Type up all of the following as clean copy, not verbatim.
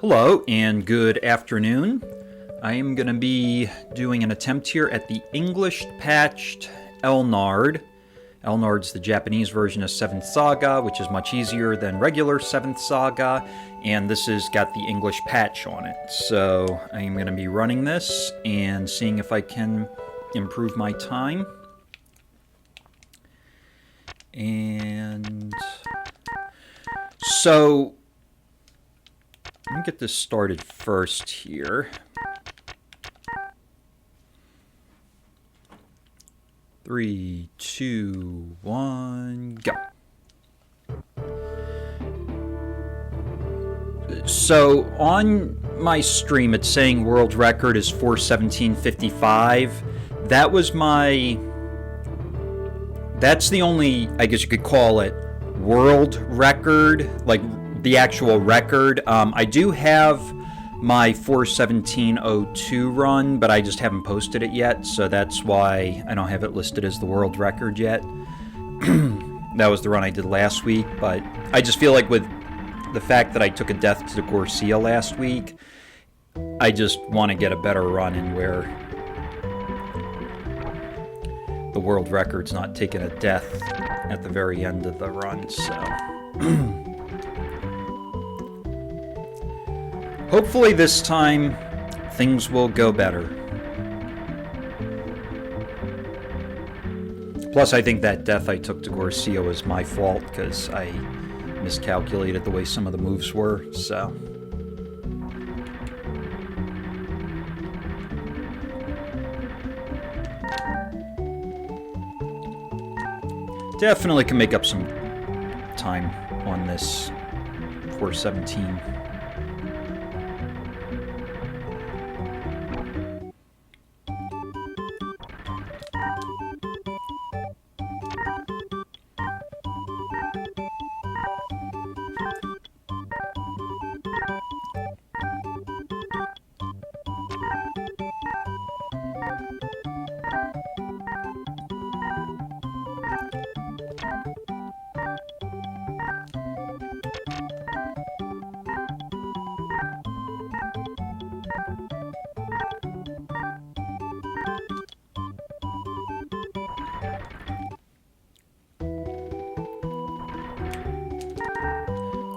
Hello and good afternoon. I am going to be doing an attempt here at the English patched Elnard. Elnard's the Japanese version of 7th Saga, which is much easier than regular 7th Saga, and this has got the English patch on it. So I am going to be running this and seeing if I can improve my time. And so let me get this started first here. 3, 2, 1, go. So on my stream, it's saying world record is 4:17:55. That was that's the only, I guess you could call it, world record, like the actual record. I do have my 4:17:02 run, but I just haven't posted it yet, so that's why I don't have it listed as the world record yet. That was the run I did last week, but I just feel like with the fact that I took a death to Gorsia last week, I just want to get a better run in where the world record's not taking a death at the very end of the run, so hopefully this time things will go better. Plus, I think that death I took to Gorsia was my fault because I miscalculated the way some of the moves were, so. Definitely can make up some time on this 4:17.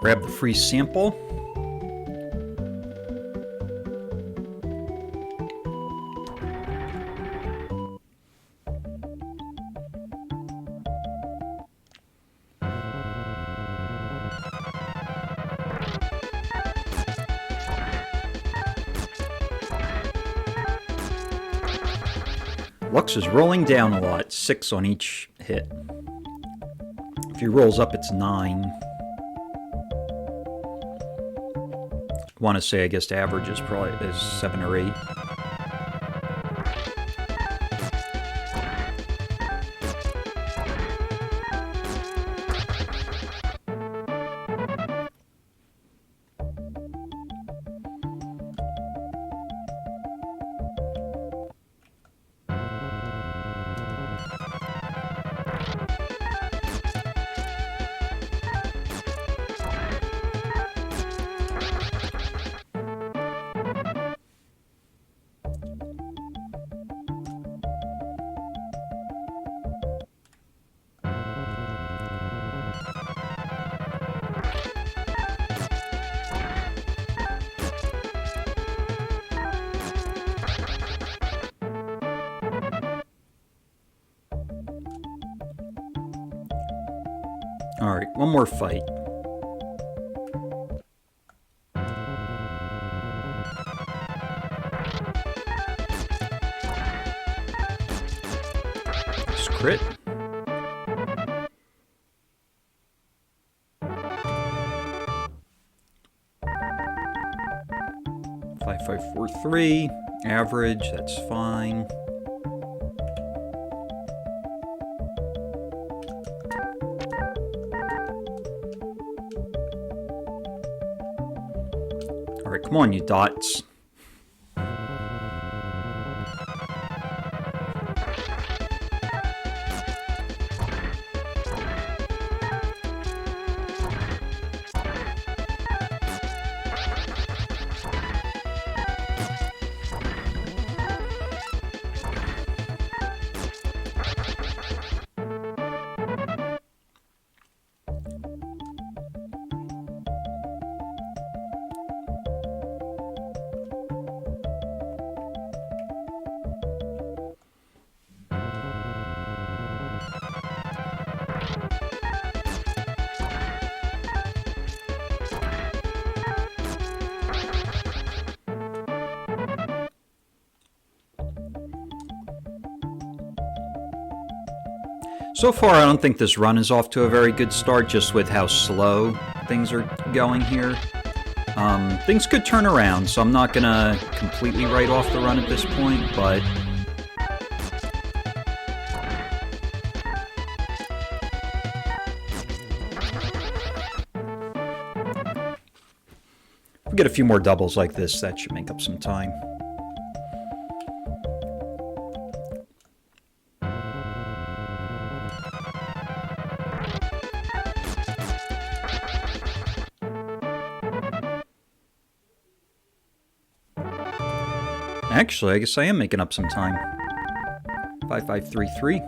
Grab the free sample. Lux is rolling down a lot, 6 on each hit. If he rolls up, it's 9. I want to say, I guess the average is probably 7 or 8. Alright, one more fight. Just crit. Five, 5, 4, 3. Average, that's fine. Alright, come on, you dots. So far, I don't think this run is off to a very good start, just with how slow things are going here. Things could turn around, so I'm not gonna completely write off the run at this point, but... if we get a few more doubles like this, that should make up some time. Actually, I guess I am making up some time. 5533.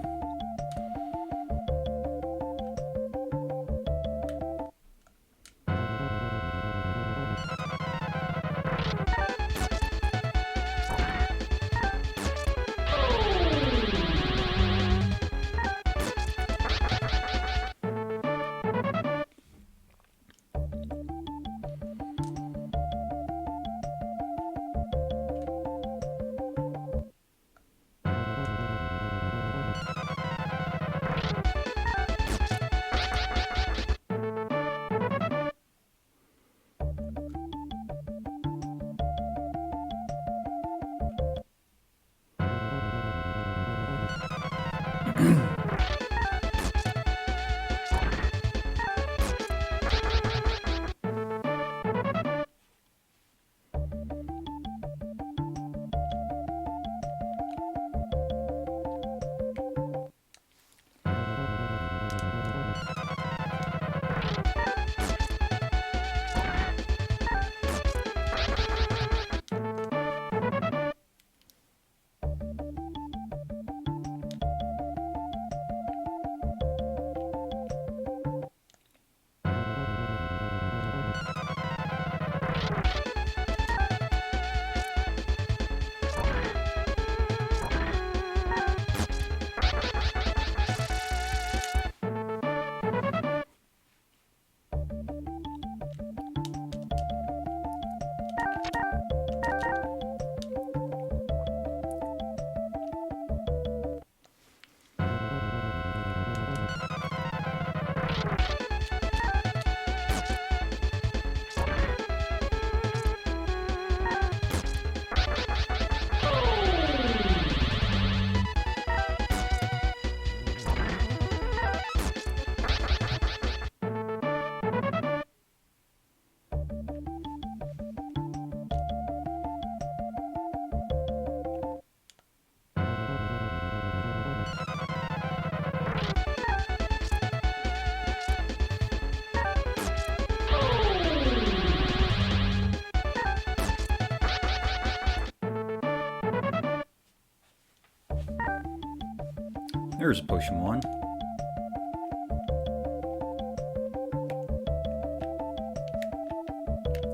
There's potion 1.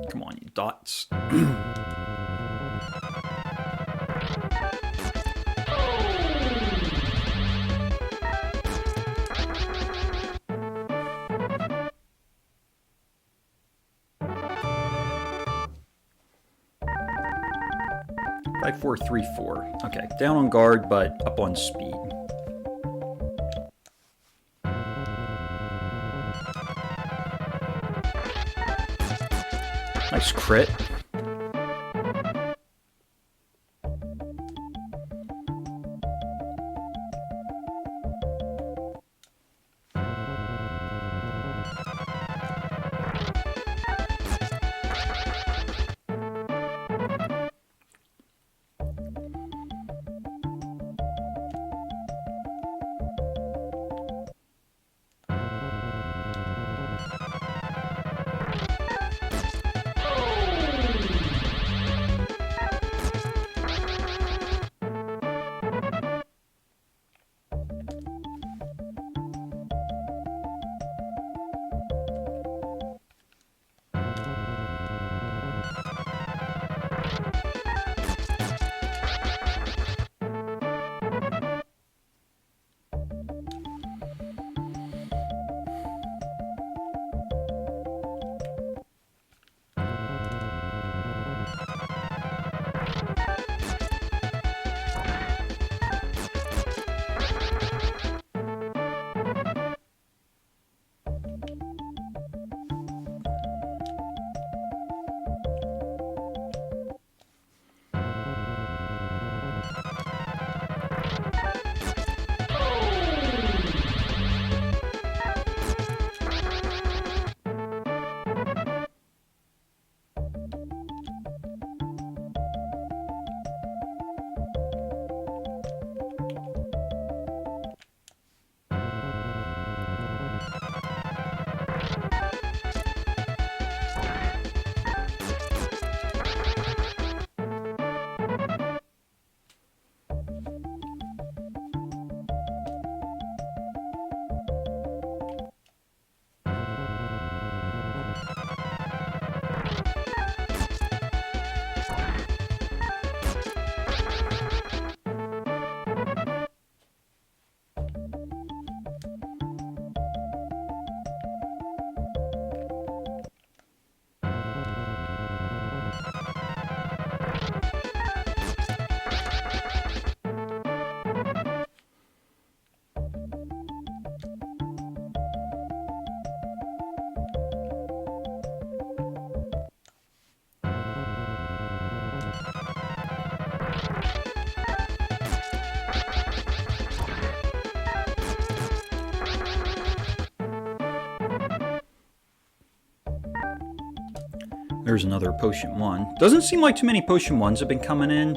Come on, you dots. 5434. Okay, down on guard, but up on speed. Nice crit. There's another potion 1. Doesn't seem like too many potion 1s have been coming in.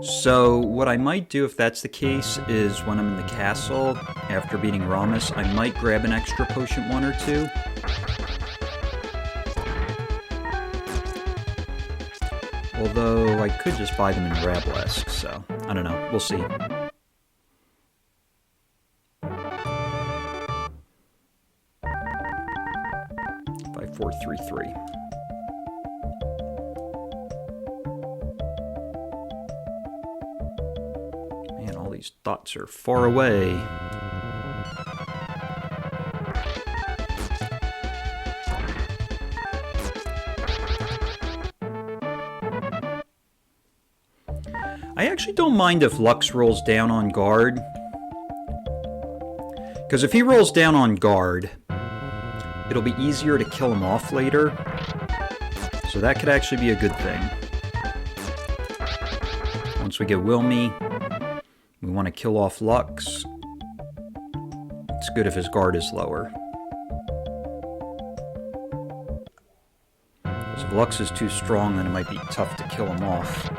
So what I might do if that's the case is when I'm in the castle, after beating Romus, I might grab an extra potion 1 or 2. Although I could just buy them in Rablesk, so I don't know. We'll see. 5433. Man, all these dots are far away. I actually don't mind if Lux rolls down on guard. Because if he rolls down on guard, it'll be easier to kill him off later. So that could actually be a good thing. Once we get Wilme, we want to kill off Lux. It's good if his guard is lower. So if Lux is too strong, then it might be tough to kill him off.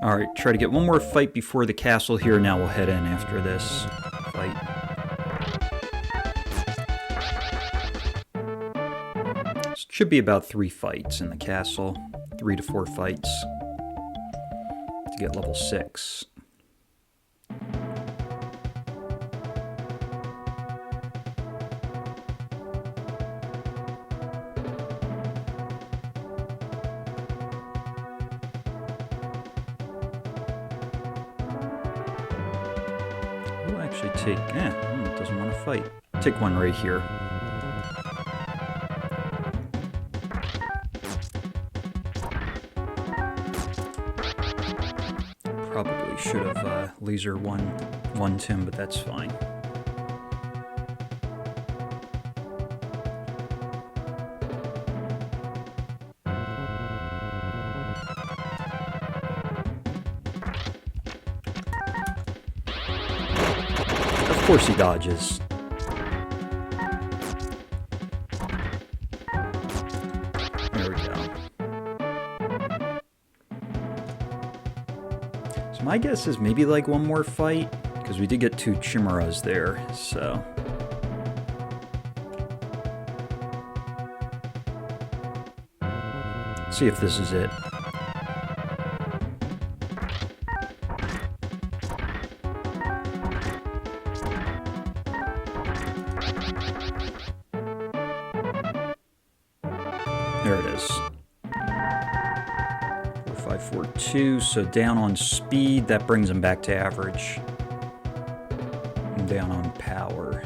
Alright, try to get one more fight before the castle here. Now we'll head in after this fight. This should be about 3 fights in the castle. 3 to 4 fights to get level 6. We'll actually take... it doesn't want to fight. Take one right here. Probably should have laser one Tim, but that's fine. Of course he dodges. There we go. So my guess is maybe like one more fight, because we did get 2 chimeras there, so... see if this is it. There it is. 4542, so down on speed, that brings him back to average. And down on power.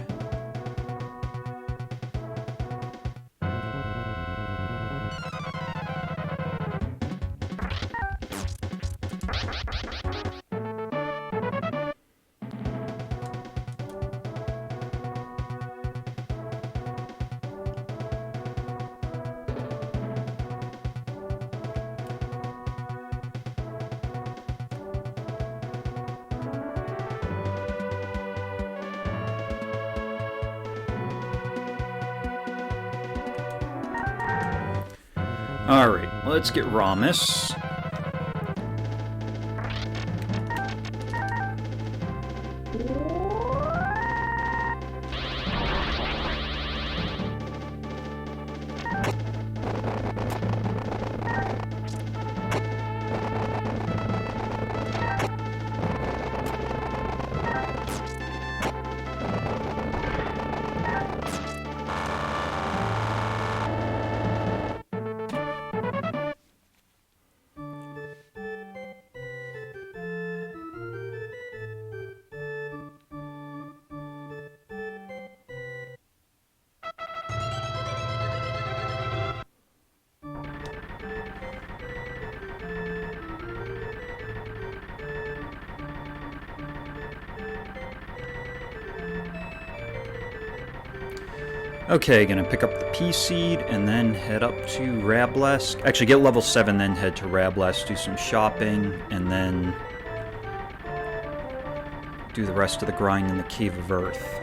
Alright, let's get Romus. Okay, gonna pick up the P-Seed and then head up to Rablesk. Actually, get level 7, then head to Rablesk, do some shopping, and then do the rest of the grind in the Cave of Earth.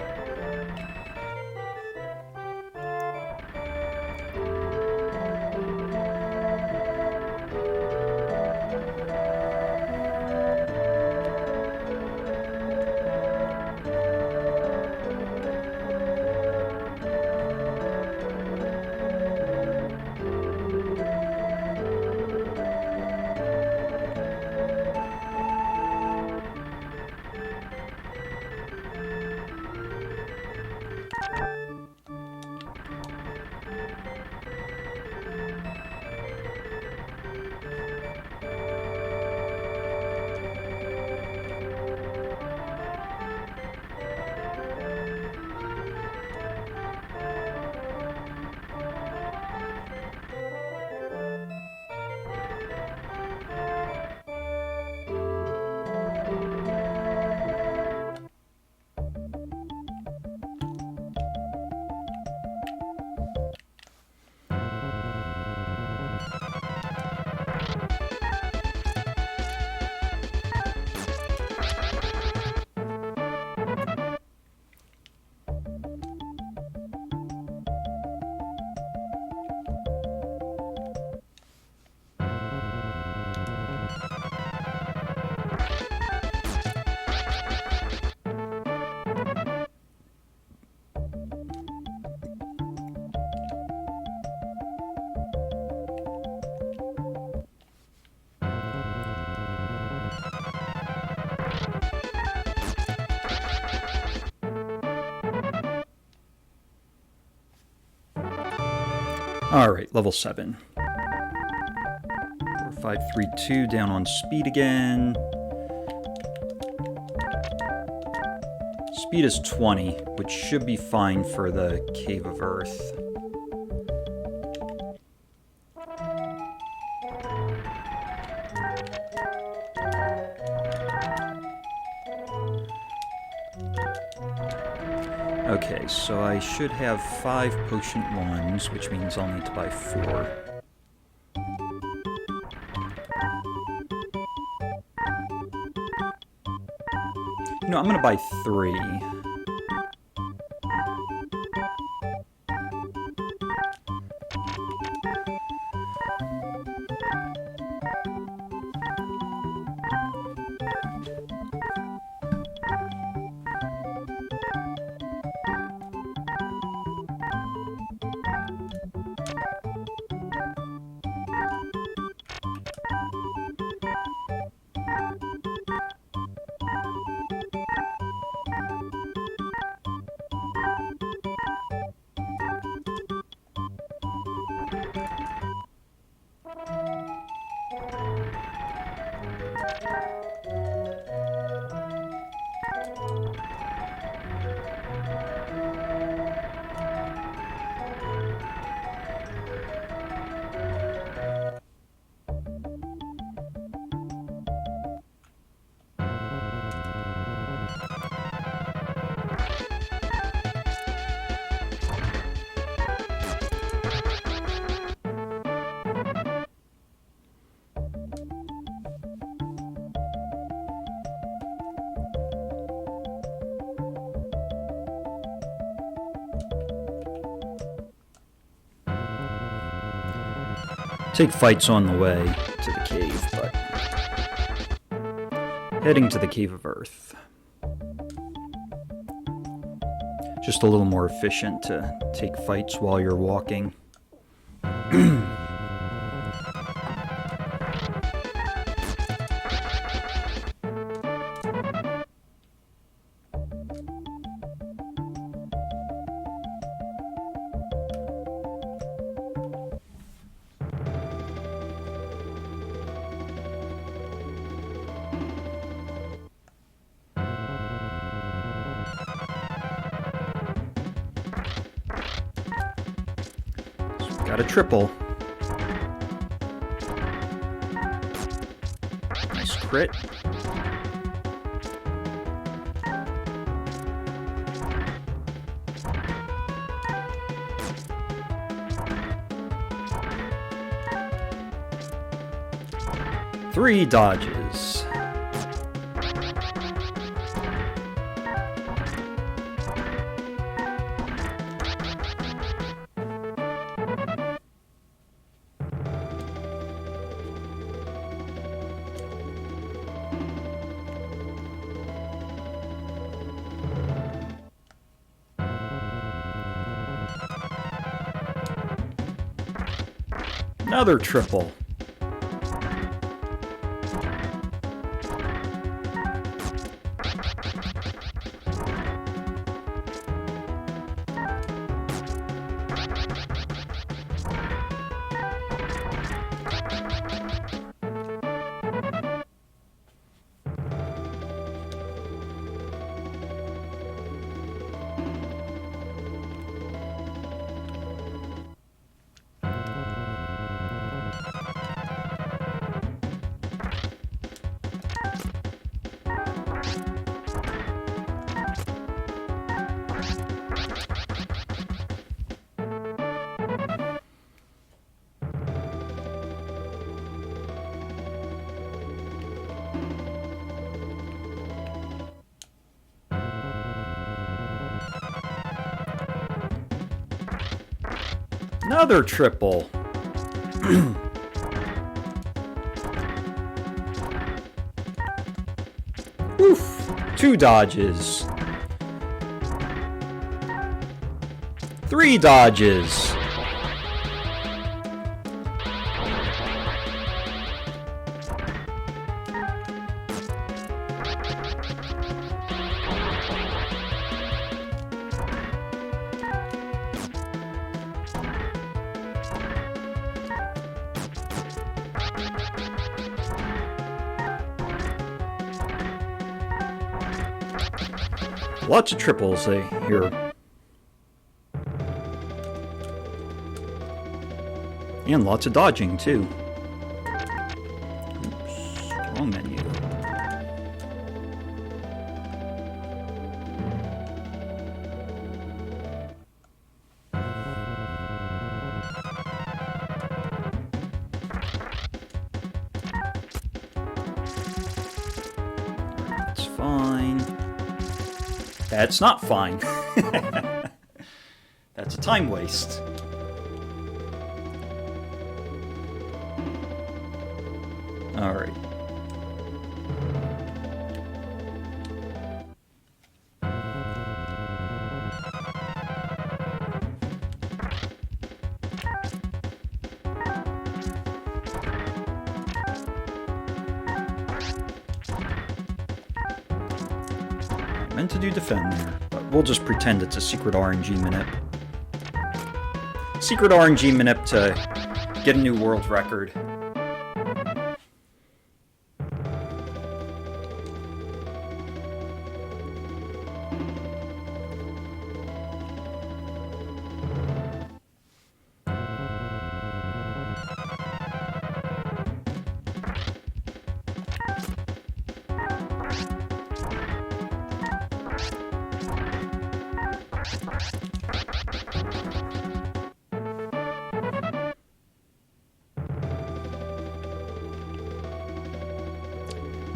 Alright, level 7. 4532, down on speed again. Speed is 20, which should be fine for the Cave of Earth. Okay, so I should have 5 potion ones, which means I'll need to buy 4. No, I'm gonna buy 3. Take fights on the way to the cave, but heading to the Cave of Earth. Just a little more efficient to take fights while you're walking. Got a triple. Nice crit. Three dodges. Another triple. Another triple. Oof. 2 dodges. 3 dodges. Lots of triples here. And lots of dodging, too. Oops, wrong menu. That's fine. That's not fine. That's a time waste. All right. Meant to do defend there, but we'll just pretend it's a secret RNG minute. Secret RNG minute to get a new world record.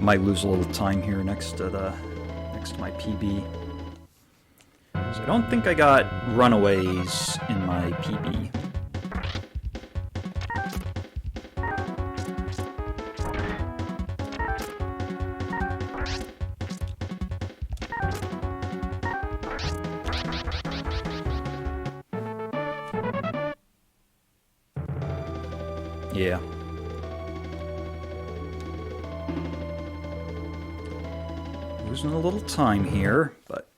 Might lose a little time here next to my PB. So I don't think I got runaways in my PB. Yeah. Losing a little time here, but...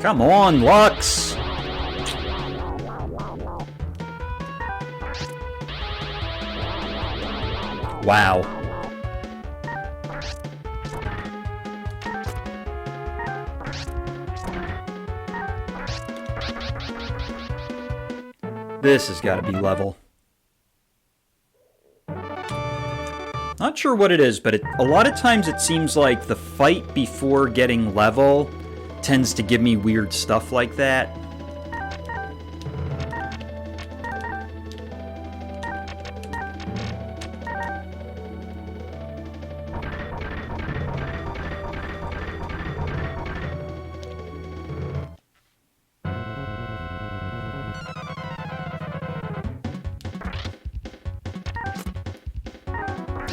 Come on, Lux! Wow. This has got to be level. Not sure what it is, but a lot of times it seems like the fight before getting level tends to give me weird stuff like that.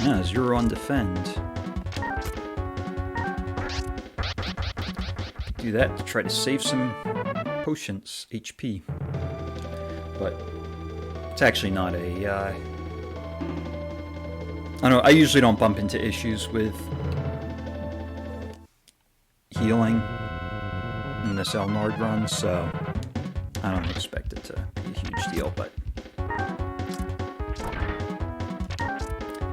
Yeah, 0 on defend. Do that to try to save some potions, HP. But it's actually not a... I don't know, I usually don't bump into issues with healing in this Elnard run, so I don't expect it to be a huge deal, but...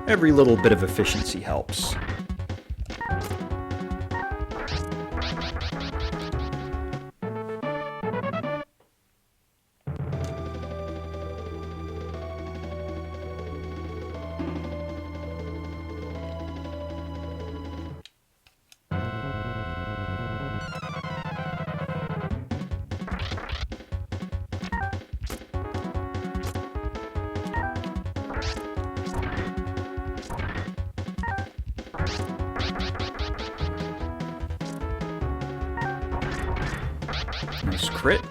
Every little bit of efficiency helps. Nice crit.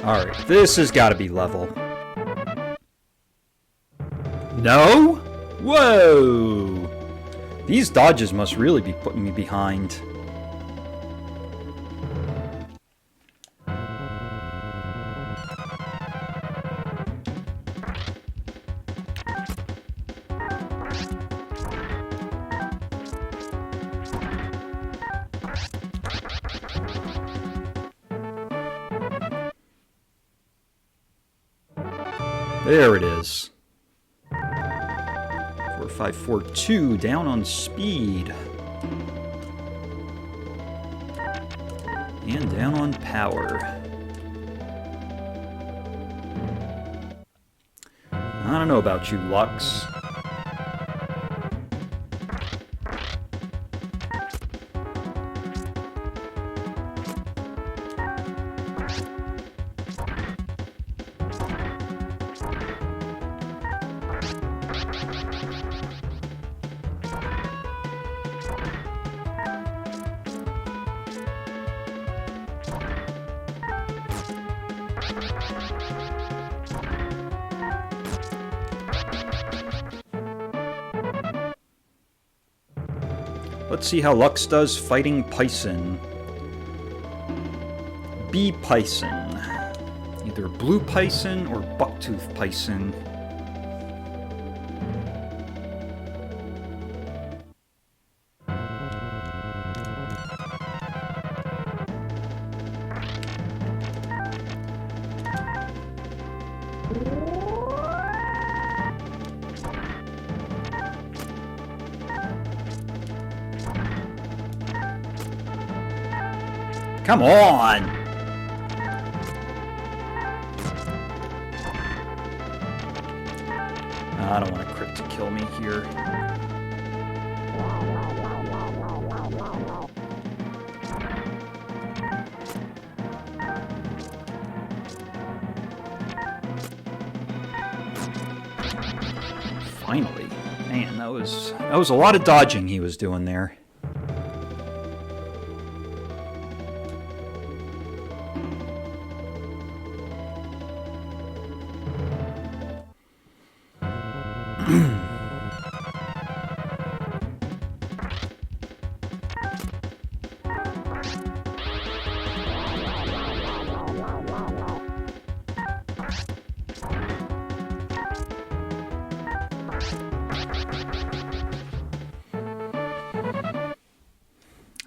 Alright, this has got to be level. No? Whoa! These dodges must really be putting me behind. There it is. 4542 down on speed. And down on power. I don't know about you, Lux. Let's see how Lux does fighting Pison. B Pison. Either Blue Pison or Bucktooth Pison. Come on! I don't want a crit to kill me here. Finally. Man, that was a lot of dodging he was doing there.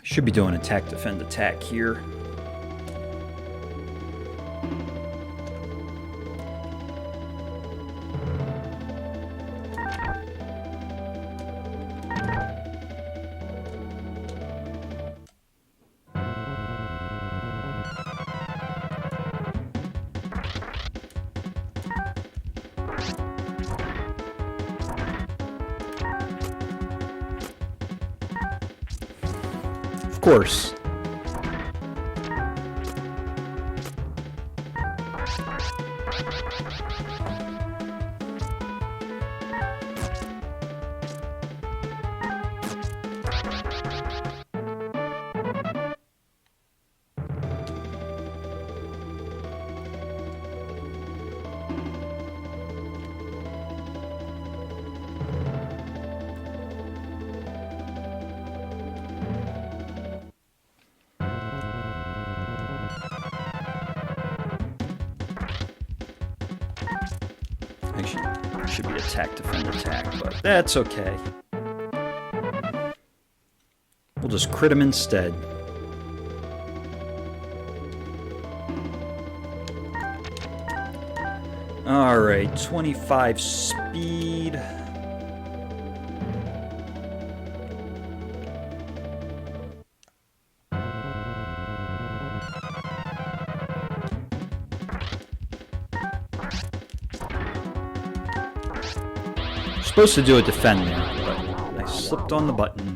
Should be doing attack, defend, attack here. Of course. Should be attack, defend, attack, but that's okay. We'll just crit him instead. Alright, 25 speed. Supposed to do a defend there, but I slipped on the button.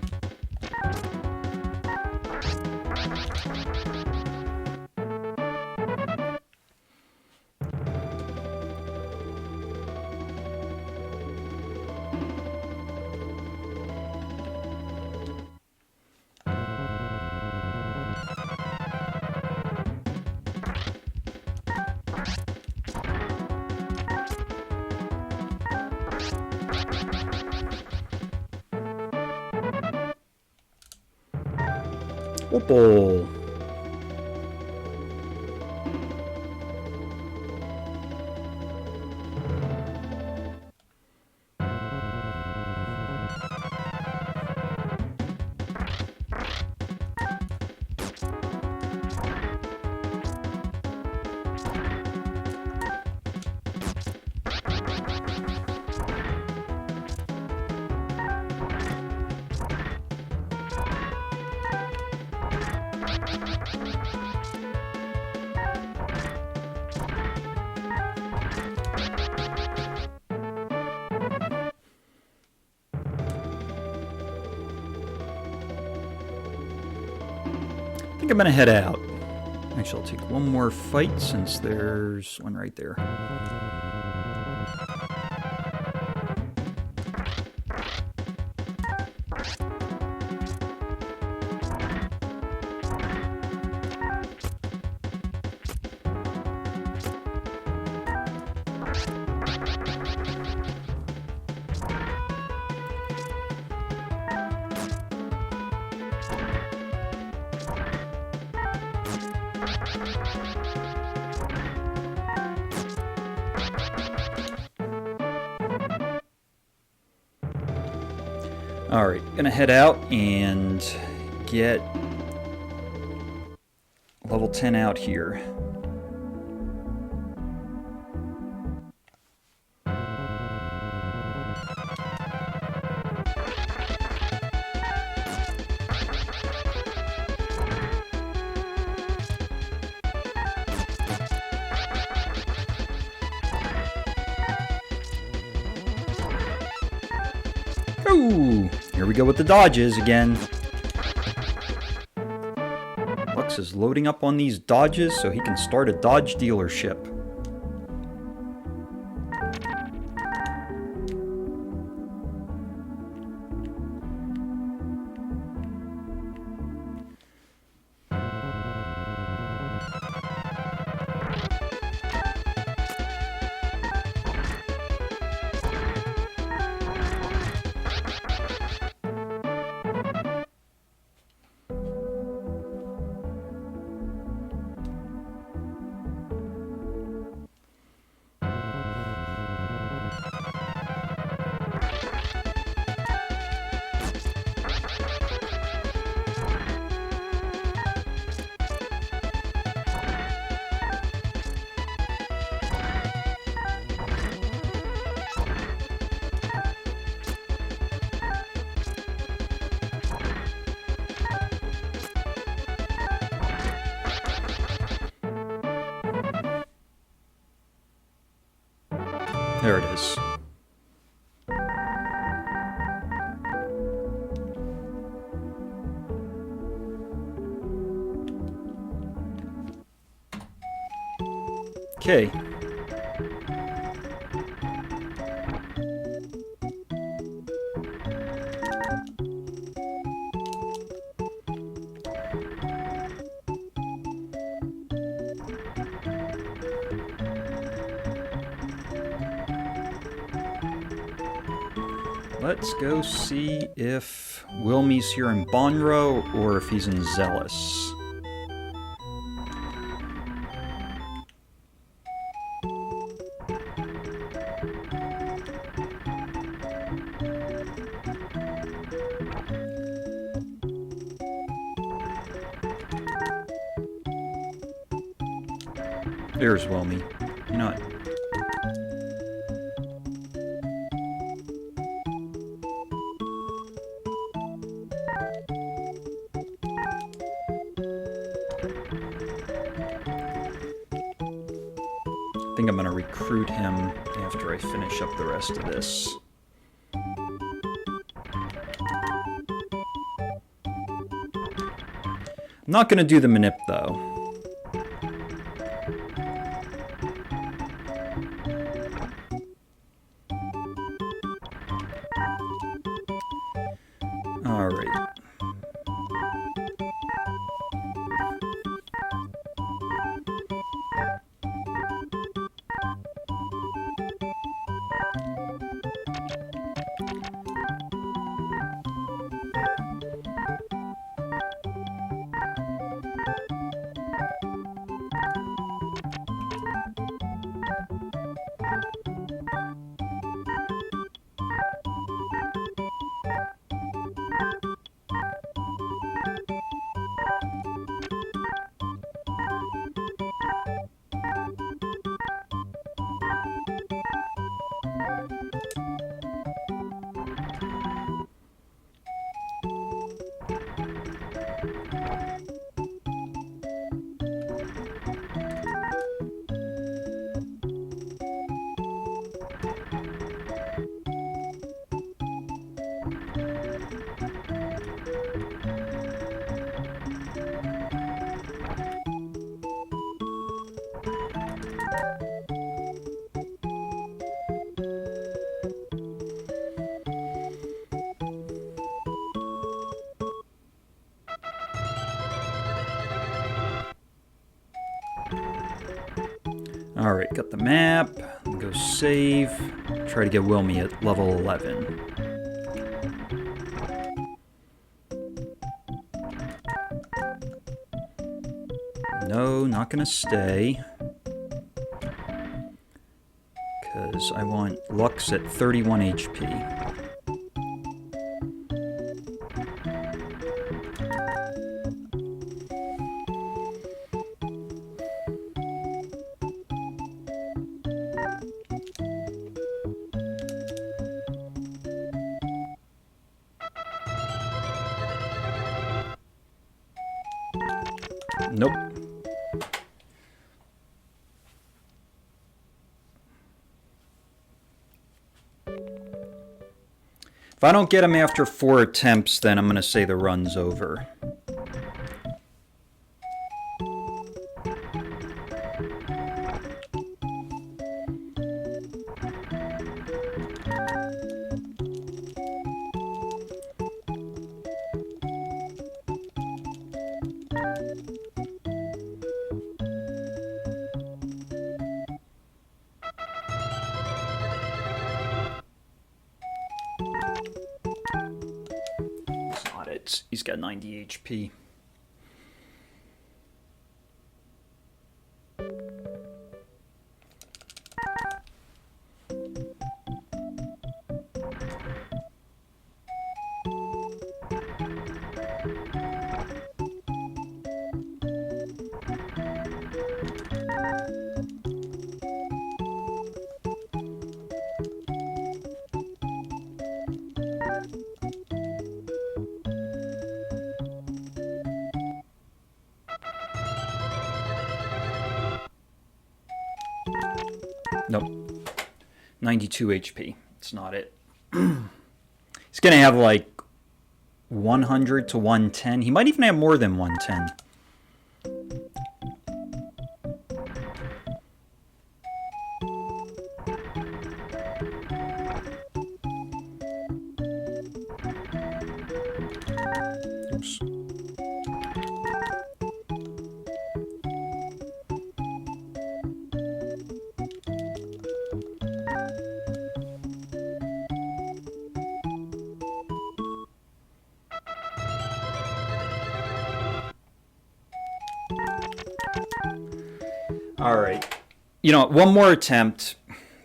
Opal. I think I'm gonna head out. Actually, I'll take one more fight since there's one right there. Alright, gonna head out and get level 10 out here. Ooh, here we go with the dodges again. Lux is loading up on these dodges so he can start a dodge dealership. There it is. Okay. Let's go see if Wilme's here in Bonro or if he's in Zellis. There's Wilme. You know what? I think I'm going to recruit him after I finish up the rest of this. I'm not going to do the manip though. All right. Alright, got the map. Go save. Try to get Wilme at level 11. No, not gonna stay. Because I want Lux at 31 HP. Nope. If I don't get him after 4 attempts, then I'm going to say the run's over. He's got 90 HP. Nope. 92 HP. It's not it. He's going to have like 100 to 110. He might even have more than 110. Oops. Alright, you know, one more attempt,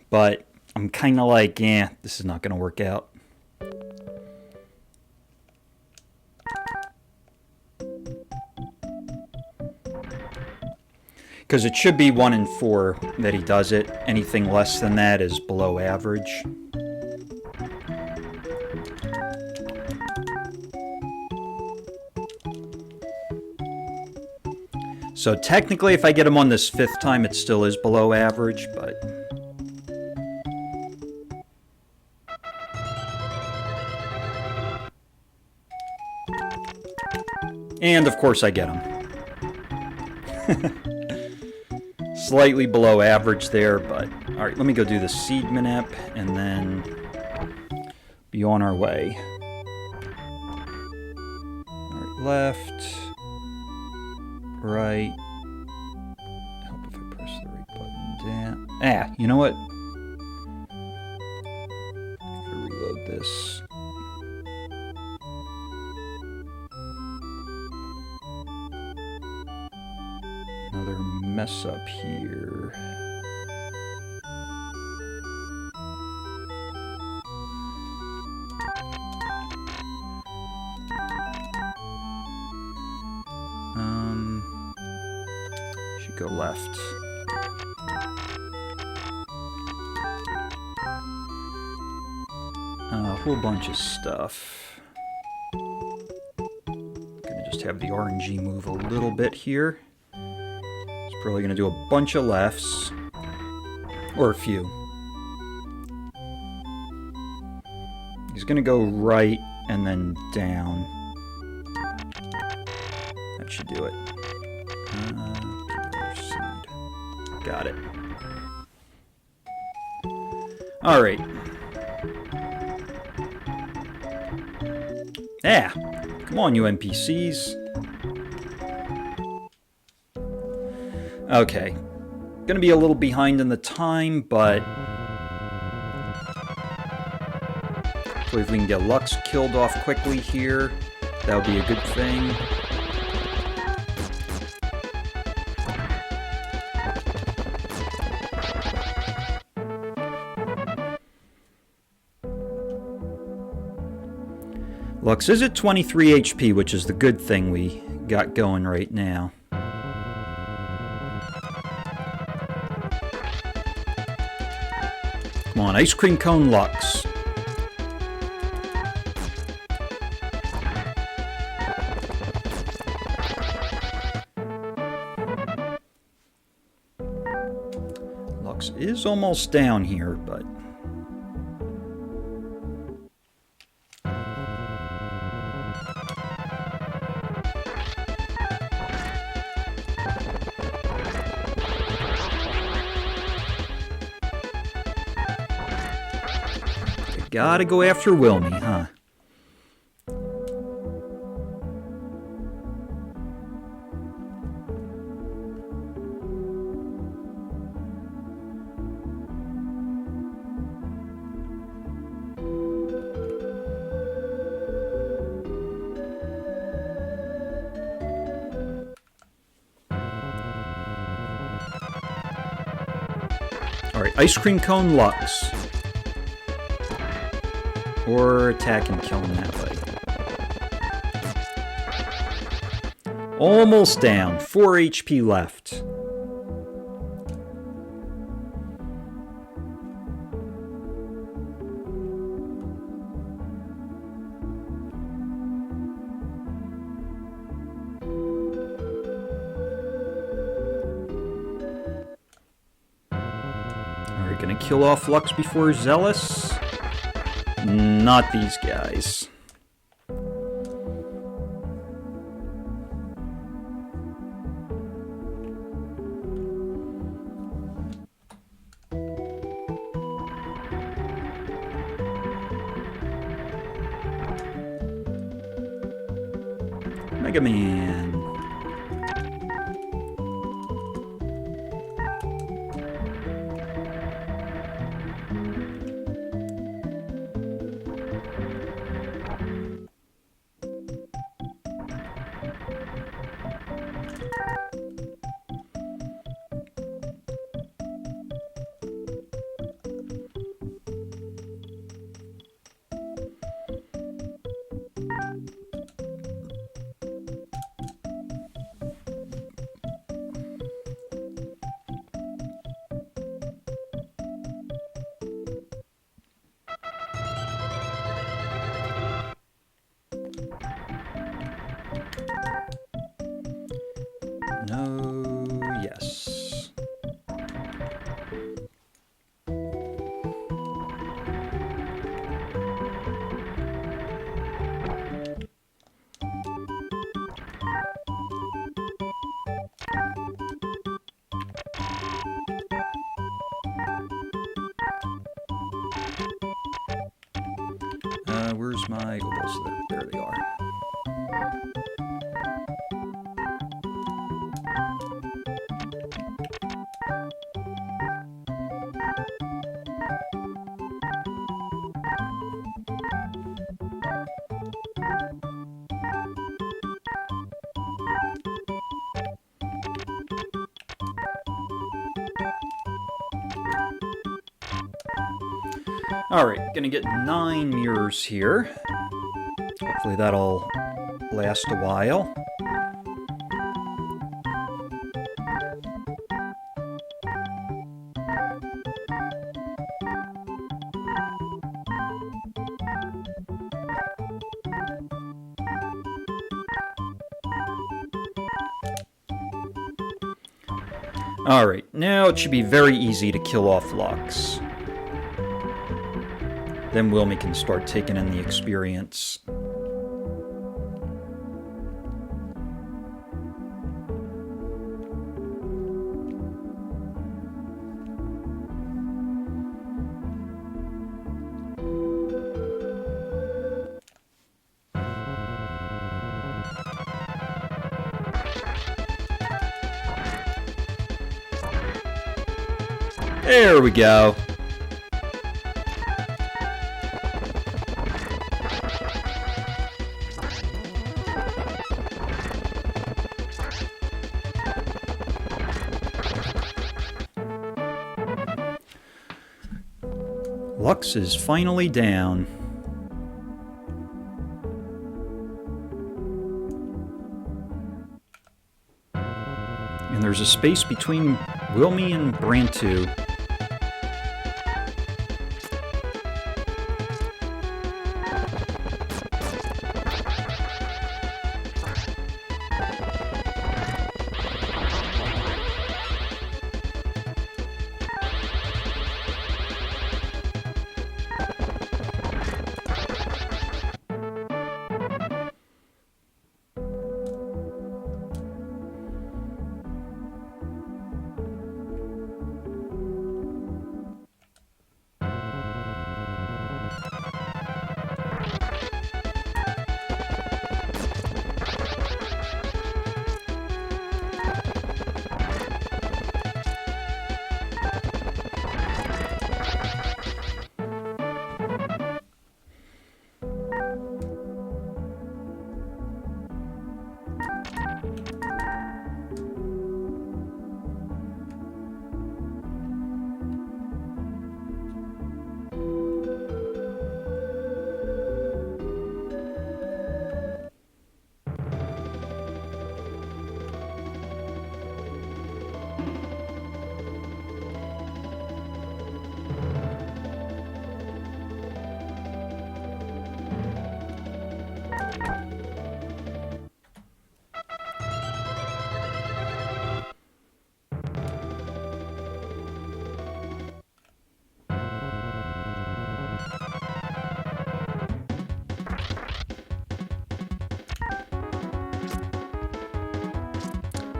but I'm kind of like, this is not going to work out. Because it should be 1 in 4 that he does it. Anything less than that is below average. So technically, if I get him on this 5th time, it still is below average, but... And, of course, I get him. Slightly below average there, but... Alright, let me go do the seed minute, and then... be on our way. Alright, left... right. Help if I press the right button down. You know what? I'm gonna reload this. Another mess up here. Go left. A whole bunch of stuff. Gonna just have the RNG move a little bit here. It's probably gonna do a bunch of lefts. Or a few. He's gonna go right and then down. That should do it. Got it. Alright. Come on, you NPCs. Okay. Going to be a little behind in the time, but hopefully if we can get Lux killed off quickly here, that would be a good thing. Lux is at 23 HP, which is the good thing we got going right now. Come on, Ice Cream Cone Lux. Lux is almost down here, but... Gotta go after Wilme, huh? Alright, Ice Cream Cone Lux. Or attack and kill him that way. Almost down. 4 HP left. Are we gonna kill off Lux before Zellis? Not these guys. Mega Man. No, yes. Where's my opals? There they are. Alright, gonna get 9 mirrors here. Hopefully that'll last a while. Alright, now it should be very easy to kill off Lux. Then Wilme can start taking in the experience. There we go. Lux is finally down. And there's a space between Wilme and Brantu.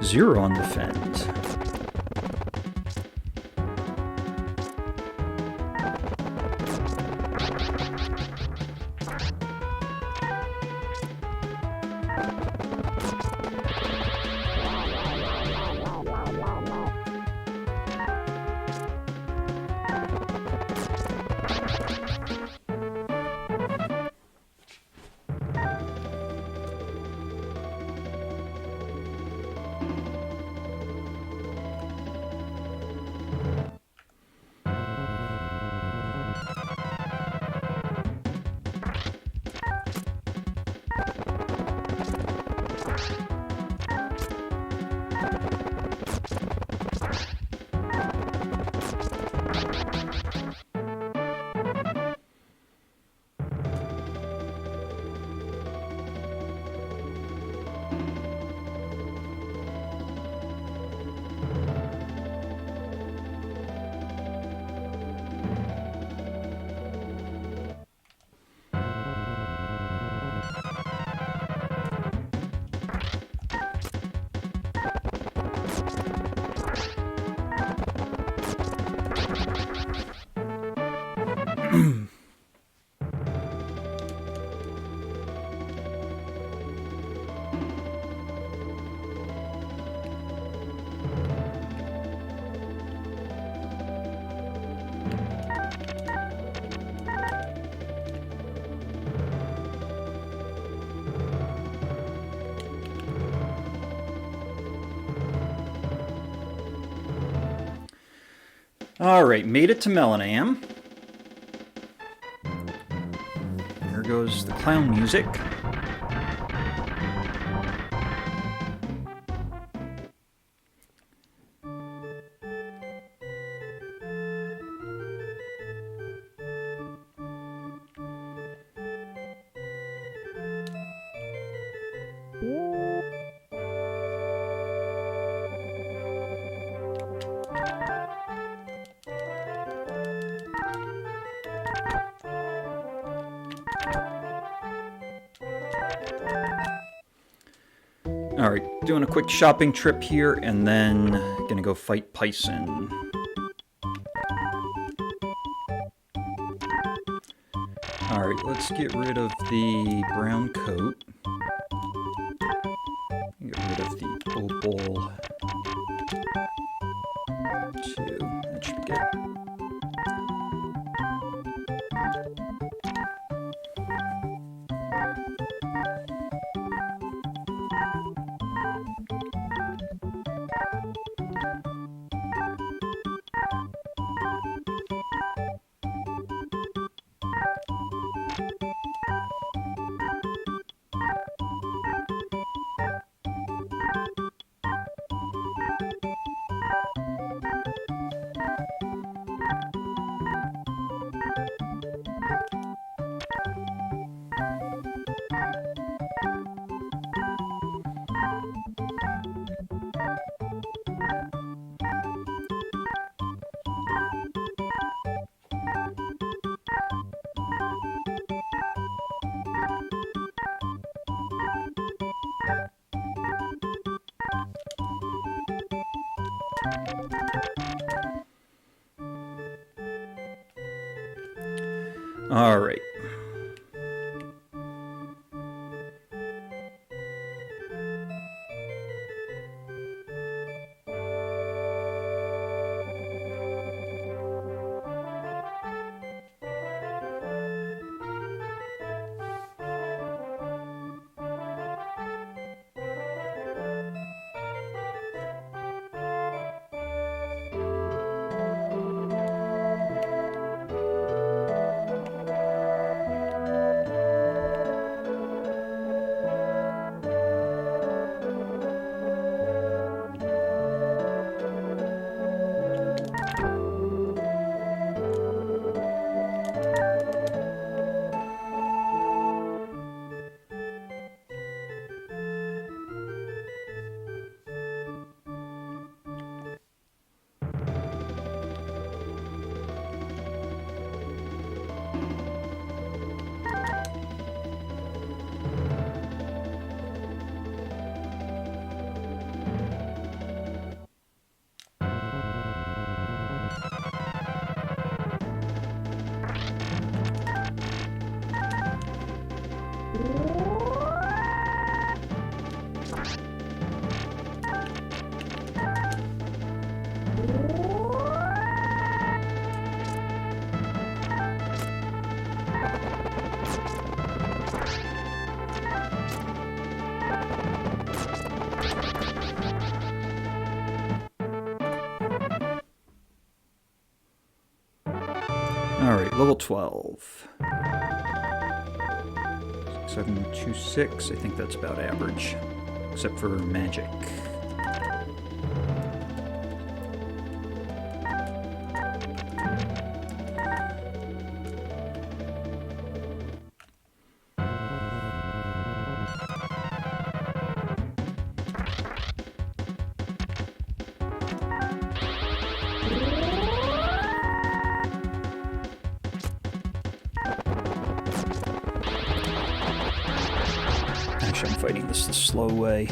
Zero on defend. Alright, made it to Melenam. There goes the clown music. Alright, doing a quick shopping trip here, and then gonna go fight Pison. Alright, let's get rid of the brown coat. Get rid of the opal. 2, that should be good. All right. Alright, level 12. 726, I think that's about average. Except for magic. Actually, I'm fighting this the slow way.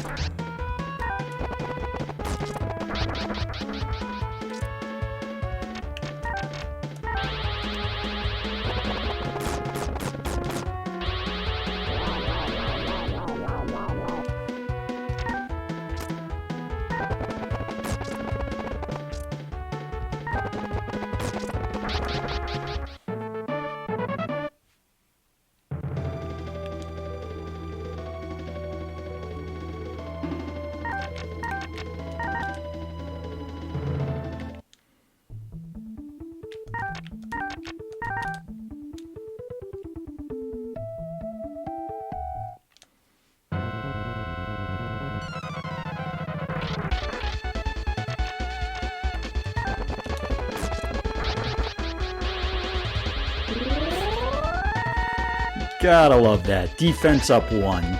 Gotta love that. Defense up 1.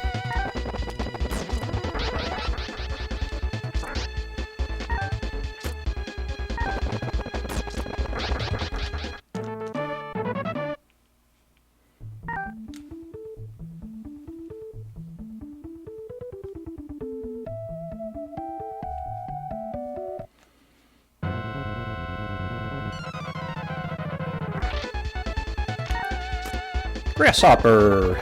Grasshopper!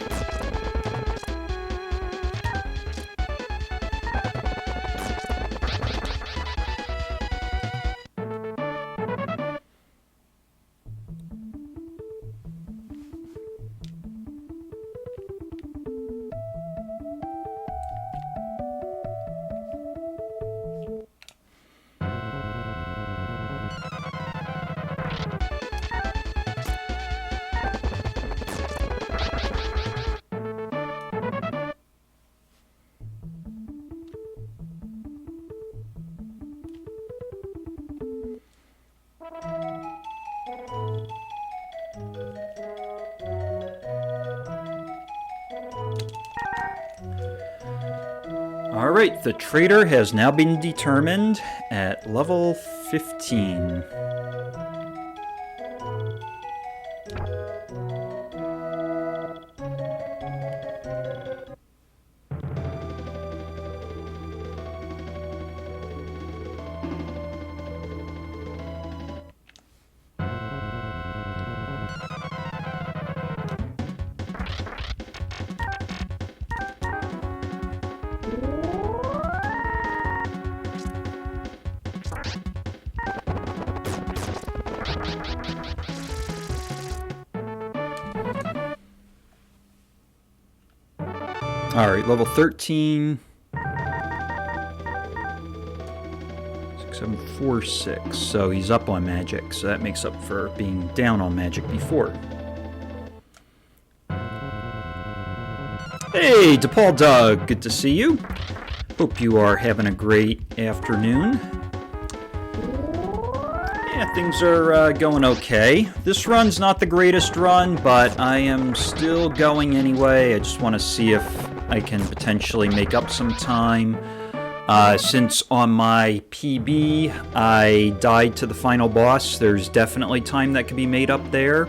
Alright, the traitor has now been determined at level 15. Alright, level 13. 6746. So he's up on magic, so that makes up for being down on magic before. Hey, DePaul Doug, good to see you. Hope you are having a great afternoon. Yeah, things are going okay. This run's not the greatest run, but I am still going anyway. I just want to see if I can potentially make up some time. Since on my PB I died to the final boss, there's definitely time that could be made up there.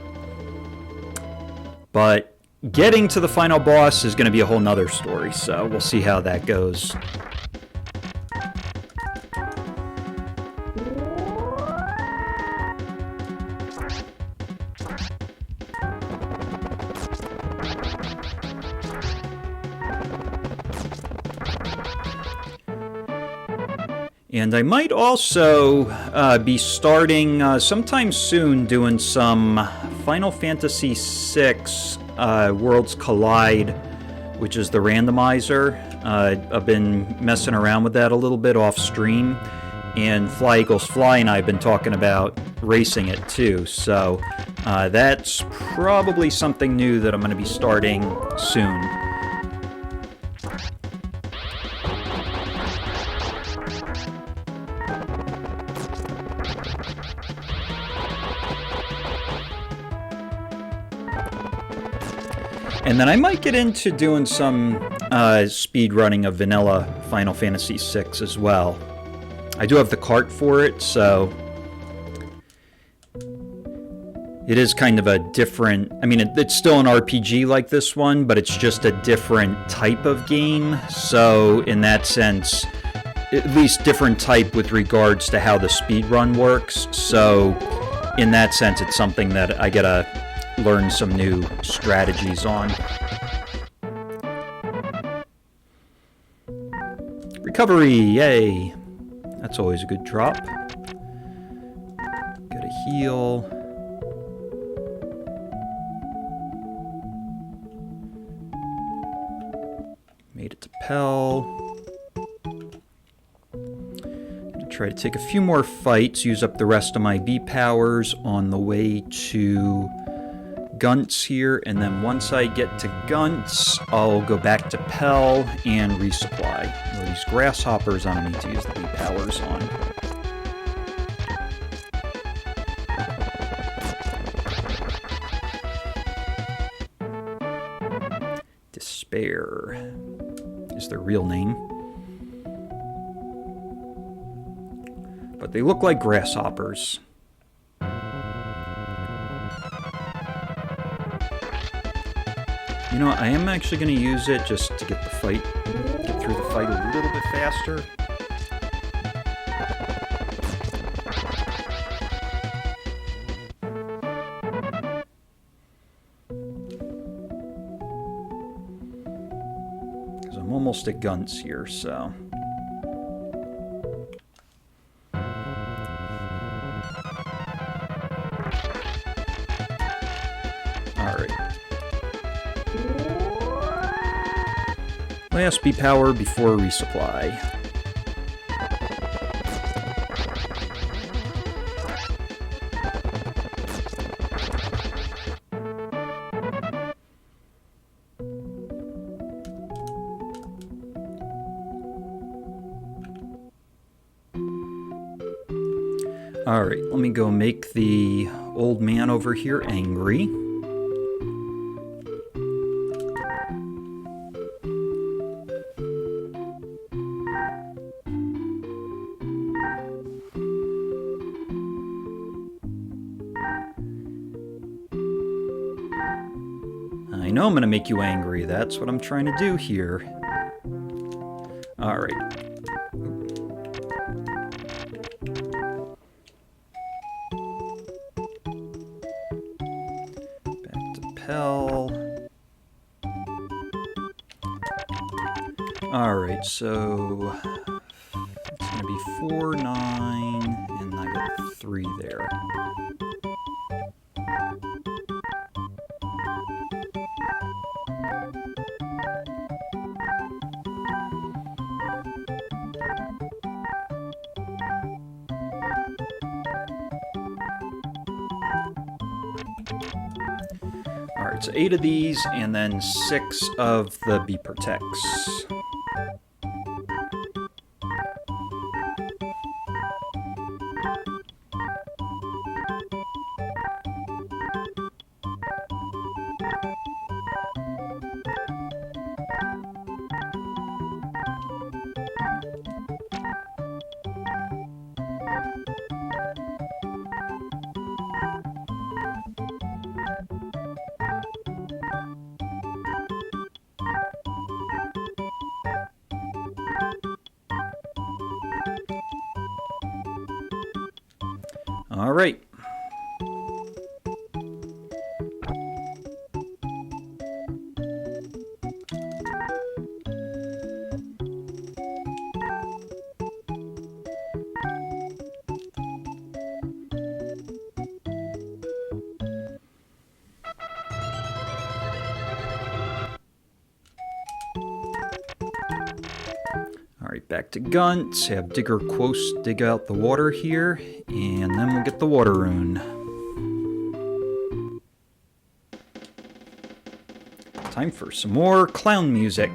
But getting to the final boss is going to be a whole nother story, so we'll see how that goes. And I might also be starting sometime soon doing some Final Fantasy VI Worlds Collide, which is the randomizer. I've been messing around with that a little bit off stream, and Fly Eagles Fly and I have been talking about racing it too. So that's probably something new that I'm going to be starting soon. And then I might get into doing some speed running of vanilla Final Fantasy VI as well. I do have the cart for it, so it is kind of a different... I mean, it's still an RPG like this one, but it's just a different type of game. So in that sense, at least different type with regards to how the speed run works. So in that sense, it's something that I gotta learn some new strategies on. Recovery, yay! That's always a good drop. Gotta heal. Made it to Pell. Gonna try to take a few more fights, use up the rest of my B powers on the way to Guntz here, and then once I get to Guntz, I'll go back to Pell and resupply. These grasshoppers I don't need to use the B powers on. Despair is their real name. But they look like grasshoppers. You know, I am actually going to use it just to get through the fight a little bit faster. Because I'm almost at Guntz here, so... Last B power before resupply. Alright, let me go make the old man over here angry. I know I'm going to make you angry. That's what I'm trying to do here. Alright. Back to Pell. Alright, so... it's going to be 4, 9, and I got 3 there. Alright, so 8 of these, and then 6 of the Bee Protects. All right. Alright, back to Guntz. Have Digger Quos dig out the water here, and then we'll get the water rune. Time for some more clown music.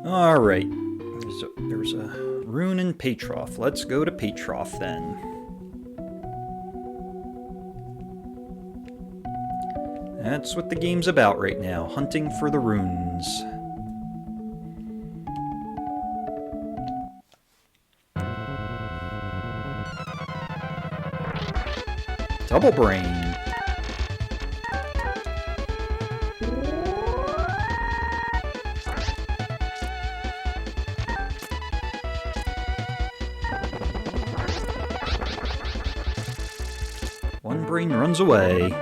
Alright, so there's a rune in Patrof. Let's go to Patrof then. That's what the game's about right now, hunting for the runes. Double Brain. One brain runs away.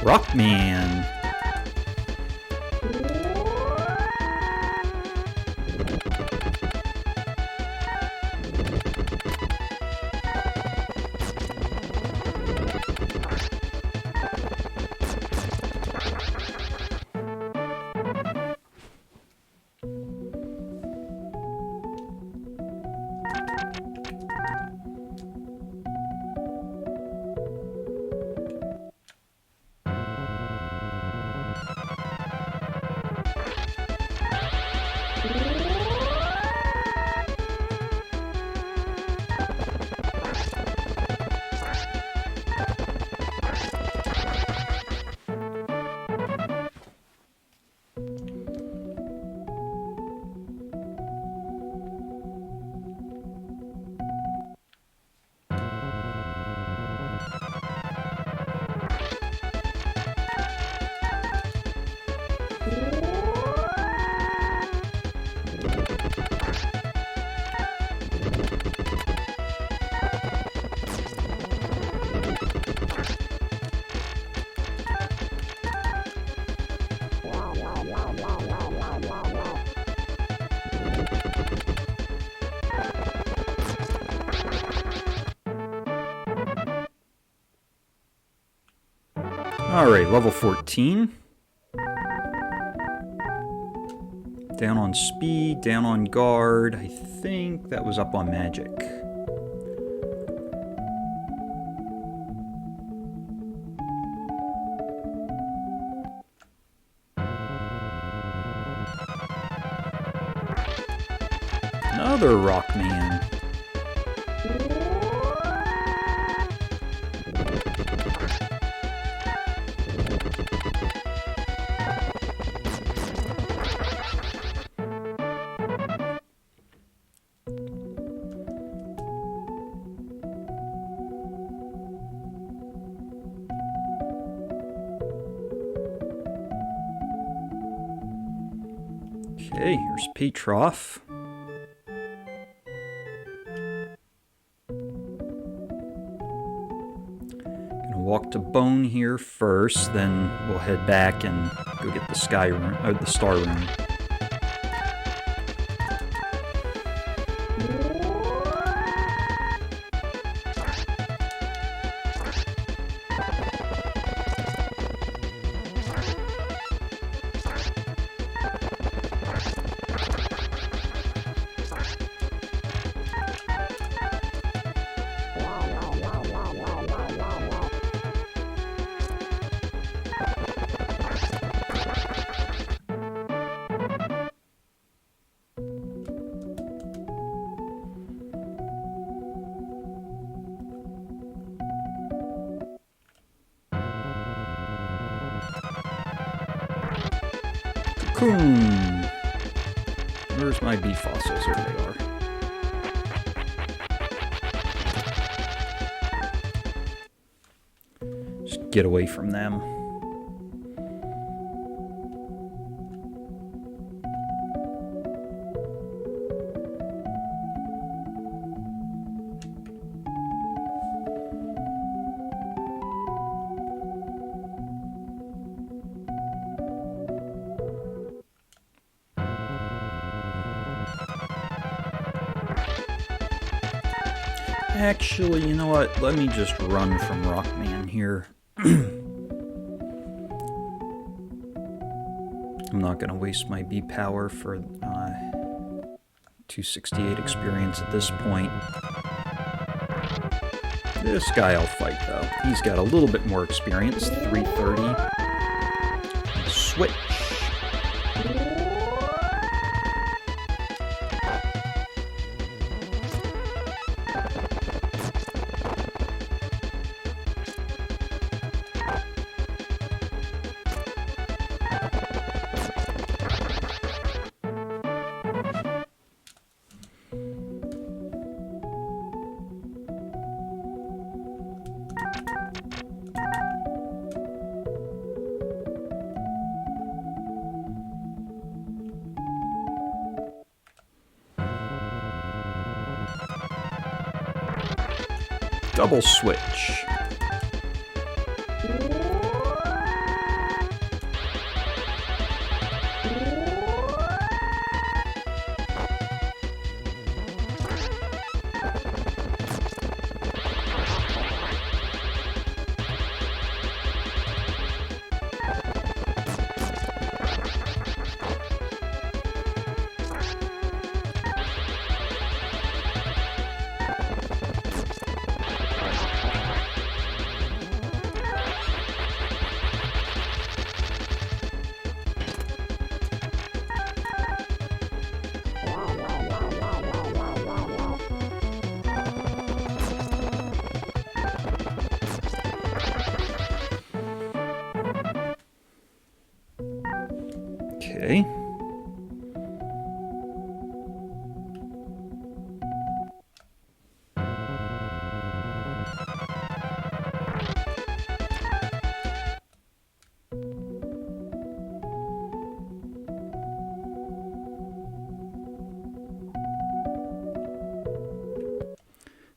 Rockman. Alright, level 14. Down on speed, down on guard. I think that was up on magic. Another Rockman. Okay, here's Patrof. Gonna walk to Bone here first, then we'll head back and go get the Sky Rune, or the Star Rune. Cocoon! Where's my bee fossils? There they are. Just get away from them. Actually, you know what? Let me just run from Rockman here. I'm not going to waste my B power for 268 experience at this point. This guy I'll fight, though. He's got a little bit more experience, 330. Switch. Double switch. Okay.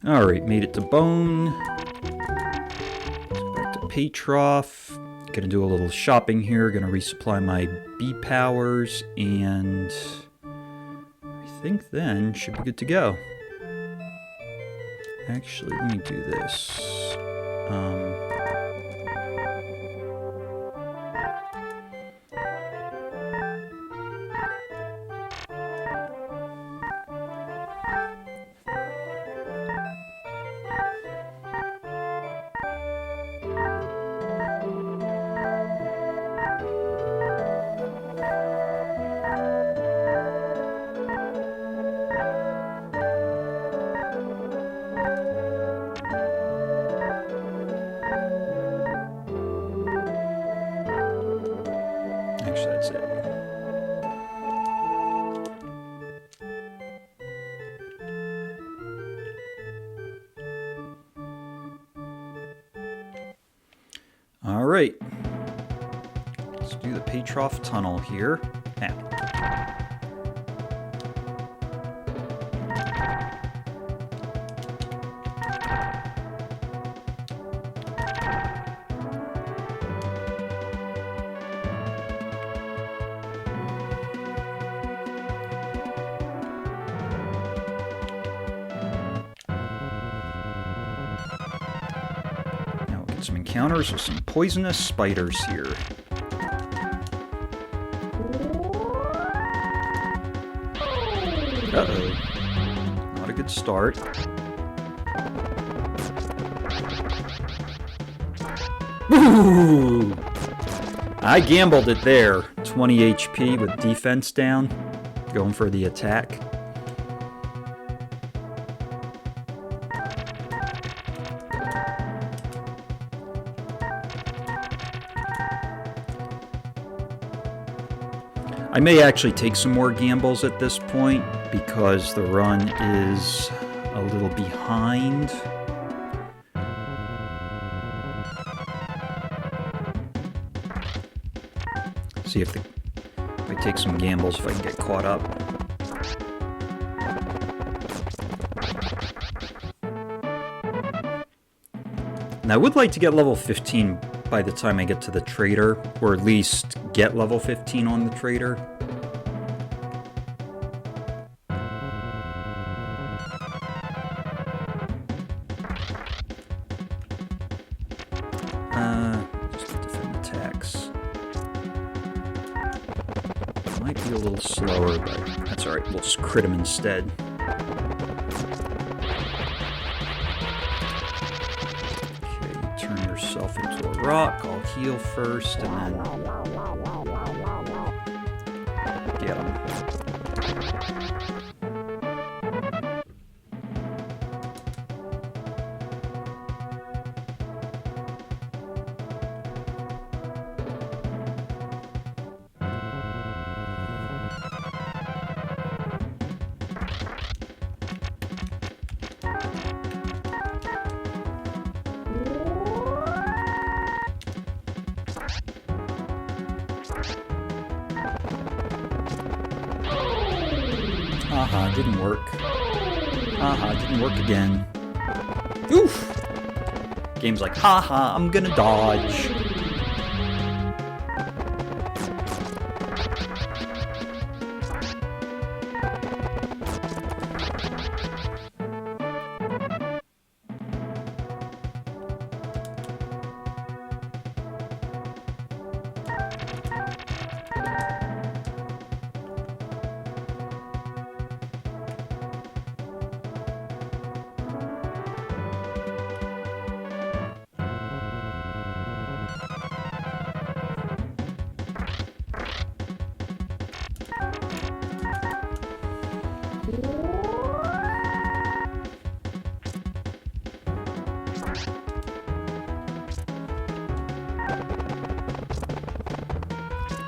All right, made it to Bone. Let's go back to Patrof. Gonna do a little shopping here. Gonna resupply my B powers, and I think then should be good to go. Actually, let me do this. All right, let's do the Patrof tunnel here. Now, Got some encounters with some poisonous spiders here. Uh-oh. Not a good start. Woo! I gambled it there. 20 HP with defense down. Going for the attack. I may actually take some more gambles at this point because the run is a little behind. See if I take some gambles, if I can get caught up. And I would like to get level 15 by the time I get to the traitor, or at least get level 15 on the traitor. Just get different attacks. Might be a little slower, but that's alright. We'll just crit him instead. Okay, turn yourself into a rock. I'll heal first, and then get him. Haha, didn't work. Haha, didn't work again. Oof! Game's like, haha, I'm gonna dodge.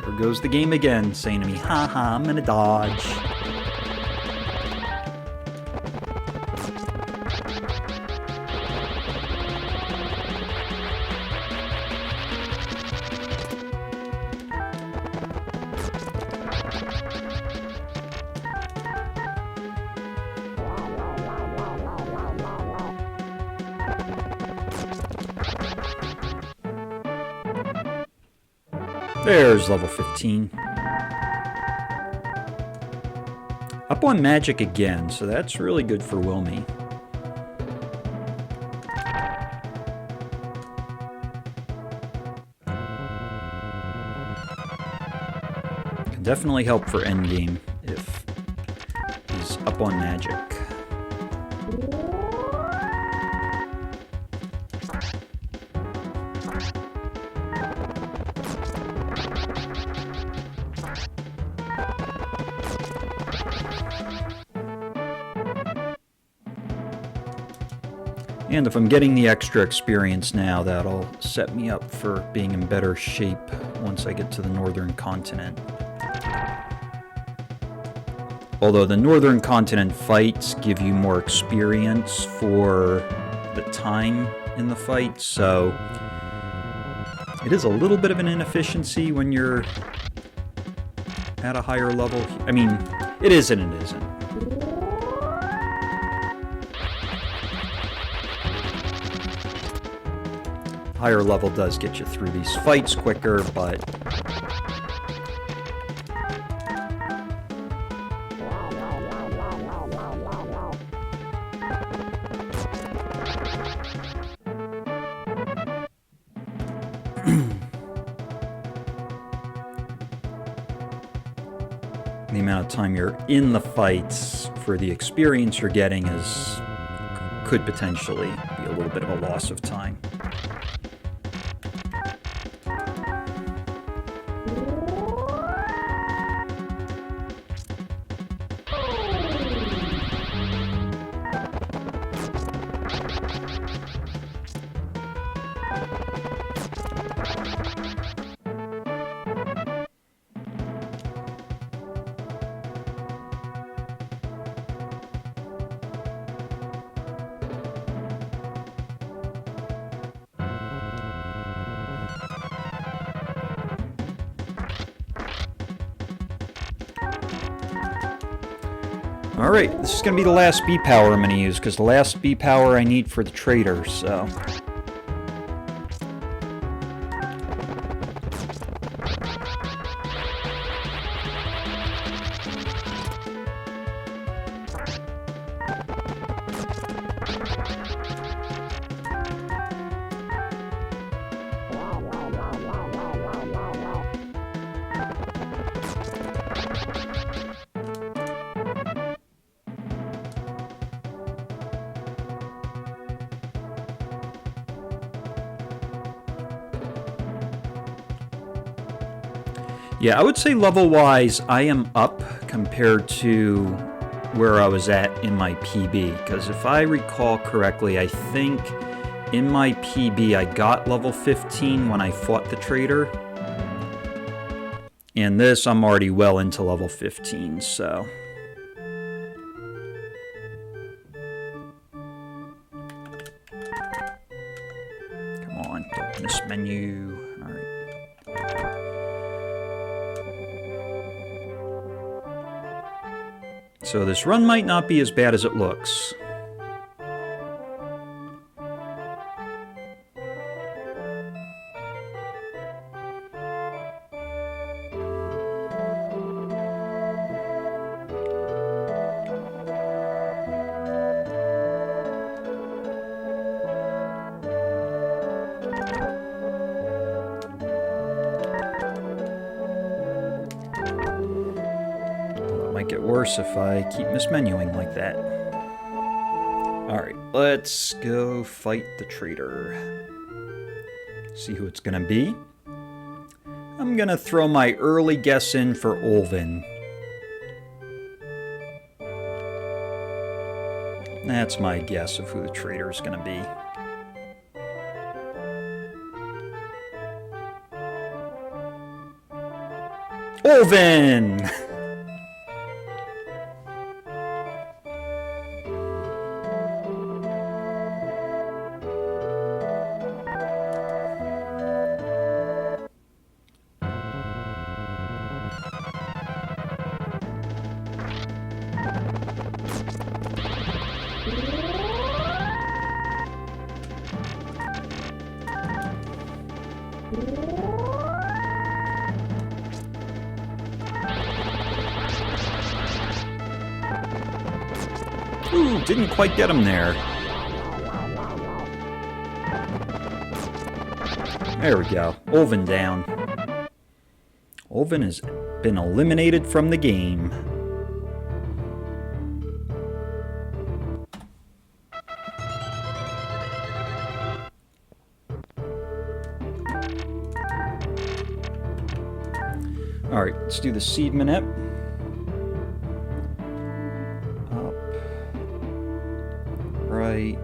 There goes the game again, saying to me, haha, I'm gonna dodge. There's level 15. Up on magic again, so that's really good for Wilme. Can definitely help for endgame if he's up on magic. And if I'm getting the extra experience now, that'll set me up for being in better shape once I get to the northern continent. Although the northern continent fights give you more experience for the time in the fight, so it is a little bit of an inefficiency when you're at a higher level. I mean, it is and it isn't. Higher level does get you through these fights quicker, but the amount of time you're in the fights for the experience you're getting could potentially be a little bit of a loss of time. Alright, this is going to be the last B-Power I'm going to use, because the last B-Power I need for the traitor, so... Yeah, I would say level-wise, I am up compared to where I was at in my PB, because if I recall correctly, I think in my PB I got level 15 when I fought the traitor. And this, I'm already well into level 15, so... Come on, don't miss menu. Alright. So this run might not be as bad as it looks. If I keep mismenuing like that. Alright, let's go fight the traitor. See who it's gonna be. I'm gonna throw my early guess in for Olvan. That's my guess of who the traitor is gonna be. Olvan! Ooh, didn't quite get him there. There we go. Olvan down. Olvan has been eliminated from the game. Alright, let's do the seed minute. Up. Right.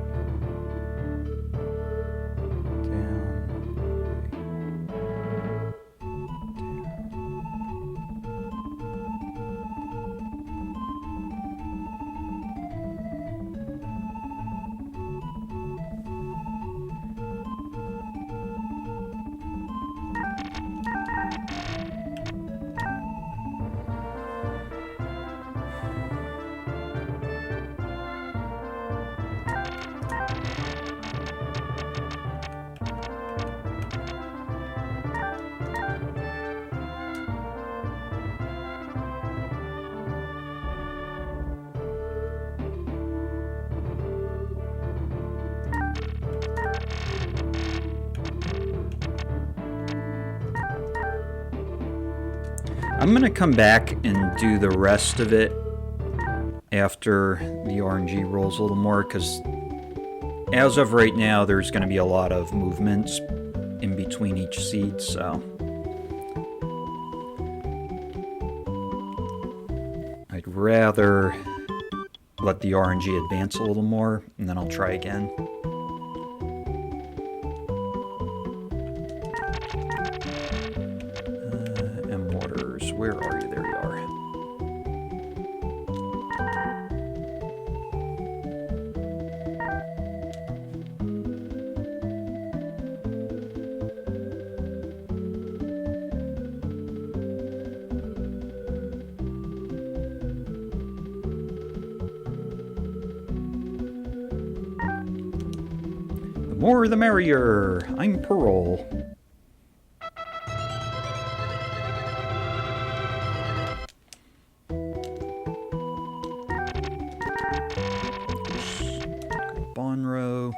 I'm going to come back and do the rest of it after the RNG rolls a little more, because as of right now, there's going to be a lot of movements in between each seed, so I'd rather let the RNG advance a little more, and then I'll try again. And waters, where are you? There you are. The more the merrier. I'm Pearl. Bonro.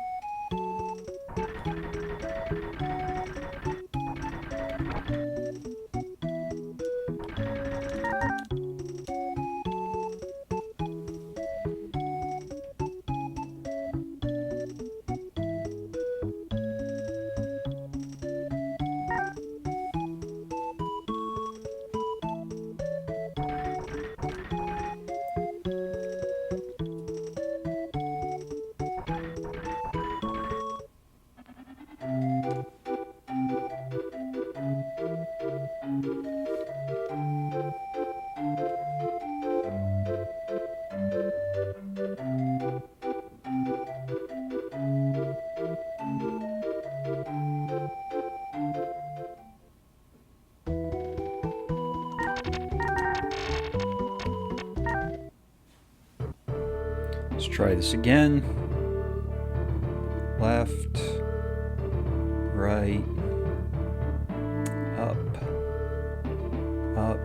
Let's try this again. Left, right, up, up,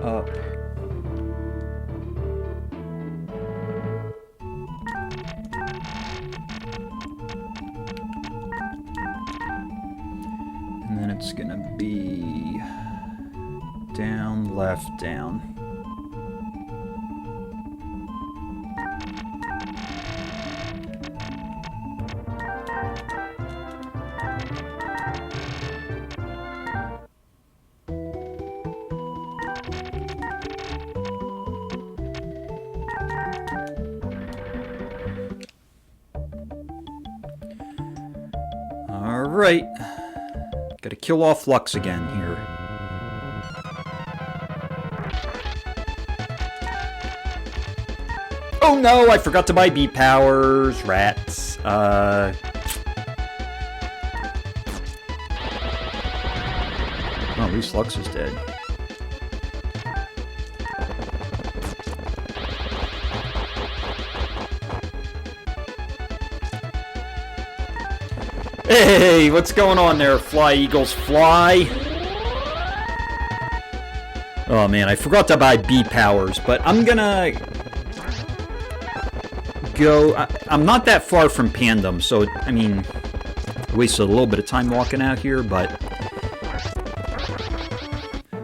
up. And then it's gonna be down, left, down. Alright, gotta kill off Lux again here. Oh no, I forgot to buy beat powers, rats. Oh, at least Lux is dead. Hey, what's going on there, Fly Eagles Fly? Oh man, I forgot to buy B powers, but I'm gonna go... I'm not that far from Pandem, so, I mean, I wasted a little bit of time walking out here, but...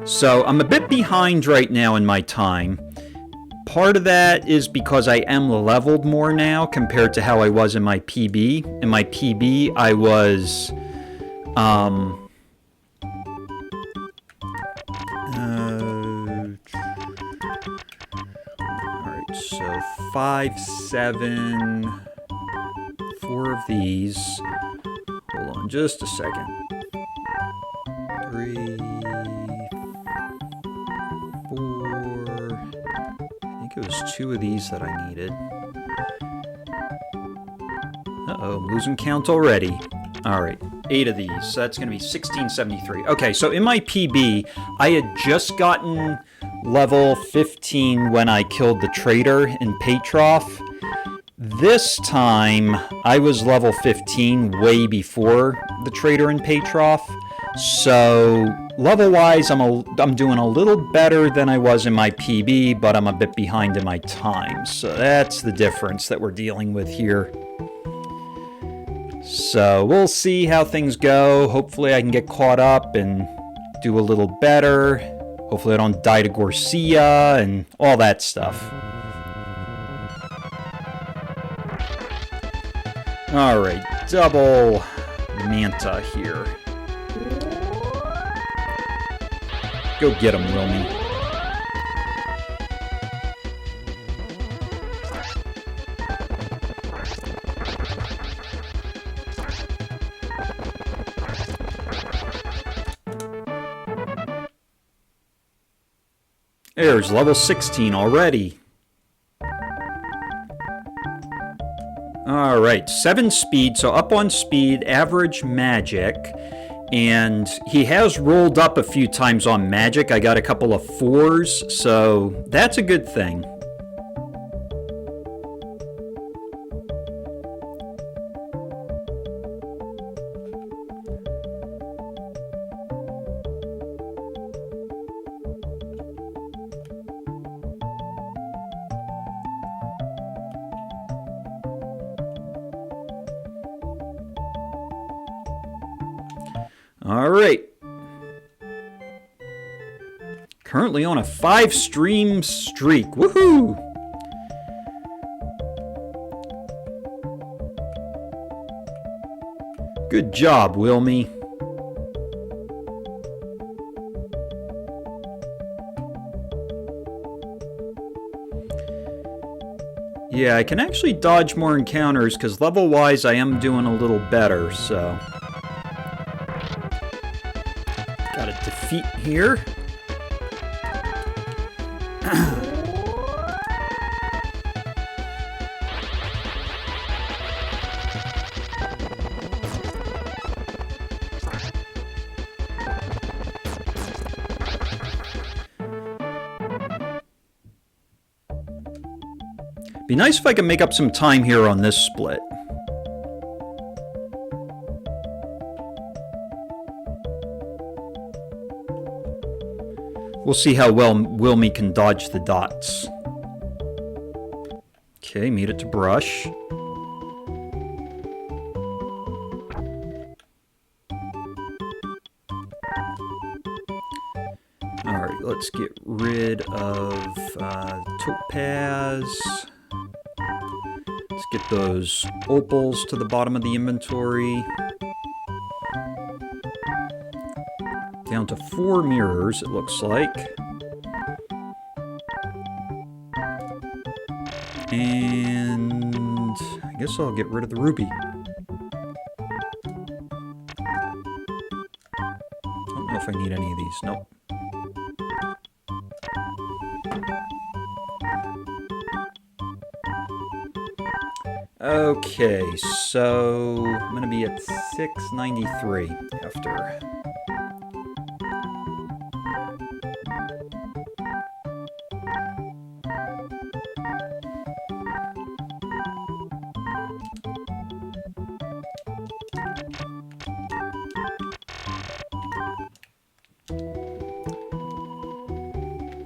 So, I'm a bit behind right now in my time. Part of that is because I am leveled more now compared to how I was in my PB. In my PB, I was... Alright, so 5, 7... 4 of these. Hold on just a second. 3... 4... I think it was 2 of these that I needed. Uh-oh, I'm losing count already. Alright, 8 of these, so that's going to be 1673. Okay, so in my PB, I had just gotten level 15 when I killed the traitor in Patrof. This time, I was level 15 way before the traitor in Patrof. So, level-wise, I'm doing a little better than I was in my PB, but I'm a bit behind in my time. So that's the difference that we're dealing with here. So we'll see how things go. Hopefully I can get caught up and do a little better. Hopefully I don't die to Gorsia and all that stuff. Alright, double Manta here. Go get him, Wilme. There's level 16 already. Alright, 7 speed, so up on speed, average magic. And he has rolled up a few times on magic. I got a couple of 4s, so that's a good thing. Alright. Currently on a 5-stream streak. Woohoo! Good job, Wilme. Yeah, I can actually dodge more encounters because level-wise I am doing a little better, so... Got a defeat here. Be nice if I can make up some time here on this split. We'll see how well Wilme can dodge the dots. Okay, made it to brush. Alright, let's get rid of Topaz. Let's get those opals to the bottom of the inventory. Down to 4 mirrors, it looks like. And I guess I'll get rid of the ruby. Don't know if I need any of these. Nope. Okay, so I'm going to be at 693 after.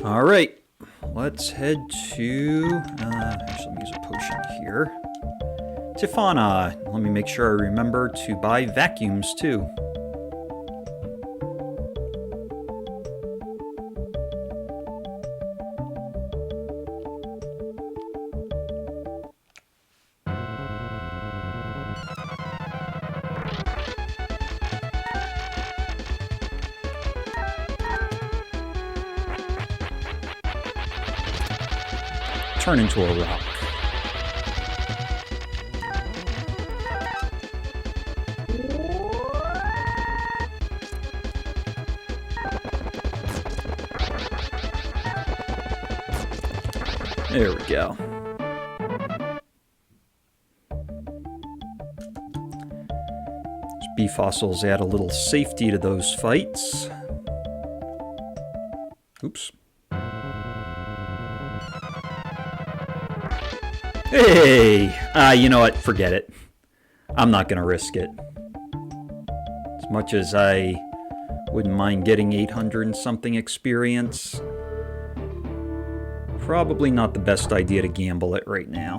All right, let's head to, actually let me use a potion here. Tifana, let me make sure I remember to buy vacuums too. Turn into a rock. There we go. Those bee fossils add a little safety to those fights. Oops. Hey! You know what? Forget it. I'm not going to risk it. As much as I wouldn't mind getting 800 and something experience, probably not the best idea to gamble it right now.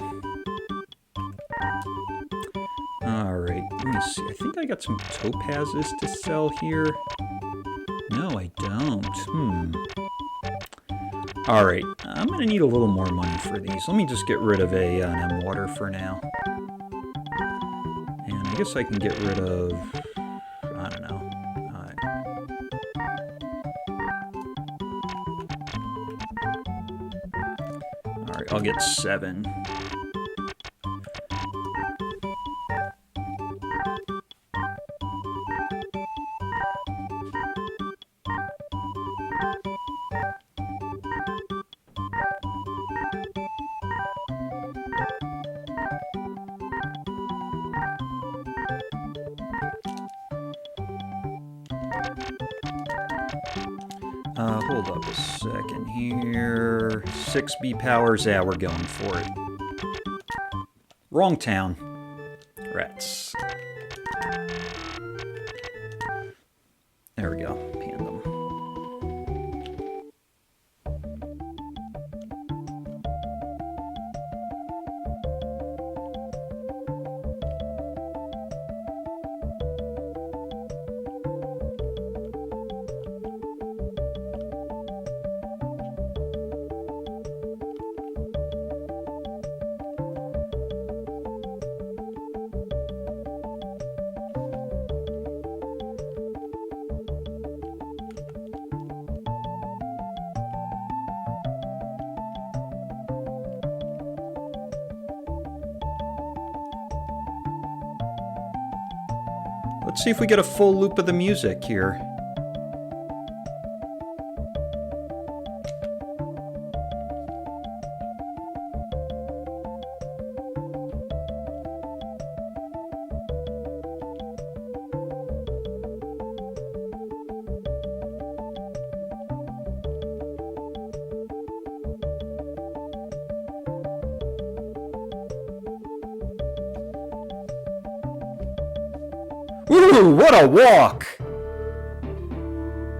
Alright, let me see. I think I got some topazes to sell here. No, I don't. Alright, I'm gonna need a little more money for these. Let me just get rid of A&M water for now. And I guess I can get rid of... I don't know. Alright, I'll get 7. Hold up a second here. 6B powers, yeah, we're going for it. Wrong town. Rats. There we go. Pan them. Let's see if we get a full loop of the music here. Woo! What a walk!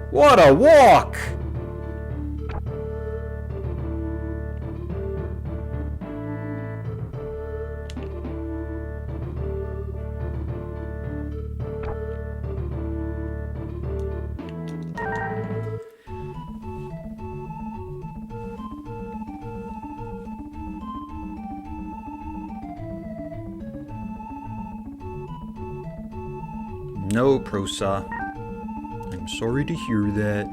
What a walk! No, Prosa. I'm sorry to hear that.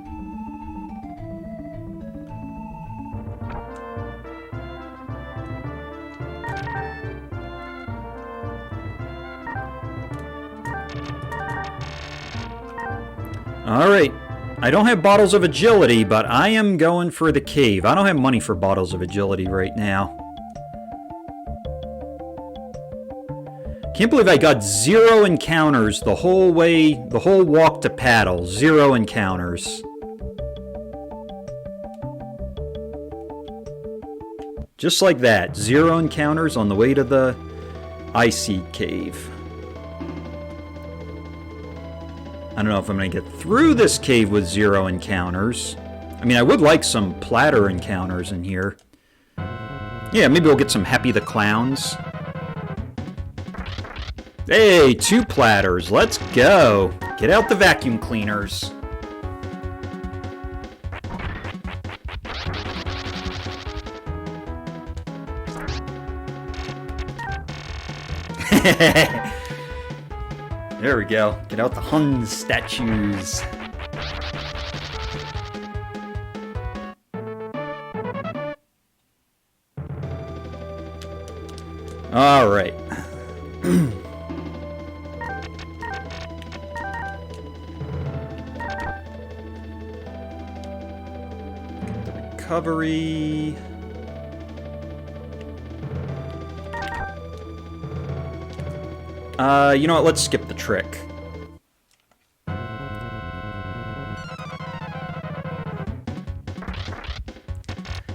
Alright. I don't have bottles of agility, but I am going for the cave. I don't have money for bottles of agility right now. Can't believe I got 0 encounters the whole way, the whole walk to paddle. 0 encounters. Just like that. 0 encounters on the way to the icy cave. I don't know if I'm going to get through this cave with 0 encounters. I mean, I would like some platter encounters in here. Yeah, maybe we'll get some Happy the Clowns. Hey, 2 platters. Let's go. Get out the vacuum cleaners. There we go. Get out the Hun statues. All right. Recovery. You know what? Let's skip the trick.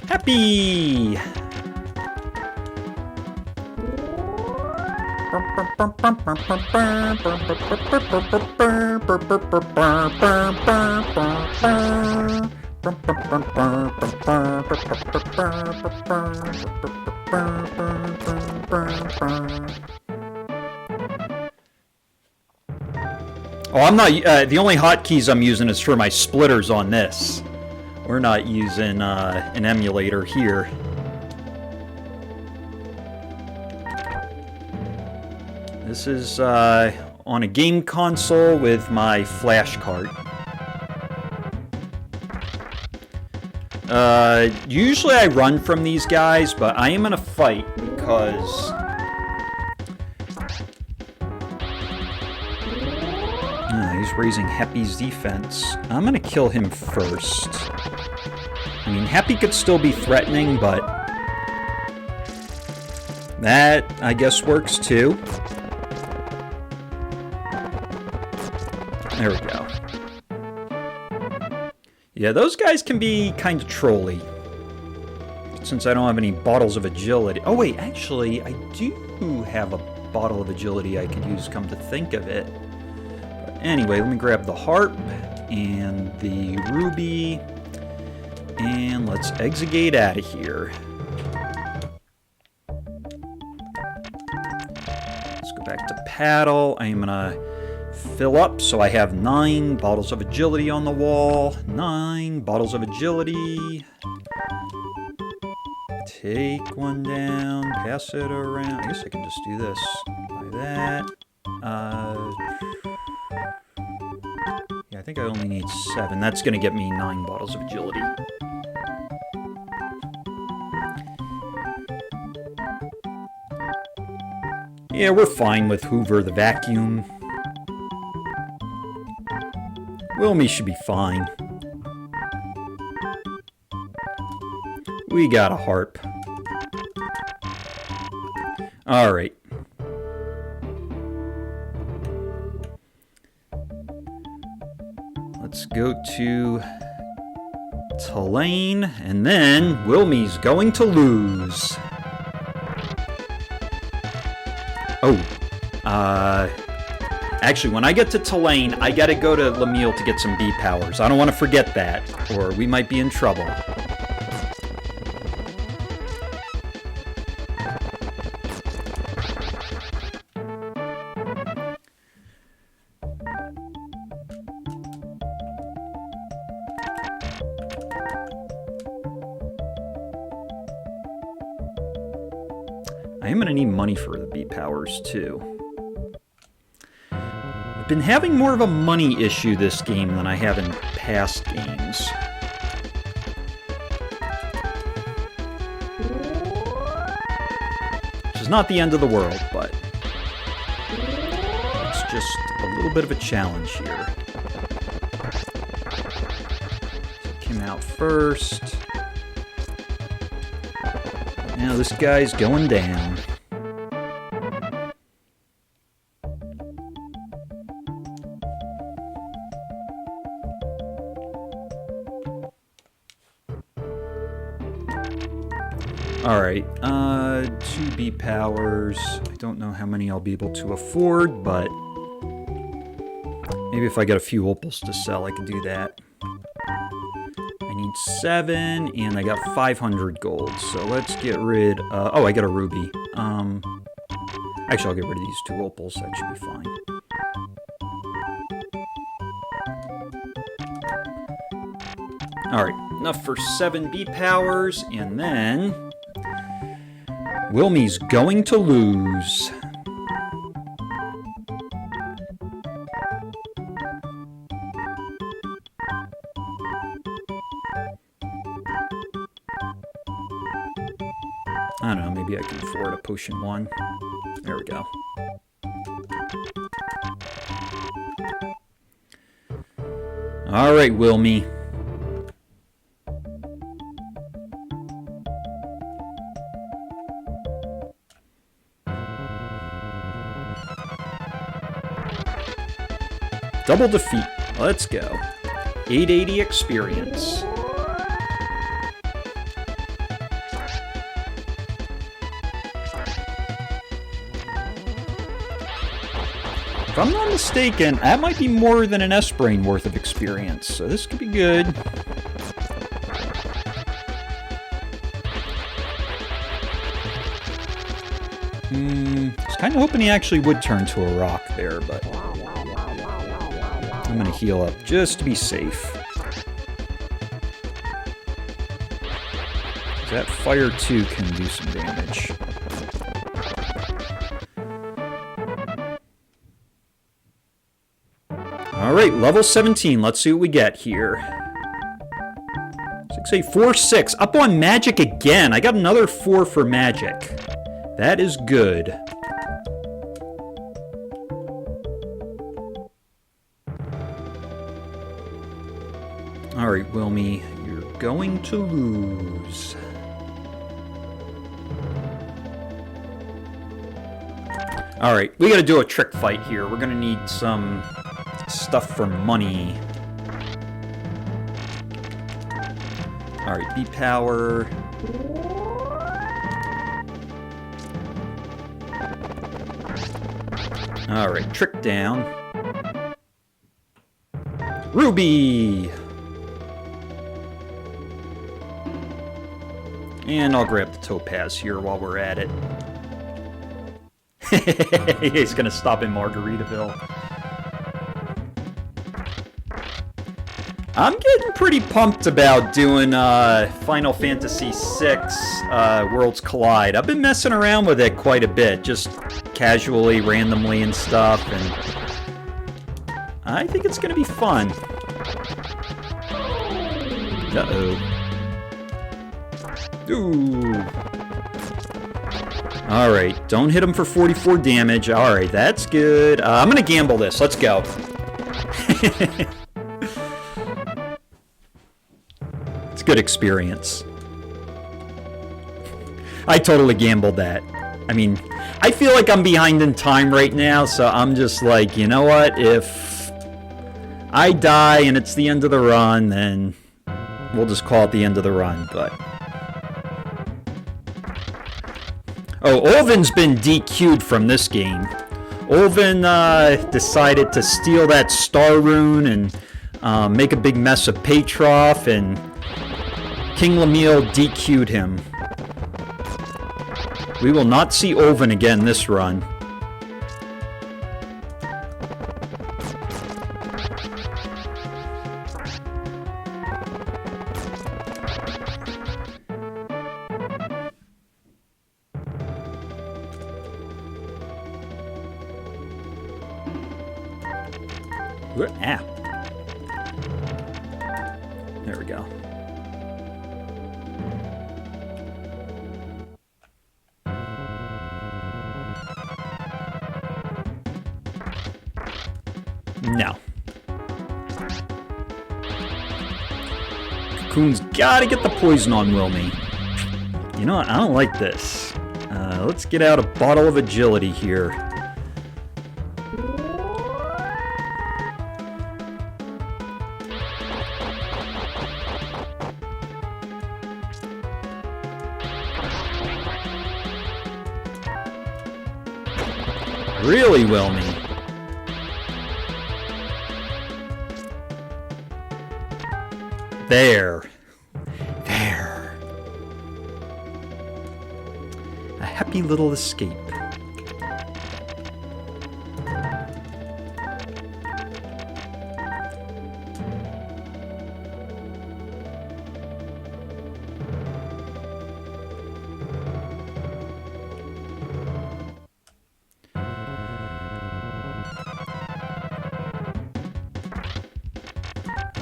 Happy! Oh, I'm not... the only hotkeys I'm using is for my splitters on this. We're not using an emulator here. This is on a game console with my flash card. Usually I run from these guys, but I am in a fight because... he's raising Happy's defense. I'm gonna kill him first. I mean, Happy could still be threatening, but... that, I guess, works too. There we go. Yeah, those guys can be kind of trolly. Since I don't have any bottles of agility. Oh wait, actually, I do have a bottle of agility I could use, come to think of it. But anyway, let me grab the harp and the ruby. And let's exegate out of here. Let's go back to paddle. I am gonna fill up, so I have 9 bottles of agility on the wall. 9 bottles of agility. Take one down, pass it around. I guess I can just do this by that. Yeah, I think I only need 7. That's going to get me 9 bottles of agility. Yeah, we're fine with Hoover the vacuum. Wilme should be fine. We got a harp. Alright. Let's go to Tulane, and then Wilme's going to lose. Oh. Actually, when I get to Tulane, I gotta go to Lemuel to get some B powers. I don't want to forget that, or we might be in trouble. I am gonna need money for the B powers, too. Been having more of a money issue this game than I have in past games. Which is not the end of the world, but it's just a little bit of a challenge here. Take him out first. Now this guy's going down. Alright, 2 B powers. I don't know how many I'll be able to afford, but maybe if I get a few opals to sell, I can do that. I need 7, and I got 500 gold, so let's get rid of... oh, I got a ruby. Actually, I'll get rid of these 2 opals, that should be fine. Alright, enough for 7 B powers, and then... Wilme's going to lose. I don't know, maybe I can afford a potion 1. There we go. Alright, Wilme. Double defeat. Let's go. 880 experience. If I'm not mistaken, that might be more than an S-Brain worth of experience, so this could be good. I was kind of hoping he actually would turn to a rock there, but... I'm gonna heal up just to be safe. That fire too can do some damage. Alright, level 17. Let's see what we get here. 6, 8, 4, 6. Up on magic again. I got another 4 for magic. That is good. Alright, Wilme, you're going to lose. Alright, we gotta do a trick fight here. We're gonna need some stuff for money. Alright, B-Power. Alright, trick down. Ruby! And I'll grab the Topaz here while we're at it. He's gonna stop in Margaritaville. I'm getting pretty pumped about doing Final Fantasy VI Worlds Collide. I've been messing around with it quite a bit, just casually, randomly and stuff, and I think it's gonna be fun. Uh-oh. Ooh. Alright, don't hit him for 44 damage. Alright, that's good. I'm gonna gamble this. Let's go. It's good experience. I totally gambled that. I mean, I feel like I'm behind in time right now, so I'm just like, you know what? If I die and it's the end of the run, then we'll just call it the end of the run, but... Oh, Olvan's been DQ'd from this game. Olvan decided to steal that Star Rune and make a big mess of Patrof, and King Lemuel DQ'd him. We will not see Olvan again this run. Ah. There we go. No. Cocoon's gotta get the poison on Wilme. You know what? I don't like this. Let's get out a bottle of agility here. Really, Wilme? There. There. A happy little escape.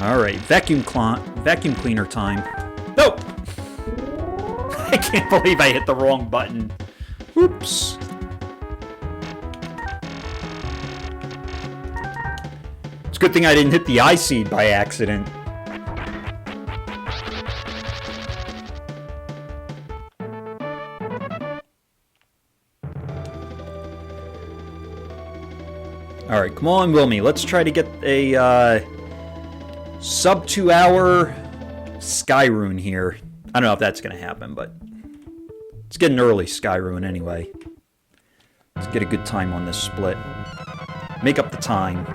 Alright, vacuum cleaner time. Nope! I can't believe I hit the wrong button. Oops. It's a good thing I didn't hit the eye seed by accident. Alright, come on, Wilme. Let's try to get a, sub 2 hour Sky Rune here. I don't know if that's going to happen, but it's getting early Sky Rune anyway. Let's get a good time on this split. Make up the time.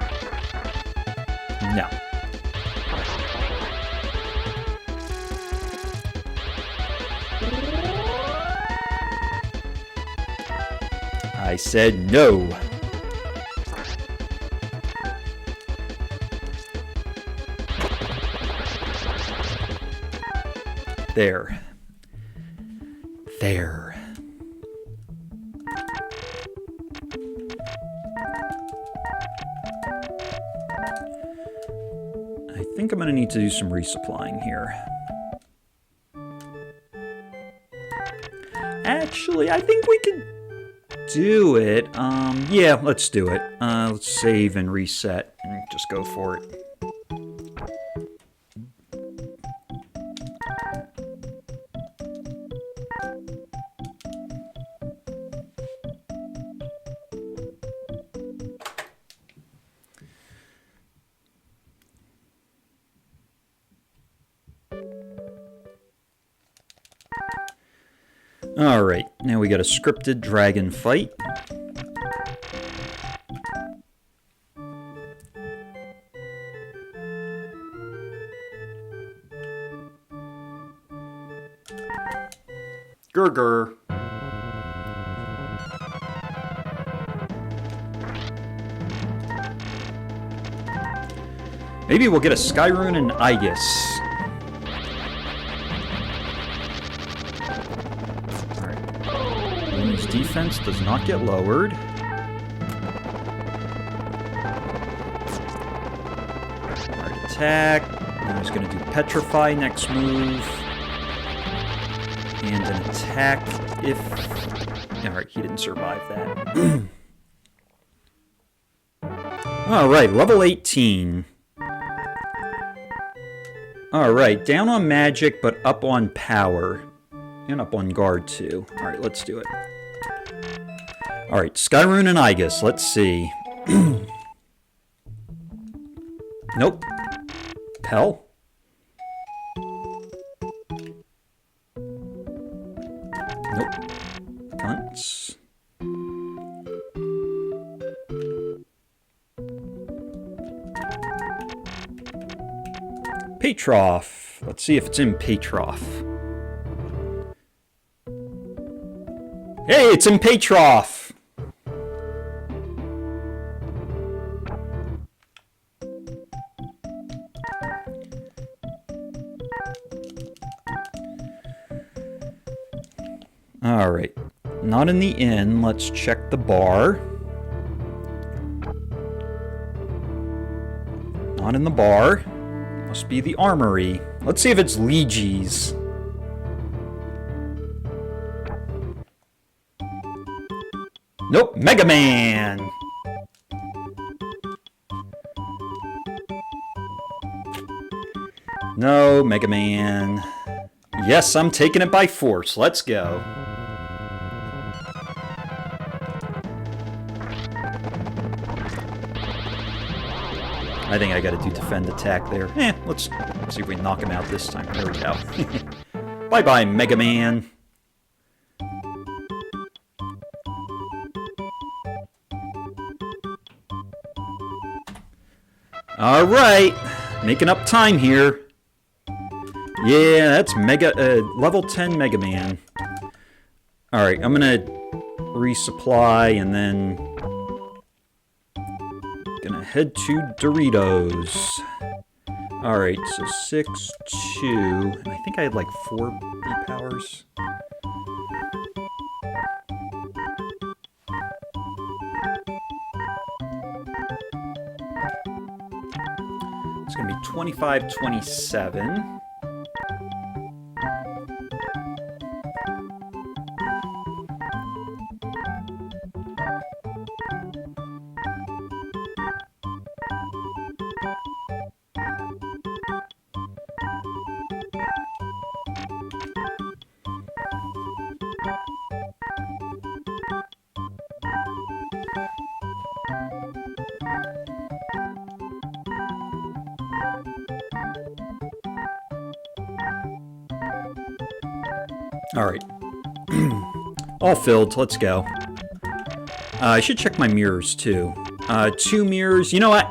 No. I said no. There. There. I think I'm going to need to do some resupplying here. Actually, I think we can do it. Yeah, let's do it. Let's save and reset and just go for it. Alright, now we got a scripted dragon fight. Gurgur. Maybe we'll get a Sky Rune and Aegis. Defense does not get lowered. Alright, attack. Now he's going to do Petrify next move. And an attack if... Alright, he didn't survive that. Alright, level 18. Alright, down on magic, but up on power. And up on guard, too. Alright, let's do it. Alright, Sky Rune and Aegis. Let's see. Nope. Pell? Nope. Guntz? Patrof. Let's see if it's in Patrof. Hey, it's in Patrof! Alright, not in the inn. Let's check the bar. Not in the bar. Must be the armory. Let's see if it's Ligi's. Nope, Mega Man! No, Mega Man. Yes, I'm taking it by force. Let's go. I think I gotta do defend attack there. Let's see if we can knock him out this time. There we go. Bye-bye, Mega Man. Alright, making up time here. Yeah, that's level 10 Mega Man. Alright, I'm gonna resupply and then gonna head to Doritos. Alright, so 6, 2, and I think I had like 4 B-powers. It's gonna be 25, 27. Alright. All filled. Let's go. I should check my mirrors, too. 2 mirrors. You know what?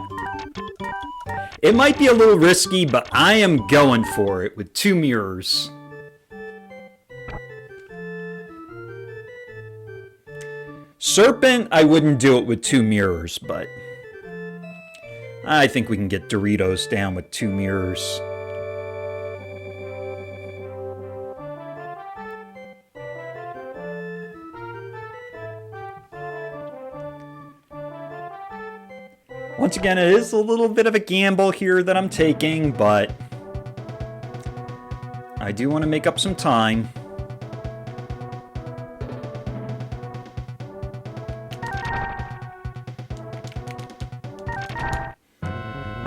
It might be a little risky, but I am going for it with 2 mirrors. Serpent, I wouldn't do it with 2 mirrors, but I think we can get Doritos down with 2 mirrors. Once again, it is a little bit of a gamble here that I'm taking, but I do want to make up some time.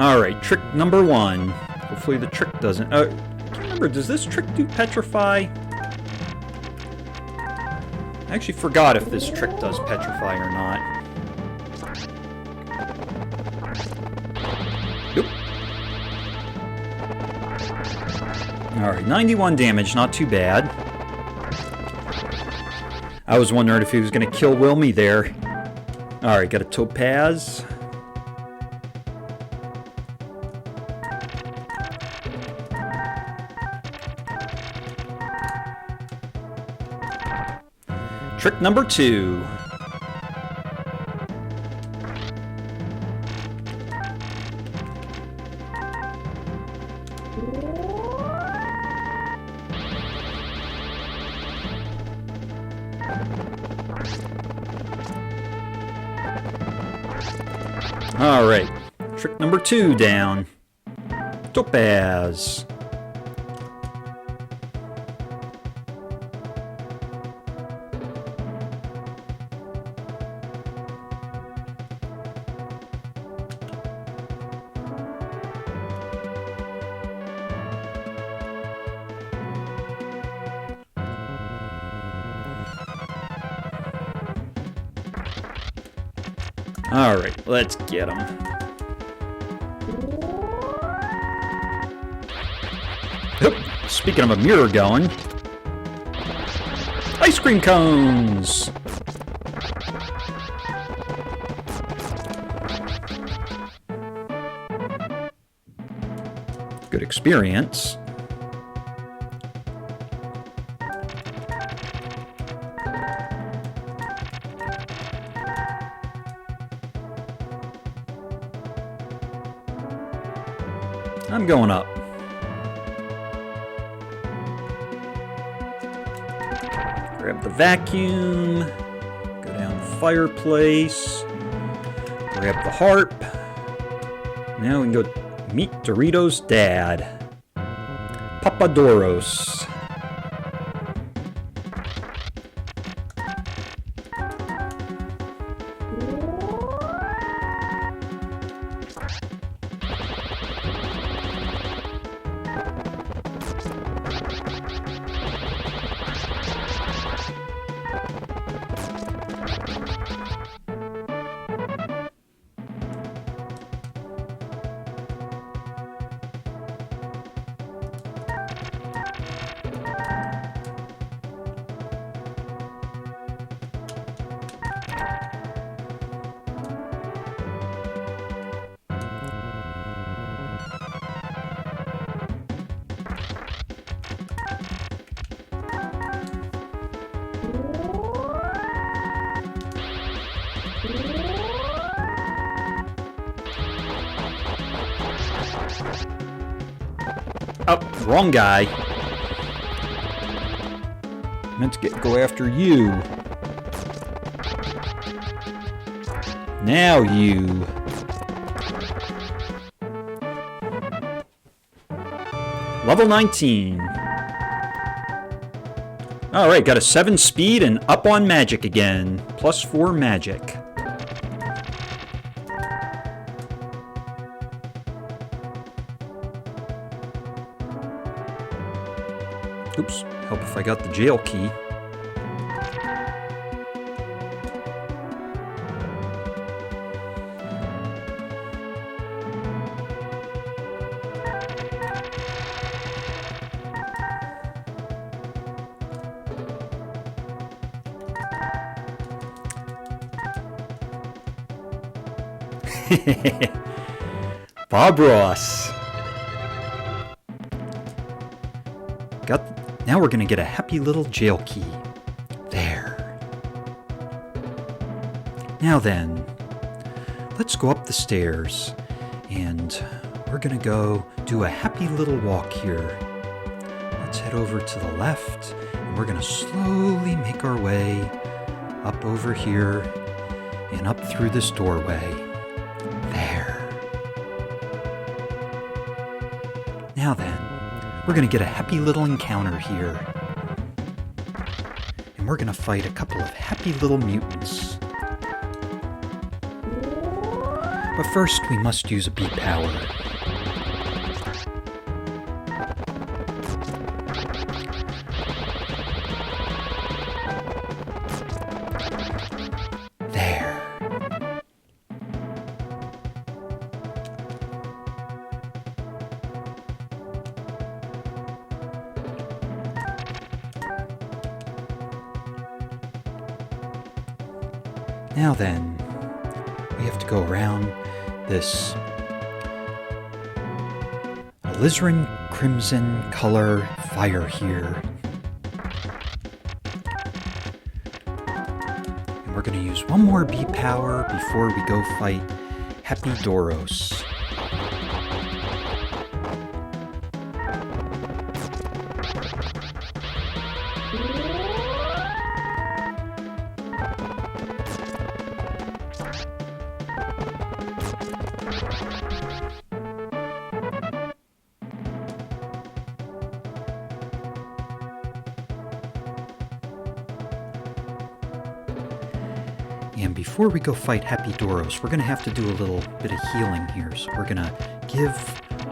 Alright, trick number 1. Hopefully the trick doesn't... I can't remember, does this trick do petrify? I actually forgot if this trick does petrify or not. Nope. Alright, 91 damage, not too bad. I was wondering if he was going to kill Wilme there. Alright, got a topaz. Trick number 2. Alright, trick number 2 down. Topaz. Alright, let's get him. Oop, speaking of a mirror going. Ice cream cones! Good experience. I'm going up. Grab the vacuum. Go down the fireplace. Grab the harp. Now we can go meet Doritos' dad. Papa Doros. Oh, wrong guy. Meant to go after you. Now you. Level 19. Alright, got a 7 speed and up on magic again. Plus 4 magic. Oops, help if I got the jail key. Bobros. Now we're gonna get a happy little jail key. There. Now then, let's go up the stairs and we're gonna go do a happy little walk here. Let's head over to the left and we're gonna slowly make our way up over here and up through this doorway. There. Now then, we're gonna get a happy little encounter here. And we're gonna fight a couple of happy little mutants. But first, we must use a beat power. There. Now then, we have to go around this alizarin crimson color fire here. And we're going to use one more beat power before we go fight Happy Doros. And before we go fight Happy Doros, we're going to have to do a little bit of healing here. So we're going to give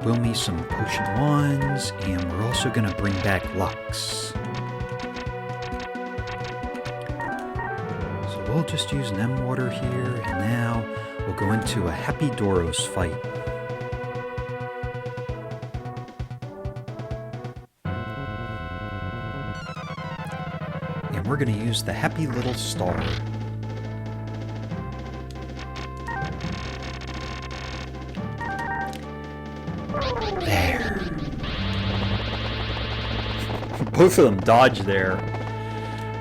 Wilme some potion ones, and we're also going to bring back Lux. So we'll just use Nem water here, and now we'll go into a Happy Doros fight. And we're going to use the Happy Little Star. There. Both of them dodged there.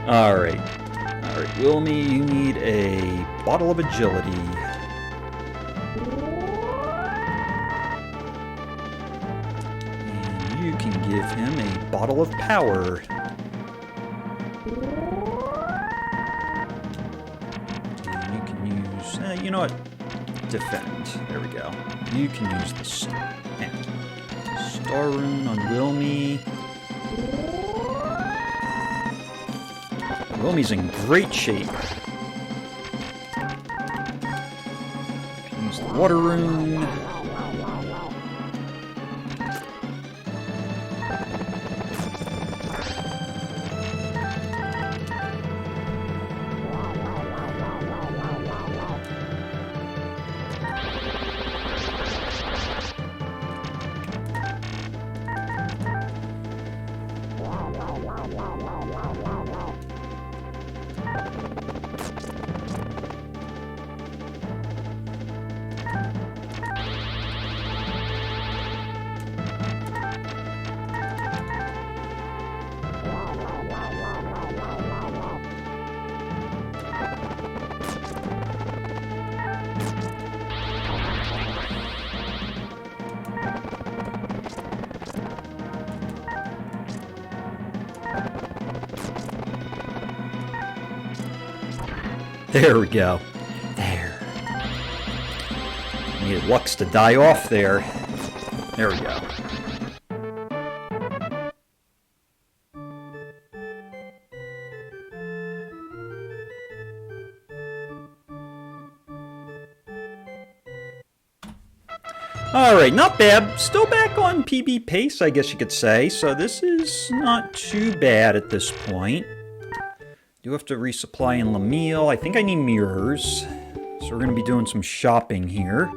Alright. Alright, Wilme, you need a bottle of agility. And you can give him a bottle of power. And you can use... you know what? Defend. There we go. You can use the Sky Rune on Wilme. Wilme's in great shape. Use the Water Rune. There we go. There. Needed Lux to die off there. There we go. Alright, not bad. Still back on PB pace, I guess you could say. So this is not too bad at this point. Do have to resupply in Lamille. I think I need mirrors. So we're going to be doing some shopping here.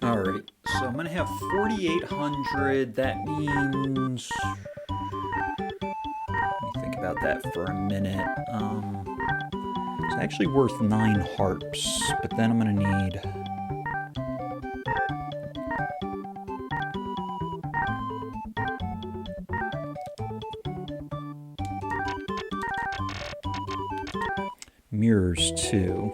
Alright, so I'm going to have 4,800. That means... let me think about that for a minute. It's actually worth 9 harps, but then I'm going to need... mirrors, too.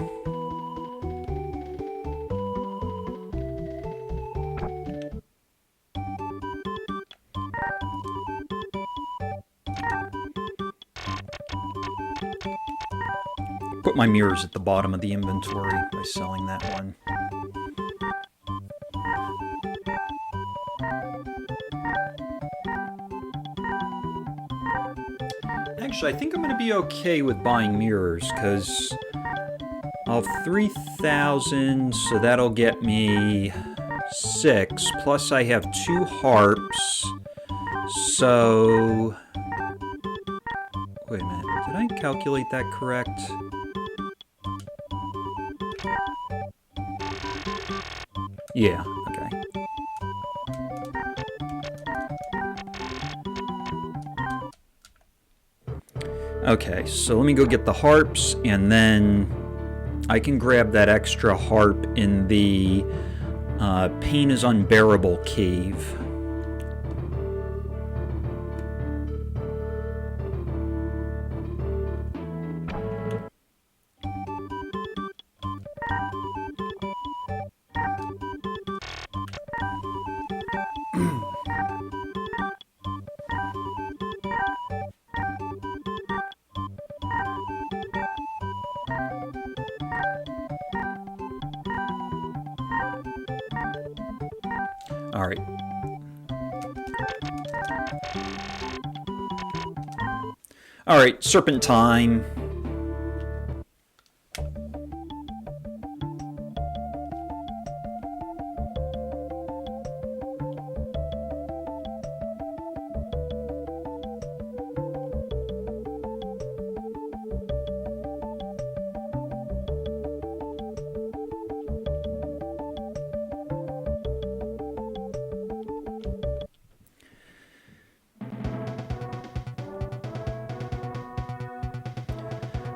Put my mirrors at the bottom of the inventory by selling that one. Actually, I think I'm going to be okay with buying mirrors, because I'll have 3,000, so that'll get me 6, plus I have 2 harps, so... Wait a minute, did I calculate that correct? Yeah, okay. Okay, so let me go get the harps, and then I can grab that extra harp in the Pain is Unbearable cave. Alright. Alright, Serpent time.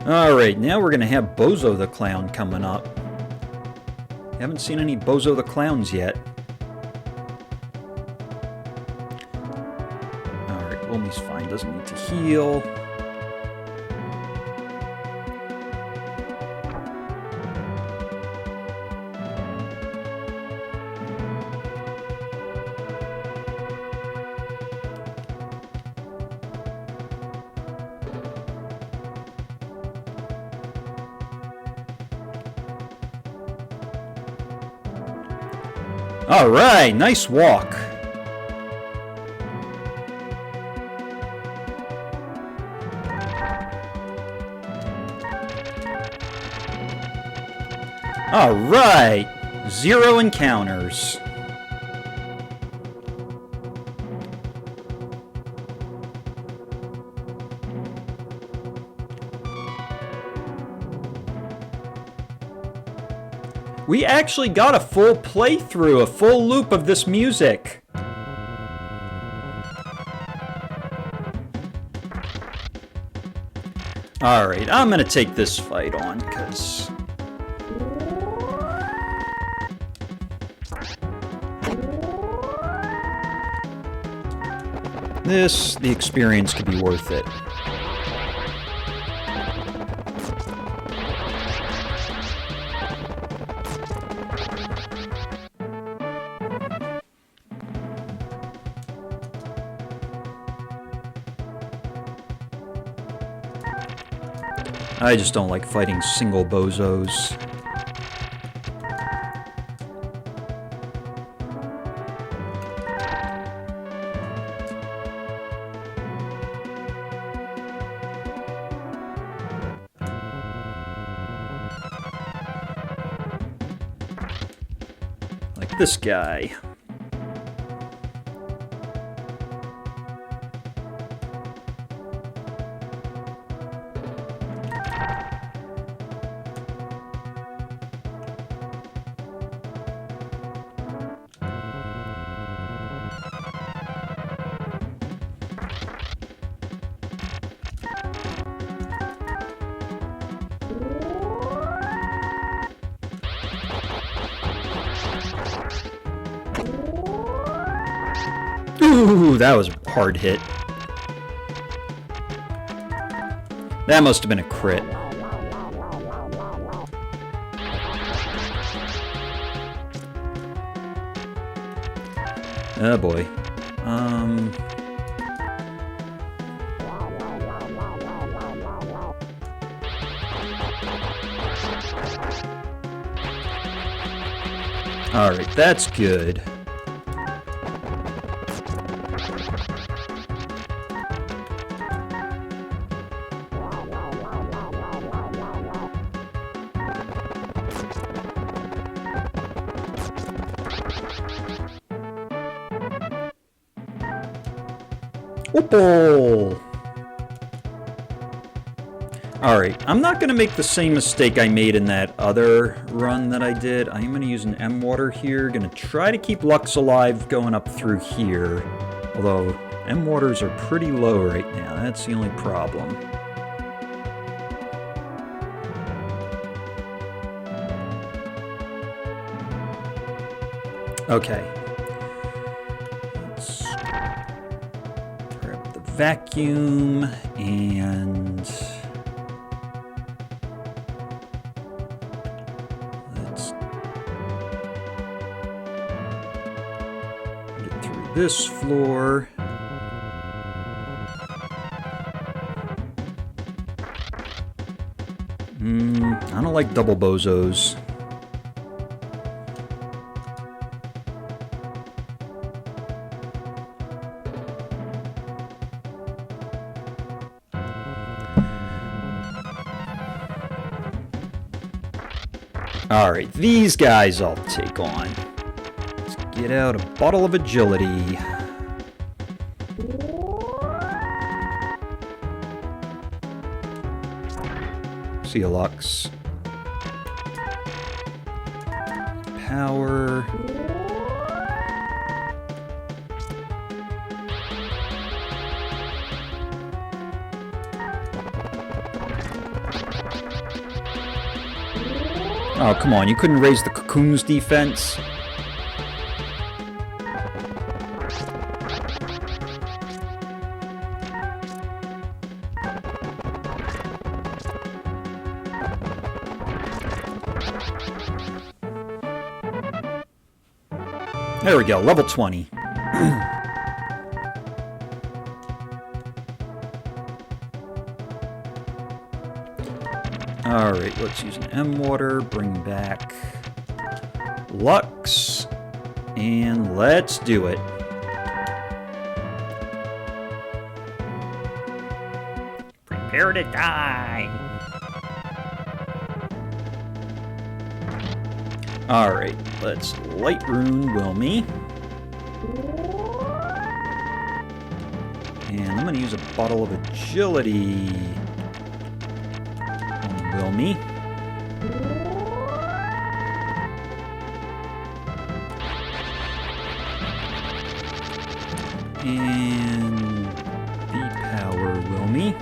Alright, now we're going to have Bozo the Clown coming up. Haven't seen any Bozo the Clowns yet. Alright, Wilme's fine, doesn't need to heal. All right, nice walk. All right, 0 encounters. We actually got a full playthrough, a full loop of this music. Alright, I'm gonna take this fight on, because... the experience could be worth it. I just don't like fighting single bozos. Like this guy. Ooh, that was a hard hit. That must have been a crit. Oh boy. Alright, that's good. Opal! Alright, I'm not going to make the same mistake I made in that other run that I did. I'm going to use an M-Water here. Going to try to keep Lux alive going up through here. Although, M-Waters are pretty low right now. That's the only problem. Okay. Let's grab the vacuum and... let's get through this floor. I don't like double bozos. Alright, these guys I'll take on. Let's get out a bottle of agility. See ya, Lux. Power. Oh, come on, you couldn't raise the Cocoon's defense? There we go, level 20. Alright, let's use an M-Water, bring back Lux, and let's do it. Prepare to die! Alright, let's Light Rune Wilme. And I'm going to use a bottle of agility on Wilme. And B-Power Wilme.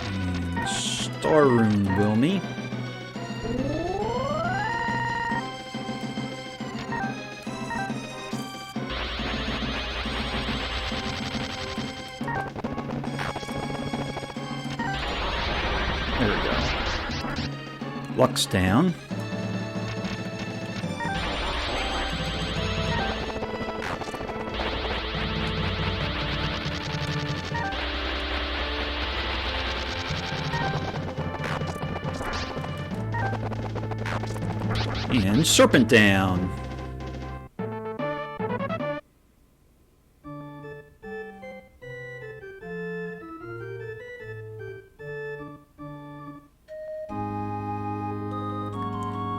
And Star Rune Wilme. There we go. Lux down. And Serpent down.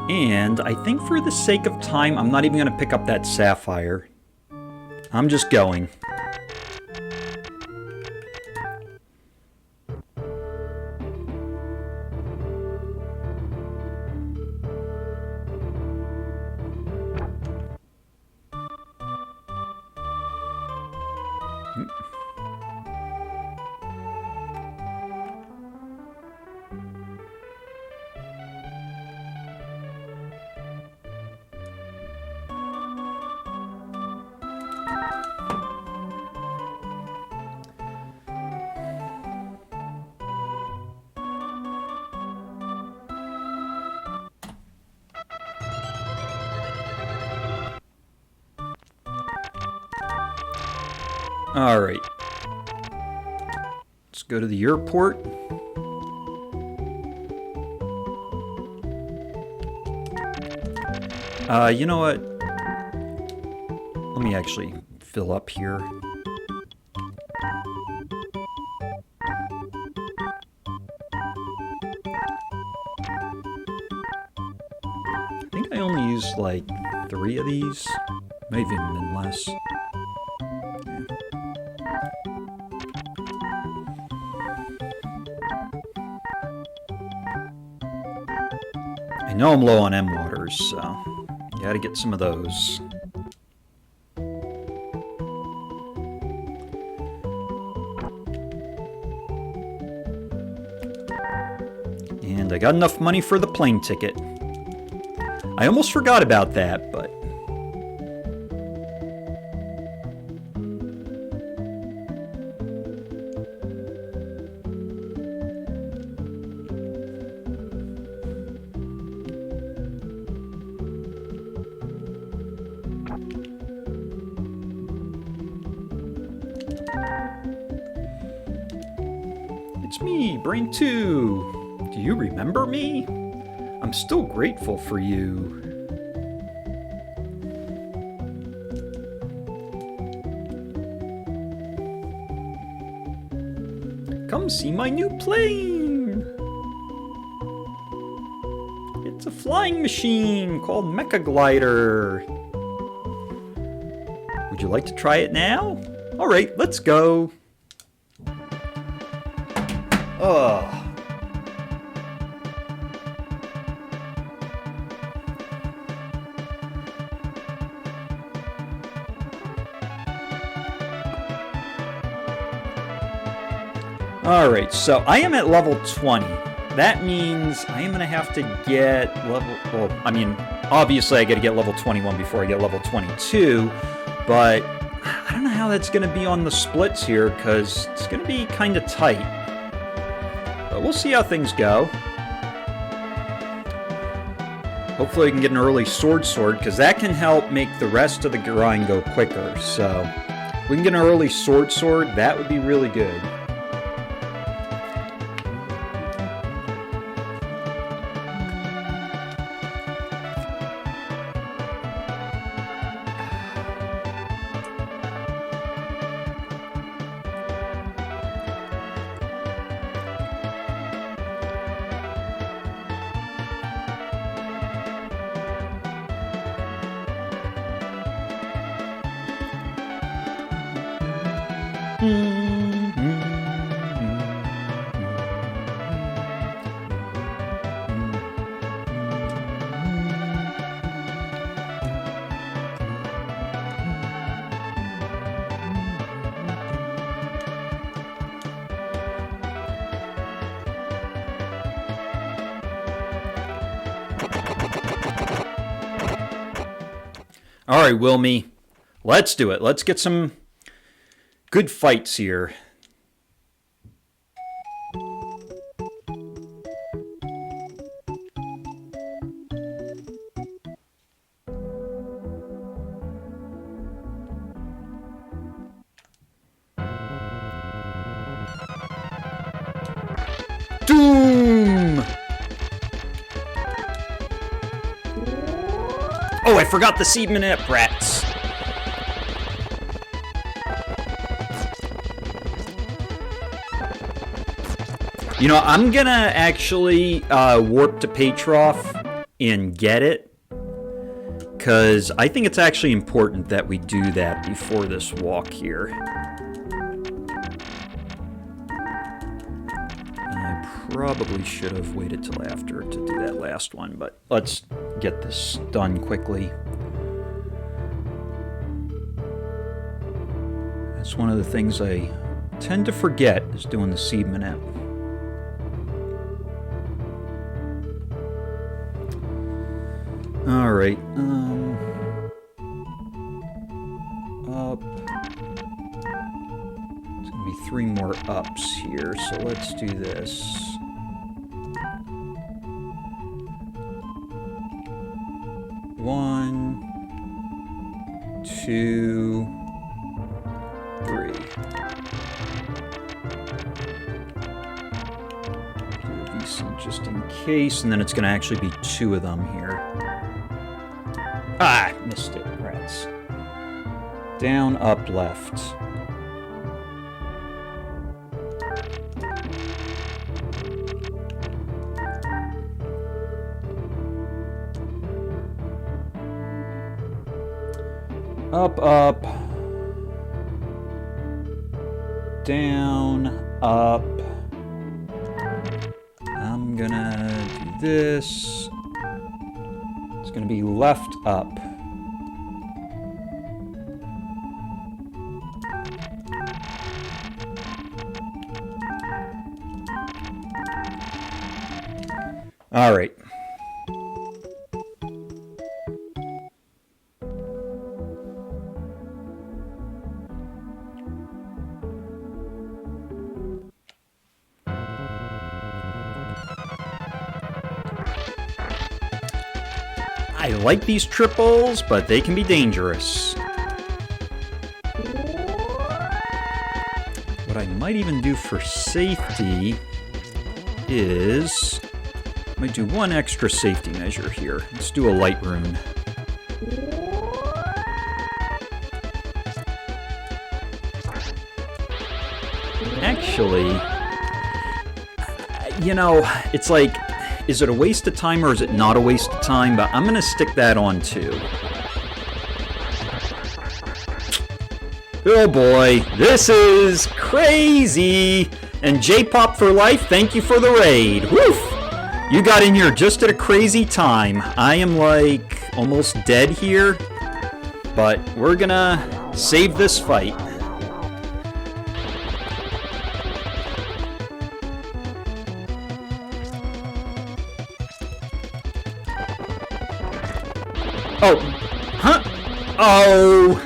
And I think for the sake of time, I'm not even going to pick up that sapphire. I'm just going. Alright. Let's go to the airport. You know what? Let me actually fill up here. I think I only used like 3 of these. Maybe even less. Yeah. I know I'm low on M waters, so gotta get some of those. And I got enough money for the plane ticket. I almost forgot about that, but... It's me, Brain 2. Do you remember me? I'm still grateful for you. Come see my new plane! It's a flying machine called Mecha Glider. Would you like to try it now? Alright, let's go. Ugh. Alright, so I am at level 20. That means I am going to have to get level... Well, I mean, obviously I got to get level 21 before I get level 22, but I don't know how that's going to be on the splits here, because it's going to be kind of tight. But we'll see how things go. Hopefully I can get an early sword, because that can help make the rest of the grind go quicker. So, if we can get an early sword, that would be really good. Alright, Wilme. Let's do it. Let's get some good fights here. Doom! Oh, I forgot the seed minute rats. You know, I'm gonna actually warp to Patrof and get it, because I think it's actually important that we do that before this walk here. I probably should have waited till after to do that last one, but let's get this done quickly. That's one of the things I tend to forget, is doing the seed minute. Alright, up. It's gonna be 3 more ups here, so let's do this. 1, 2, 3. just in case, and then it's going to actually be 2 of them here. Ah, missed it, rats. Down, up, left. Up, up. Down, up. I'm gonna do this. It's gonna be left, up. All right. I like these triples, but they can be dangerous. What I might even do for safety is... I might do one extra safety measure here. Let's do a light rune. Actually, you know, it's like... Is it a waste of time or is it not a waste of time? But I'm going to stick that on too. Oh boy, this is crazy! And J-Pop for life, thank you for the raid. Woof! You got in here just at a crazy time. I am like almost dead here, but we're gonna save this fight. Oh, huh? Oh!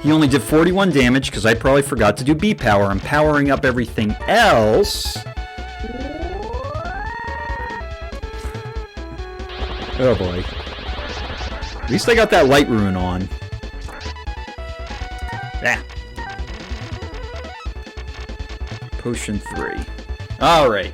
He only did 41 damage because I probably forgot to do B-Power. I'm powering up everything else. Oh boy. At least I got that light rune on. Ah. Potion 3. Alright.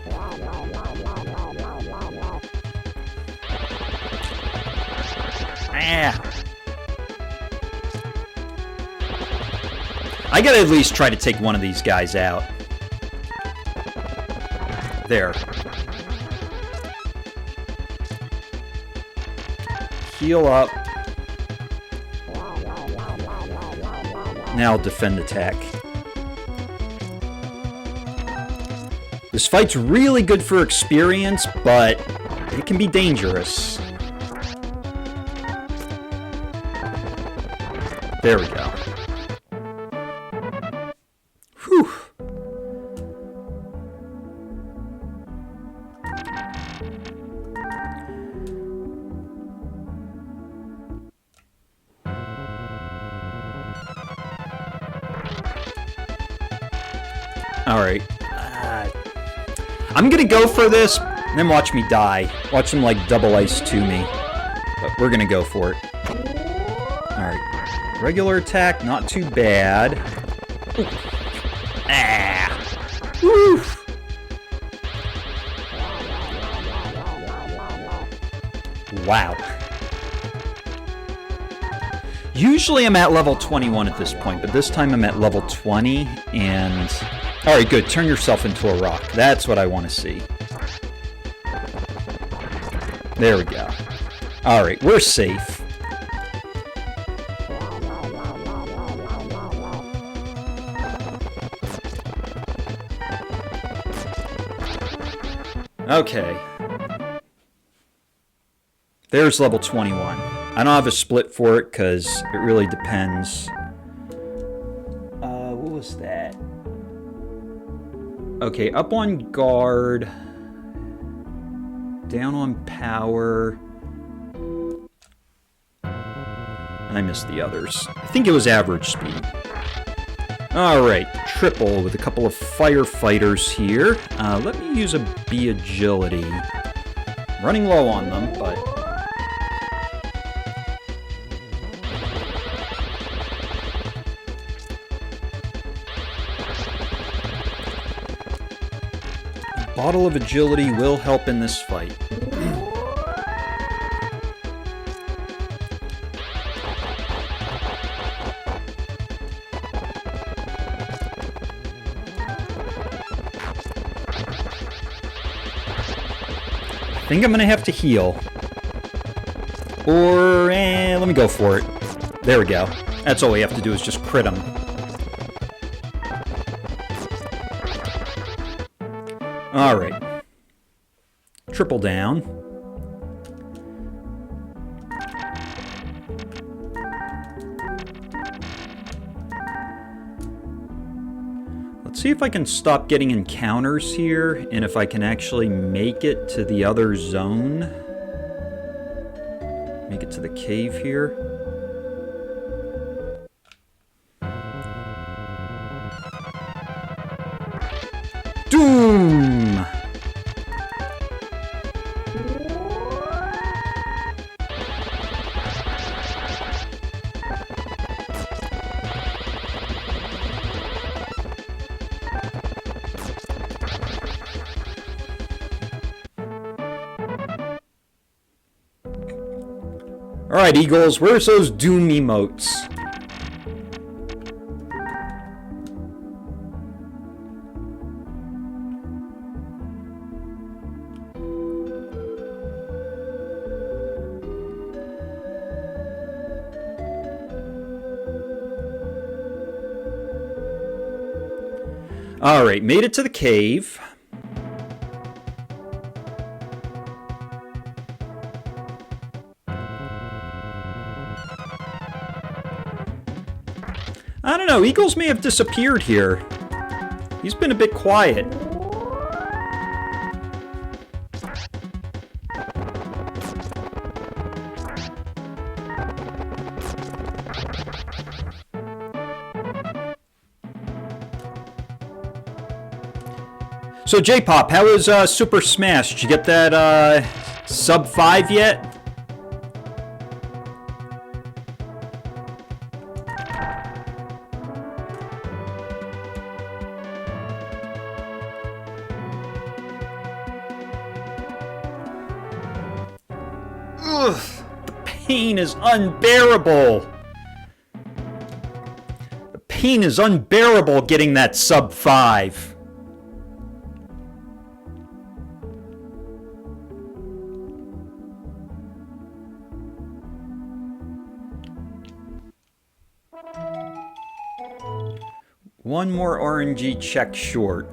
I gotta at least try to take one of these guys out. There. Heal up. Now defend attack. This fight's really good for experience, but it can be dangerous. There we go. Whew. All right. I'm gonna go for this, and then watch me die. Watch them like double ice to me. But we're gonna go for it. All right. Regular attack, not too bad. Ooh. Ah. Woo. Wow. Usually I'm at level 21 at this point, but this time I'm at level 20, and... Alright, good. Turn yourself into a rock. That's what I want to see. There we go. Alright, we're safe. Okay. There's level 21. I don't have a split for it because it really depends. What was that? Okay, up on guard. Down on power. I missed the others. I think it was average speed. Alright, triple with a couple of firefighters here. Let me use a B agility. Running low on them, but... Bottle of agility will help in this fight. I think I'm gonna have to heal. Or, let me go for it. There we go. That's all we have to do is just crit him. Alright. Triple down. Let's see if I can stop getting encounters here, and if I can actually make it to the other zone. Make it to the cave here. Doom! Alright, Eagles, where's those Doom emotes? Alright, made it to the cave. I don't know, Eagles may have disappeared here. He's been a bit quiet. So J-Pop, how is Super Smash? Did you get that sub 5 yet? Ugh, the pain is unbearable. The pain is unbearable getting that sub 5. One more RNG check short.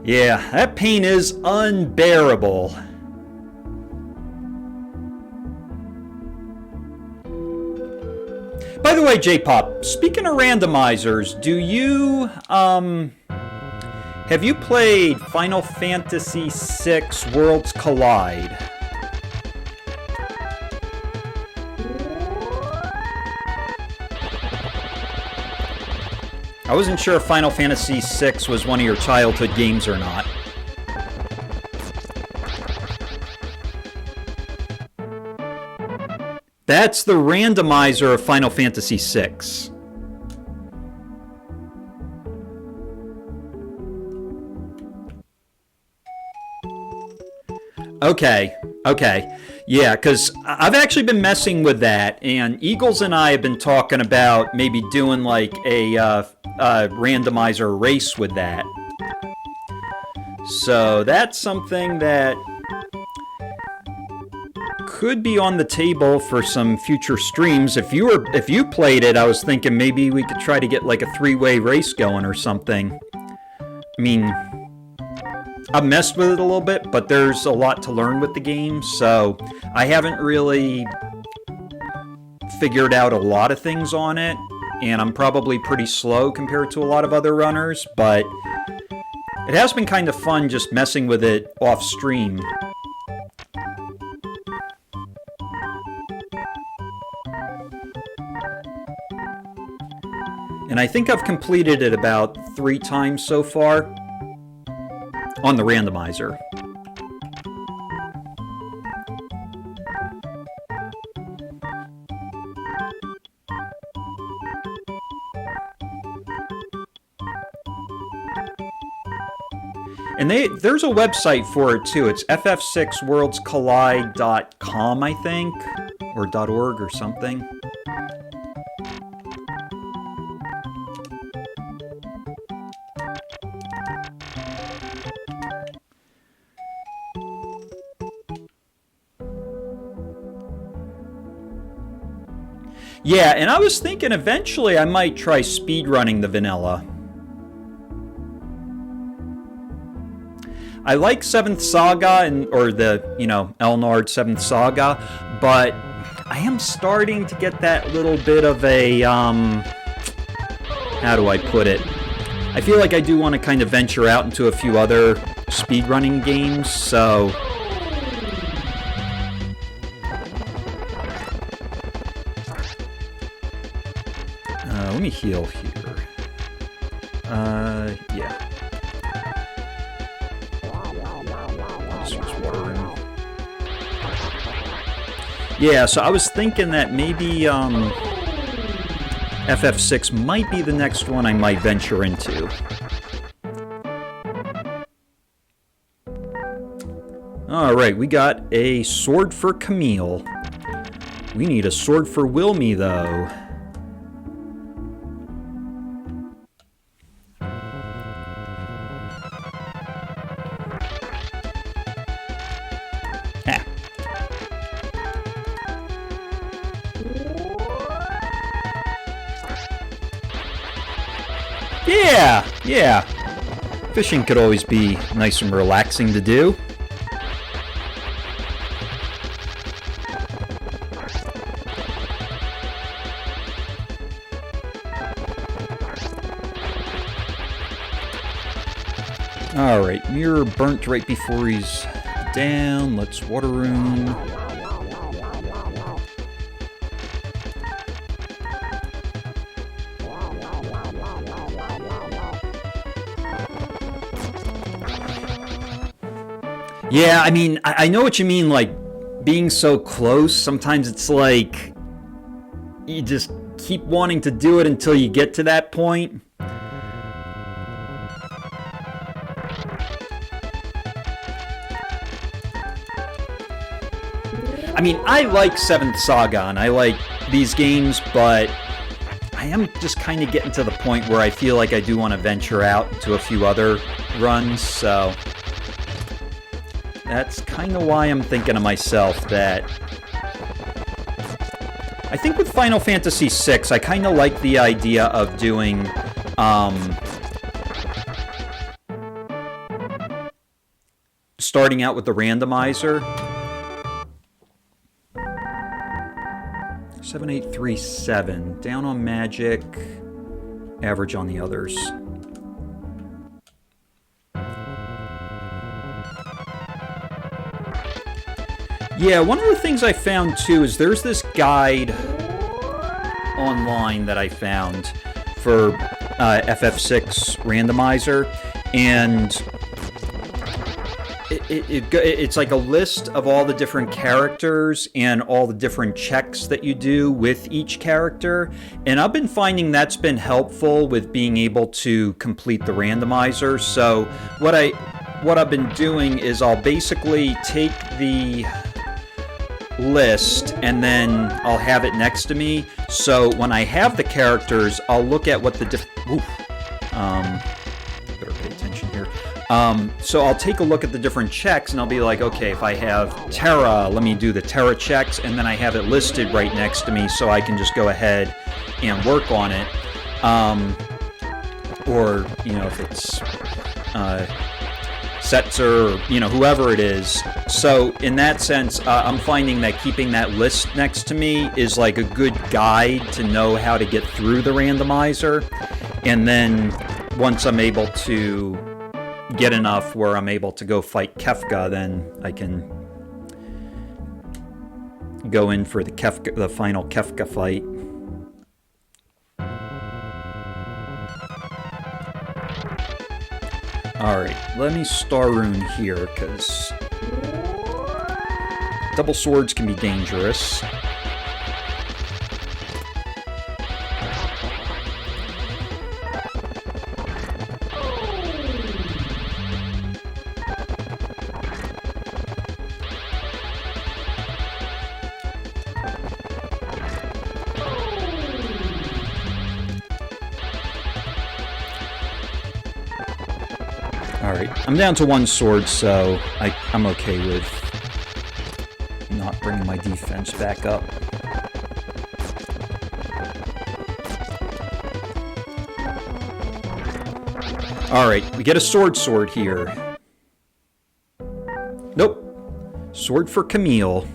Yeah, that pain is unbearable. By the way, J-Pop, speaking of randomizers, do you, have you played Final Fantasy VI Worlds Collide? I wasn't sure if Final Fantasy VI was one of your childhood games or not. That's the randomizer of Final Fantasy VI. Okay. Yeah, because I've actually been messing with that, and Eagles and I have been talking about maybe doing like a randomizer race with that. So that's something that could be on the table for some future streams. If you played it, I was thinking maybe we could try to get like a 3-way race going or something. I mean, I've messed with it a little bit, but there's a lot to learn with the game, so I haven't really figured out a lot of things on it, and I'm probably pretty slow compared to a lot of other runners, but it has been kind of fun just messing with it off stream. And I think I've completed it about 3 times so far on the randomizer. And there's a website for it too. It's ff6worldscollide.com, I think, or .org or something. Yeah, and I was thinking eventually I might try speedrunning the vanilla. I like 7th Saga, or the, Elnard 7th Saga, but I am starting to get that little bit of a, how do I put it? I feel like I do want to kind of venture out into a few other speedrunning games, so... let me heal here. Yeah. Yeah, so I was thinking that maybe FF6 might be the next one I might venture into. Alright, we got a sword for Kamil. We need a sword for Wilme, though. Yeah. Fishing could always be nice and relaxing to do. Alright, mirror burnt right before he's down. Let's water rune. Yeah, I mean, I know what you mean, like, being so close. Sometimes it's like, you just keep wanting to do it until you get to that point. I mean, I like 7th Saga, and I like these games, but I am just kind of getting to the point where I feel like I do want to venture out to a few other runs, so... That's kind of why I'm thinking to myself that... I think with Final Fantasy VI, I kind of like the idea of doing, starting out with the randomizer. 7837. Down on magic, average on the others. Yeah, one of the things I found too is there's this guide online that I found for FF6 randomizer, and it's like a list of all the different characters and all the different checks that you do with each character, and I've been finding that's been helpful with being able to complete the randomizer. So what I've been doing is I'll basically take the list and then I'll have it next to me, so when I have the characters, I'll look at what the better pay attention here. So I'll take a look at the different checks and I'll be like, okay, if I have Terra, let me do the Terra checks, and then I have it listed right next to me so I can just go ahead and work on it. Or, if it's Setzer, or, whoever it is. So in that sense, I'm finding that keeping that list next to me is like a good guide to know how to get through the randomizer. And then once I'm able to get enough where I'm able to go fight Kefka, then I can go in for the final Kefka fight. Alright, let me Star Rune here, because double swords can be dangerous. Alright, I'm down to 1 sword, so I'm okay with not bringing my defense back up. Alright, we get a sword here. Nope. Sword for Kamil.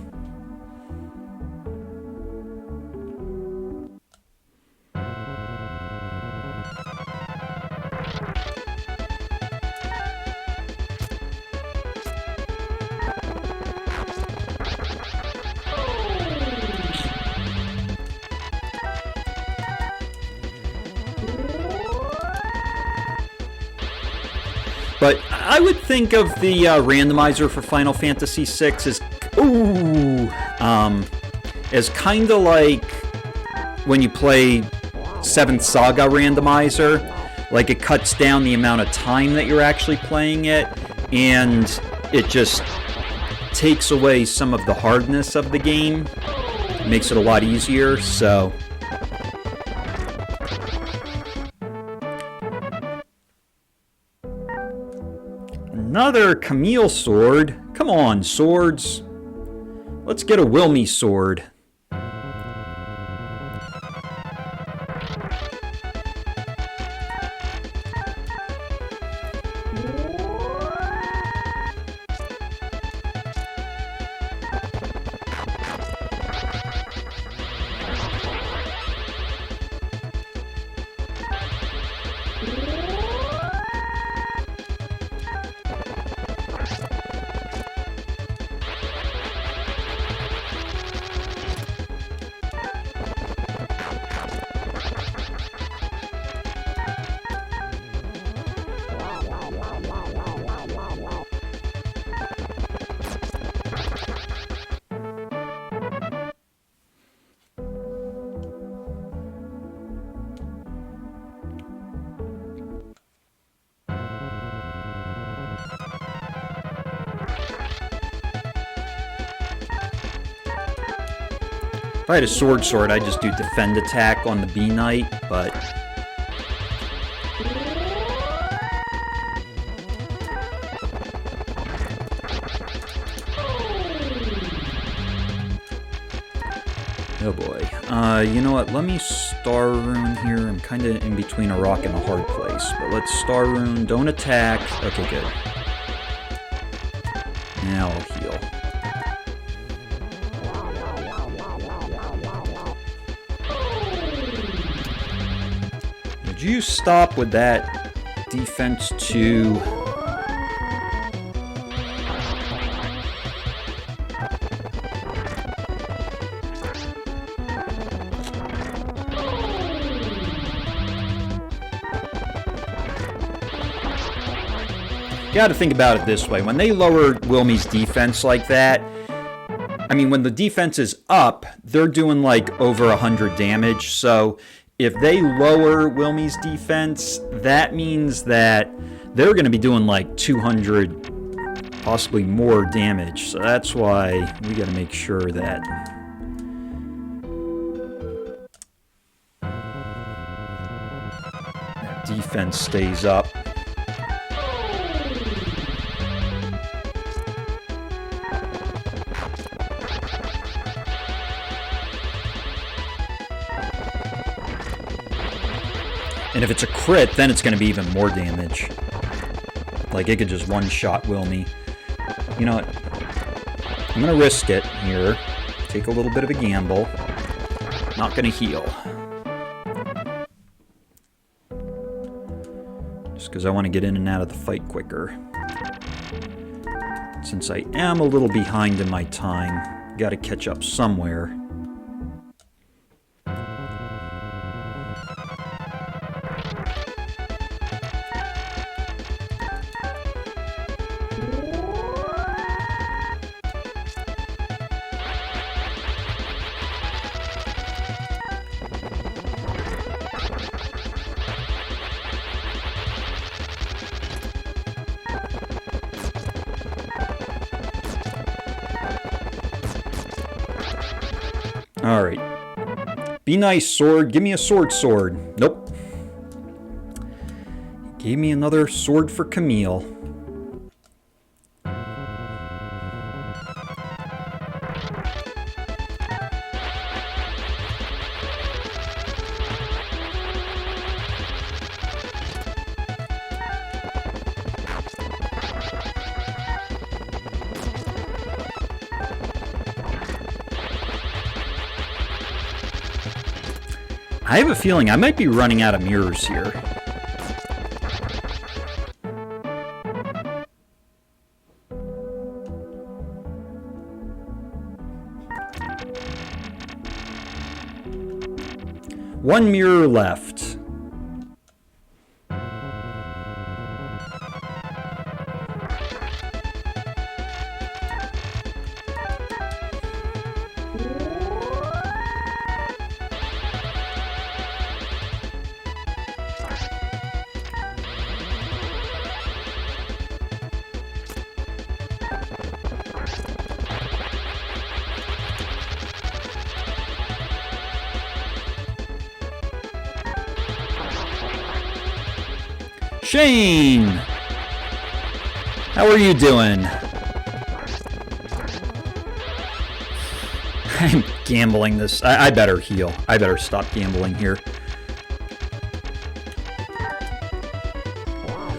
But I would think of the randomizer for Final Fantasy VI as kind of like when you play 7th Saga randomizer. Like, it cuts down the amount of time that you're actually playing it, and it just takes away some of the hardness of the game. It makes it a lot easier, so... Another Kamil sword. Come on, swords. Let's get a Wilme sword. If I had a sword, I'd just do defend attack on the B Knight, but... Oh boy. You know what? Let me Star Rune here. I'm kind of in between a rock and a hard place. But let's Star Rune. Don't attack. Okay, good. Now I'll heal. Would you stop with that defense 2? You gotta think about it this way. When they lower Wilme's defense like that, I mean, when the defense is up, they're doing like over 100 damage. So if they lower Wilme's defense, that means that they're gonna be doing like 200, possibly more damage. So that's why we gotta make sure that defense stays up. And if it's a crit, then it's going to be even more damage. Like, it could just one-shot Wilme. You know what? I'm going to risk it here. Take a little bit of a gamble. Not going to heal. Just because I want to get in and out of the fight quicker. Since I am a little behind in my time, got to catch up somewhere. Alright. Be nice, sword. Give me a sword. Nope. Gave me another sword for Kamil. I have a feeling I might be running out of mirrors here. One mirror left. Shane! How are you doing? I'm gambling this. I better heal. I better stop gambling here.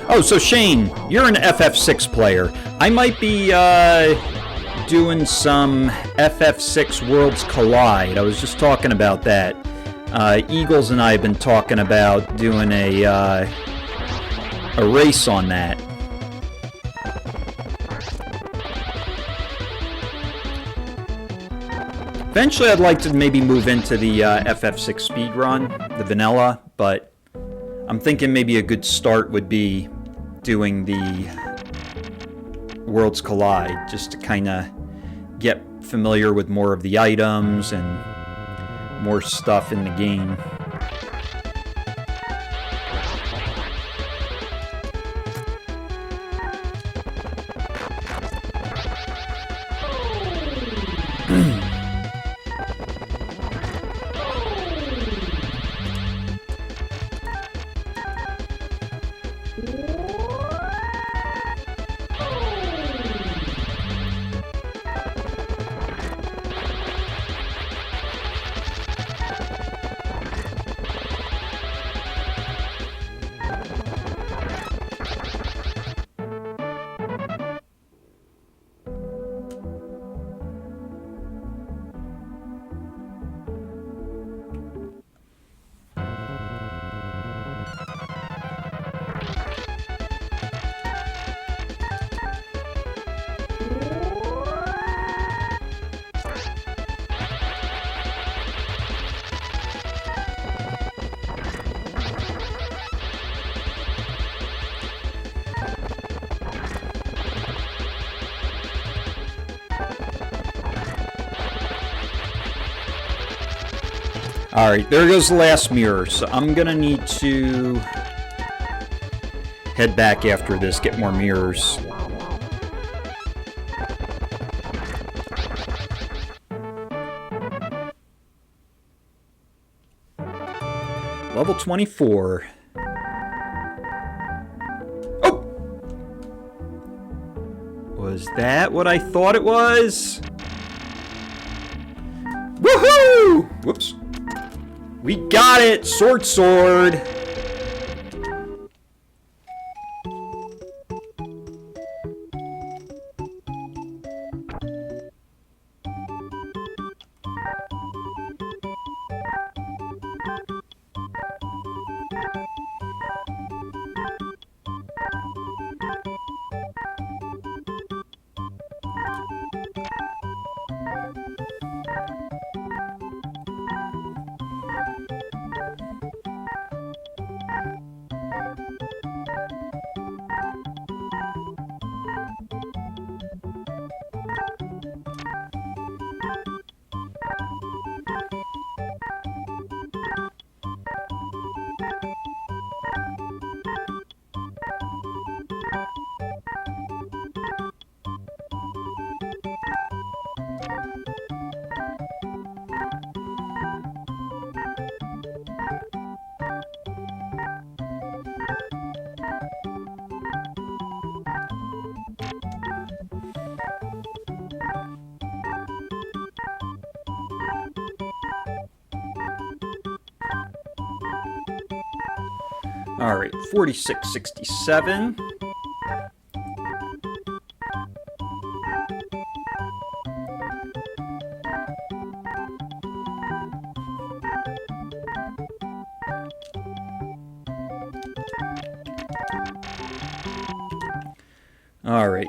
Oh, so Shane, you're an FF6 player. I might be doing some FF6 Worlds Collide. I was just talking about that. Eagles and I have been talking about doing a race on that. Eventually I'd like to maybe move into the FF6 Speedrun, the vanilla, but I'm thinking maybe a good start would be doing the Worlds Collide, just to kind of get familiar with more of the items and more stuff in the game. Alright, there goes the last mirror, so I'm gonna need to head back after this, get more mirrors. Level 24. Oh! Was that what I thought it was? Woohoo! Whoops. We got it! Sword! Alright, 4667. Alright.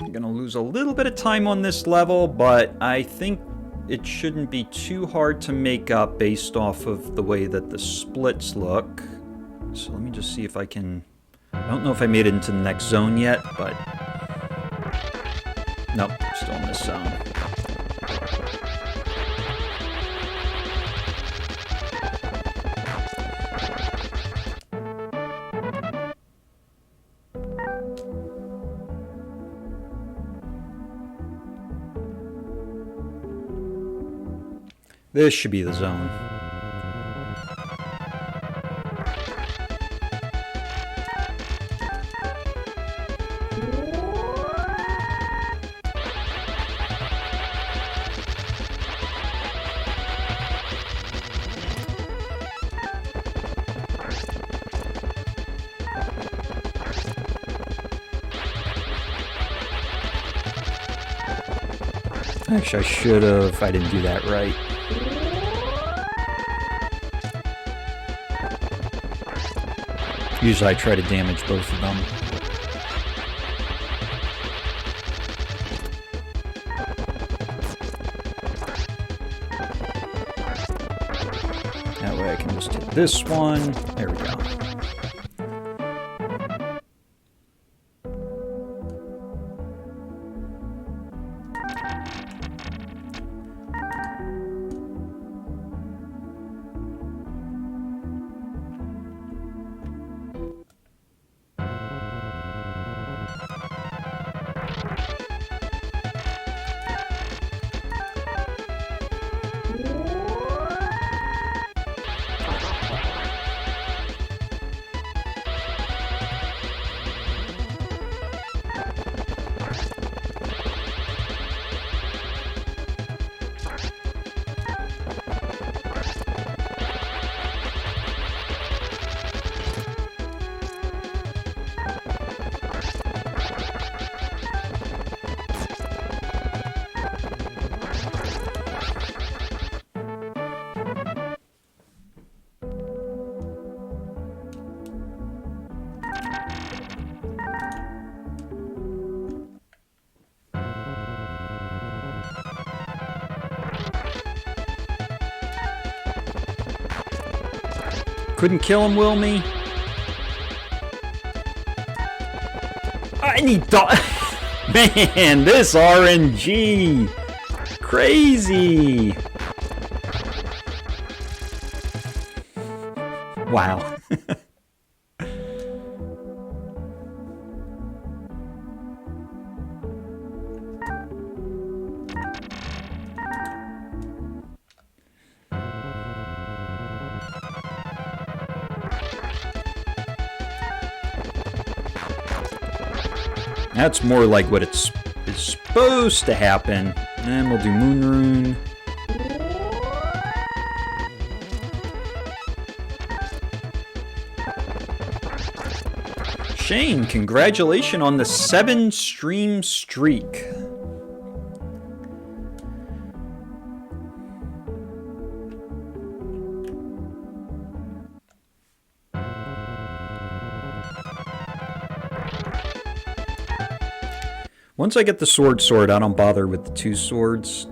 I'm gonna lose a little bit of time on this level, but I think it shouldn't be too hard to make up based off of the way that the splits look. So let me just see if I can... I don't know if I made it into the next zone yet, but... Nope, still in this zone. This should be the zone. Actually, I should have. I didn't do that right. Usually I try to damage both of them. That way I can just hit this one. There we go. Couldn't kill him, Wilme. I need Man, this RNG. Crazy. Wow. That's more like what is supposed to happen. And we'll do Moon Rune. Shane, congratulations on the 7-stream streak. Once I get the sword, I don't bother with the 2 swords.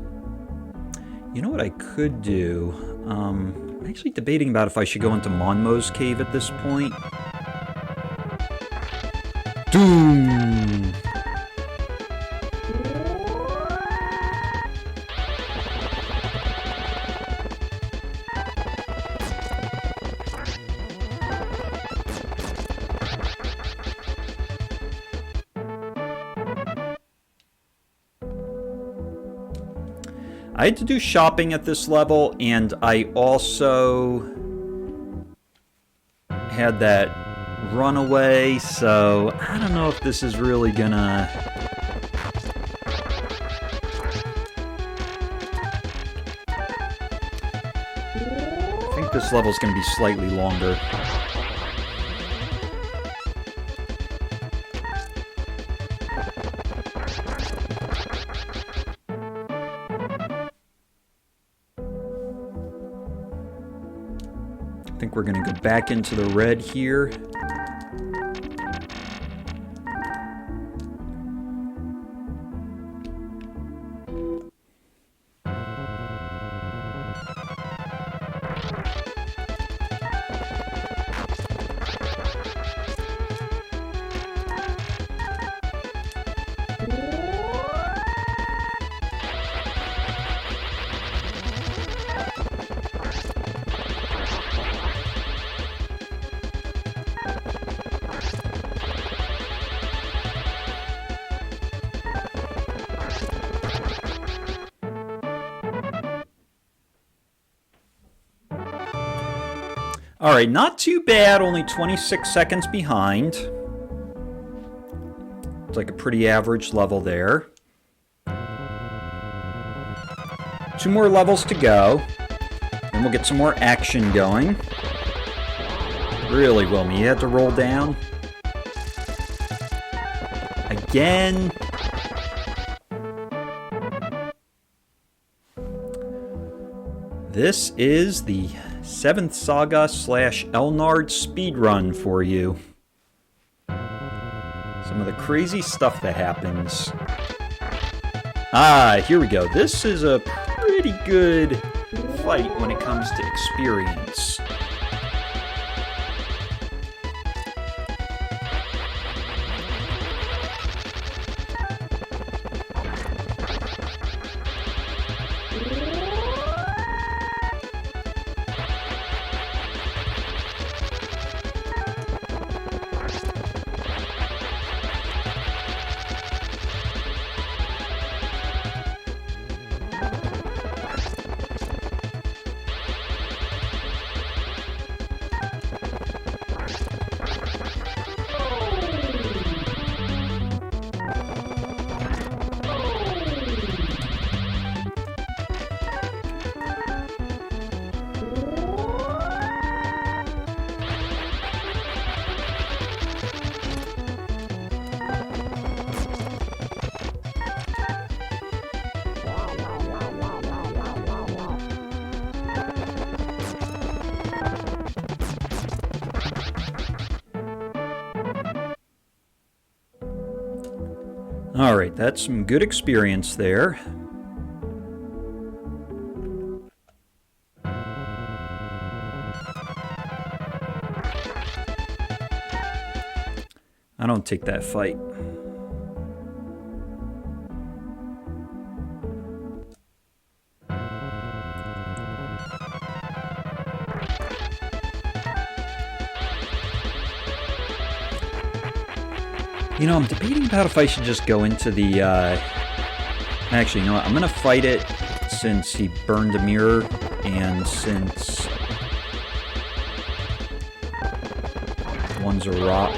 You know what I could do? I'm actually debating about if I should go into Monmo's cave at this point. Doom! I had to do shopping at this level, and I also had that runaway, so I don't know if this is really gonna... I think this level's gonna be slightly longer. I think we're going to go back into the red here. Alright, not too bad, only 26 seconds behind. It's like a pretty average level there. 2 more levels to go. Then we'll get some more action going. Really, Wilme, you had to roll down? Again? This is the 7th Saga / Elnard speedrun for you. Some of the crazy stuff that happens. Ah, here we go. This is a pretty good fight when it comes to experience. Alright, that's some good experience there. I don't take that fight. You know, I'm debating about if I should just go into the, Actually, you know what? I'm gonna fight it since he burned a mirror, and since one's a rock.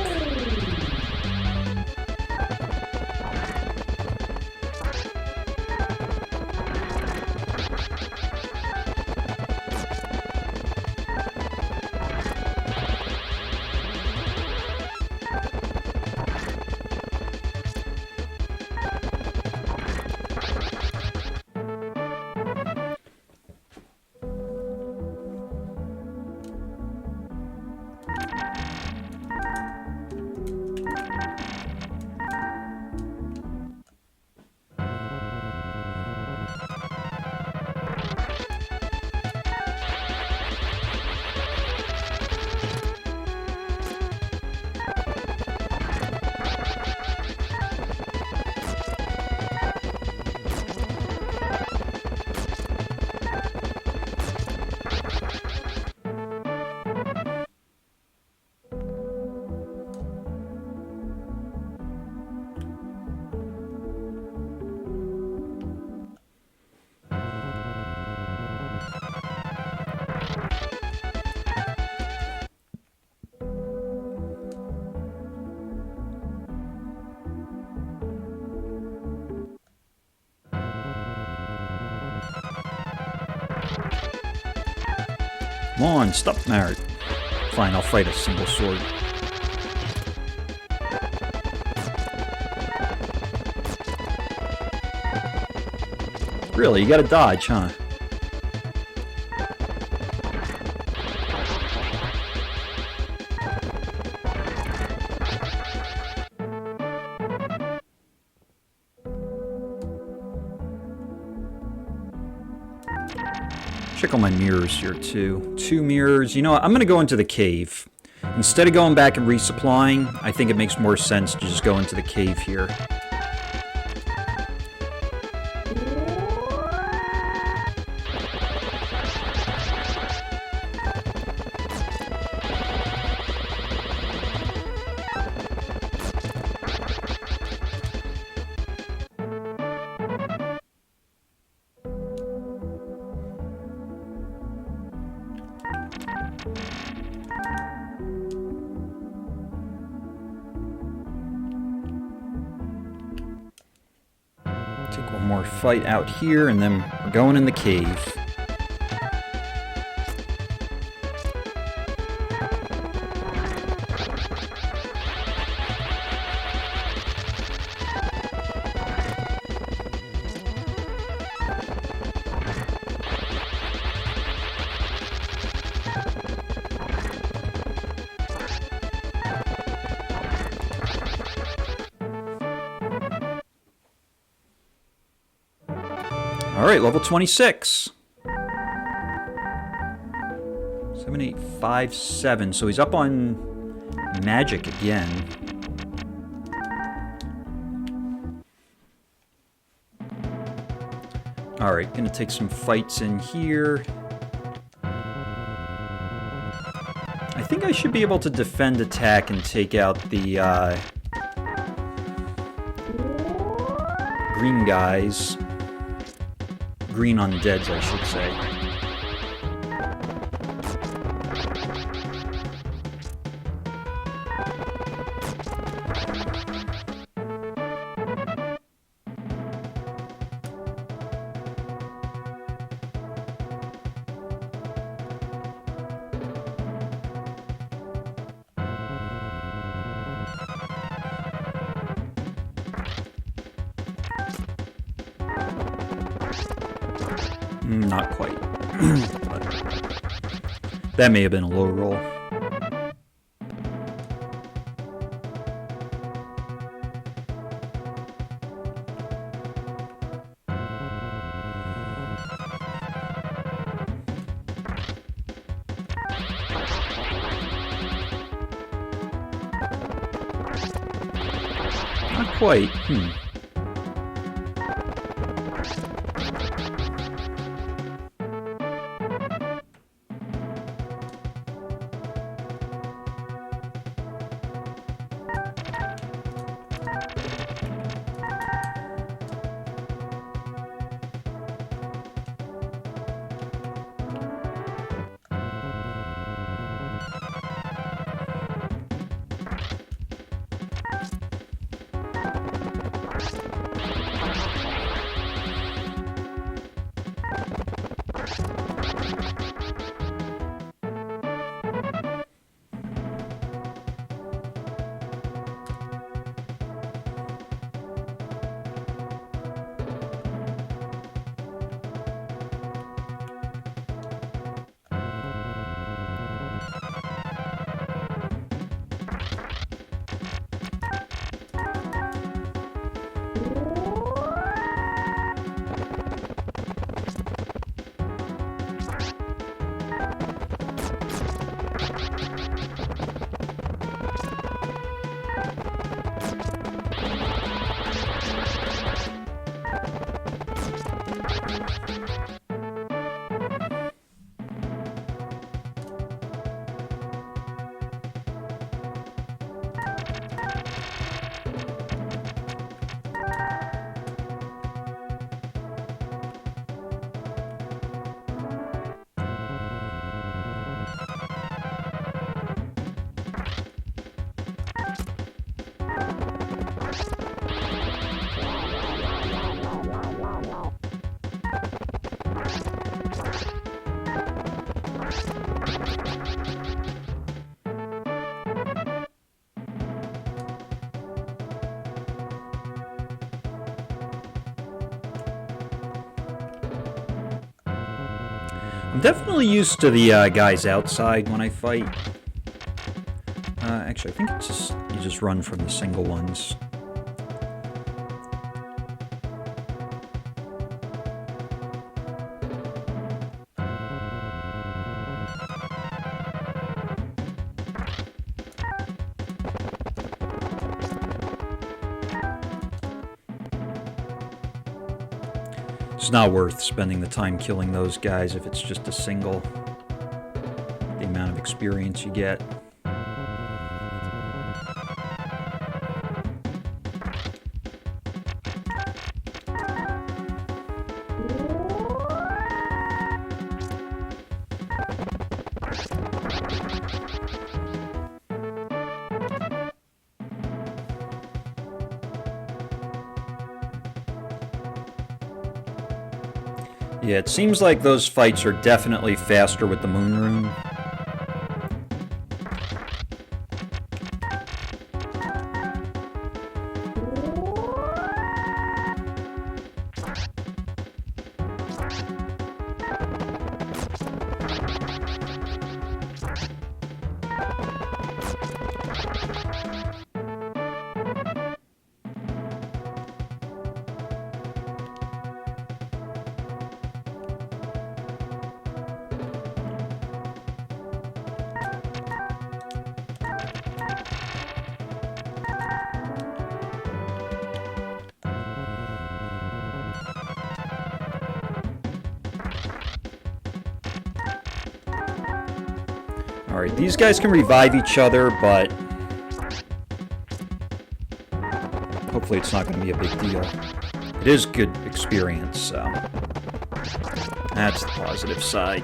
Come on, stop there. Fine, I'll fight a single sword. Really, you gotta dodge, huh? Check on my mirrors here, too. 2 mirrors. You know what? I'm going to go into the cave. Instead of going back and resupplying, I think it makes more sense to just go into the cave here. fight out here, and then we're going in the cave. Alright, level 26. 7857. So he's up on magic again. Alright, gonna take some fights in here. I think I should be able to defend, attack, and take out the green guys. Green undeads, I should say. Not quite. But that may have been a low roll. Not quite. I'm definitely used to the guys outside when I fight. Actually, I think it's just you just run from the single ones. It's not worth spending the time killing those guys if it's just a single. The amount of experience you get. Yeah, it seems like those fights are definitely faster with the Moon Rune. Alright, these guys can revive each other, but hopefully it's not going to be a big deal. It is good experience, so that's the positive side.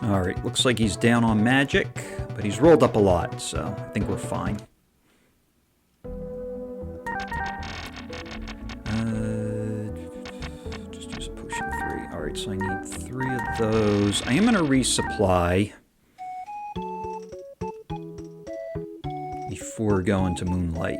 Alright, looks like he's down on magic, but he's rolled up a lot, so I think we're fine. Just use a potion 3. Alright, so I need 3 of those. I am going to resupply before going to Moonlight.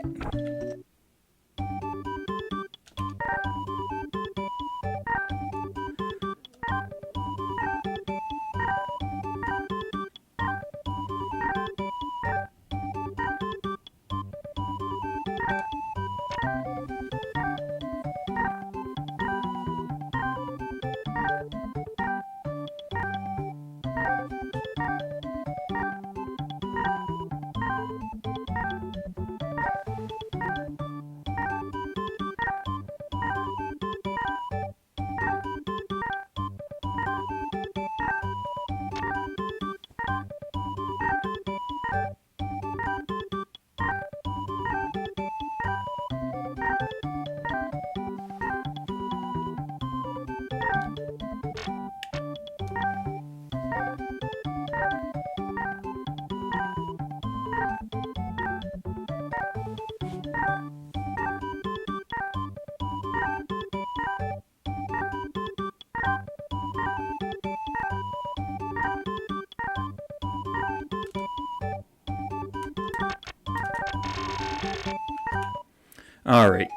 All right.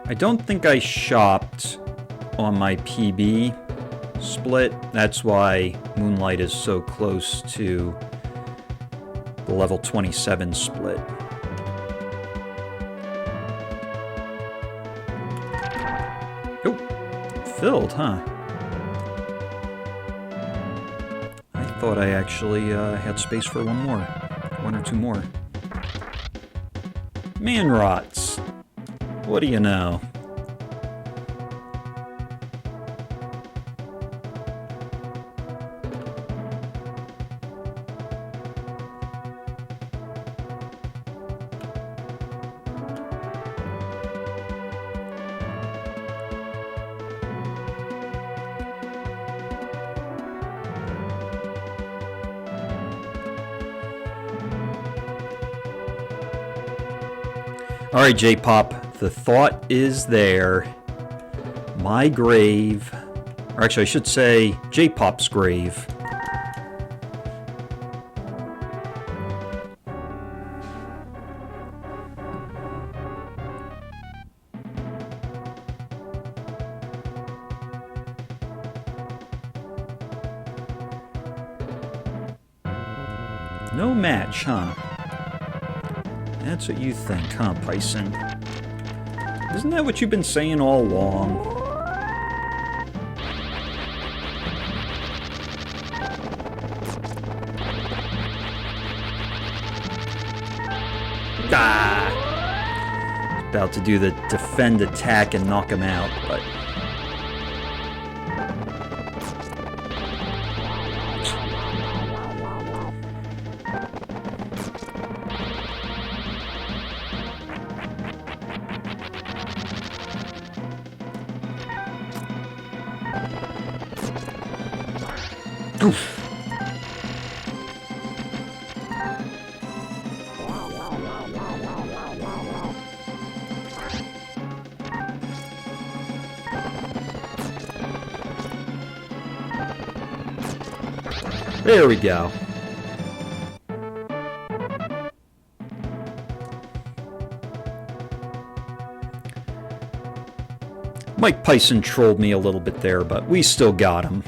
I don't think I shopped on my PB split. That's why Moonlight is so close to the level 27 split. Oh, filled, huh? I thought I actually had space for one or two more. Man rots. What do you know? Alright, J-Pop, the thought is there. My grave, or actually I should say J-Pop's grave. No match, huh? That's what you think, huh, Pison? Isn't that what you've been saying all along? Ah! About to do the defend attack and knock him out, but... Oof. There we go. Mike Pison trolled me a little bit there, but we still got him.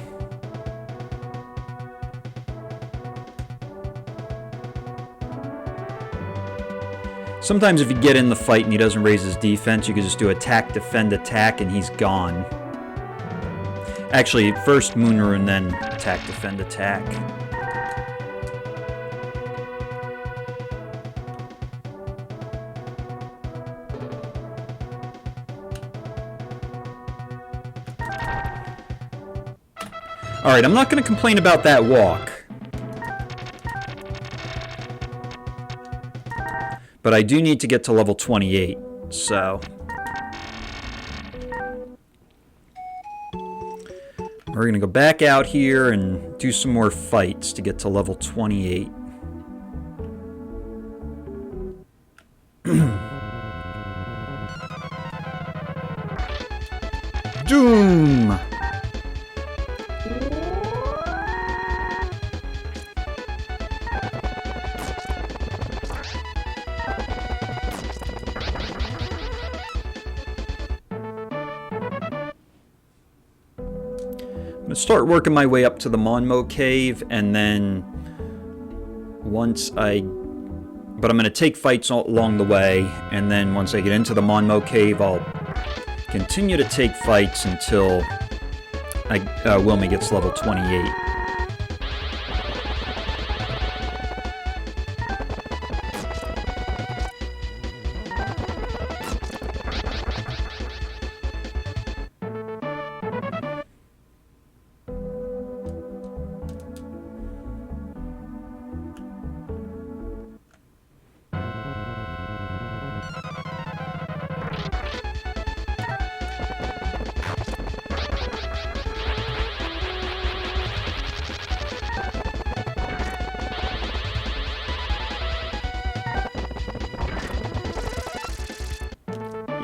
Sometimes if you get in the fight and he doesn't raise his defense, you can just do attack, defend, attack, and he's gone. Actually, first Moon Rune, then attack, defend, attack. Alright, I'm not going to complain about that walk. But I do need to get to level 28, so... We're going to go back out here and do some more fights to get to level 28. Doom! I'm going to start working my way up to the Monmo cave, and then once I... But I'm going to take fights along the way, and then once I get into the Monmo cave, I'll continue to take fights until Wilme gets level 28.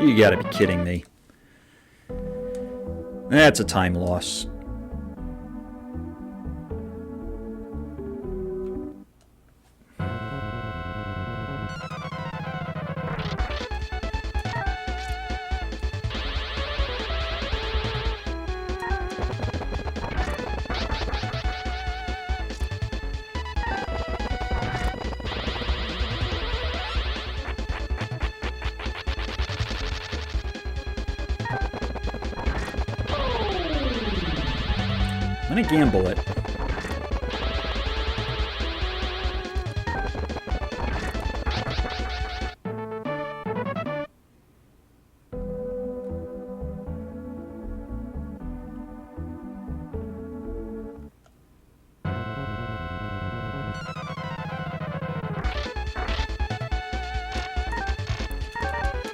You gotta be kidding me. That's a time loss. I'm gonna gamble it.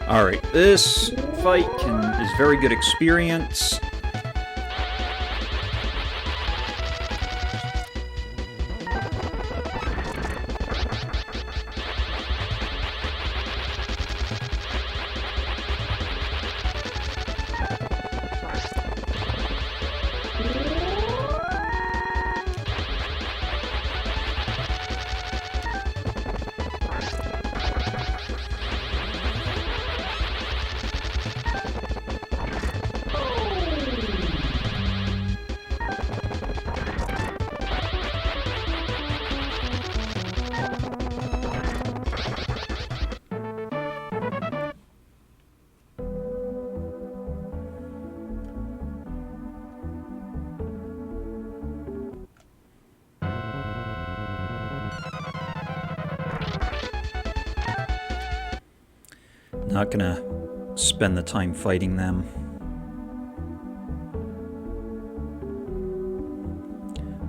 Alright, this fight is very good experience. Not gonna spend the time fighting them.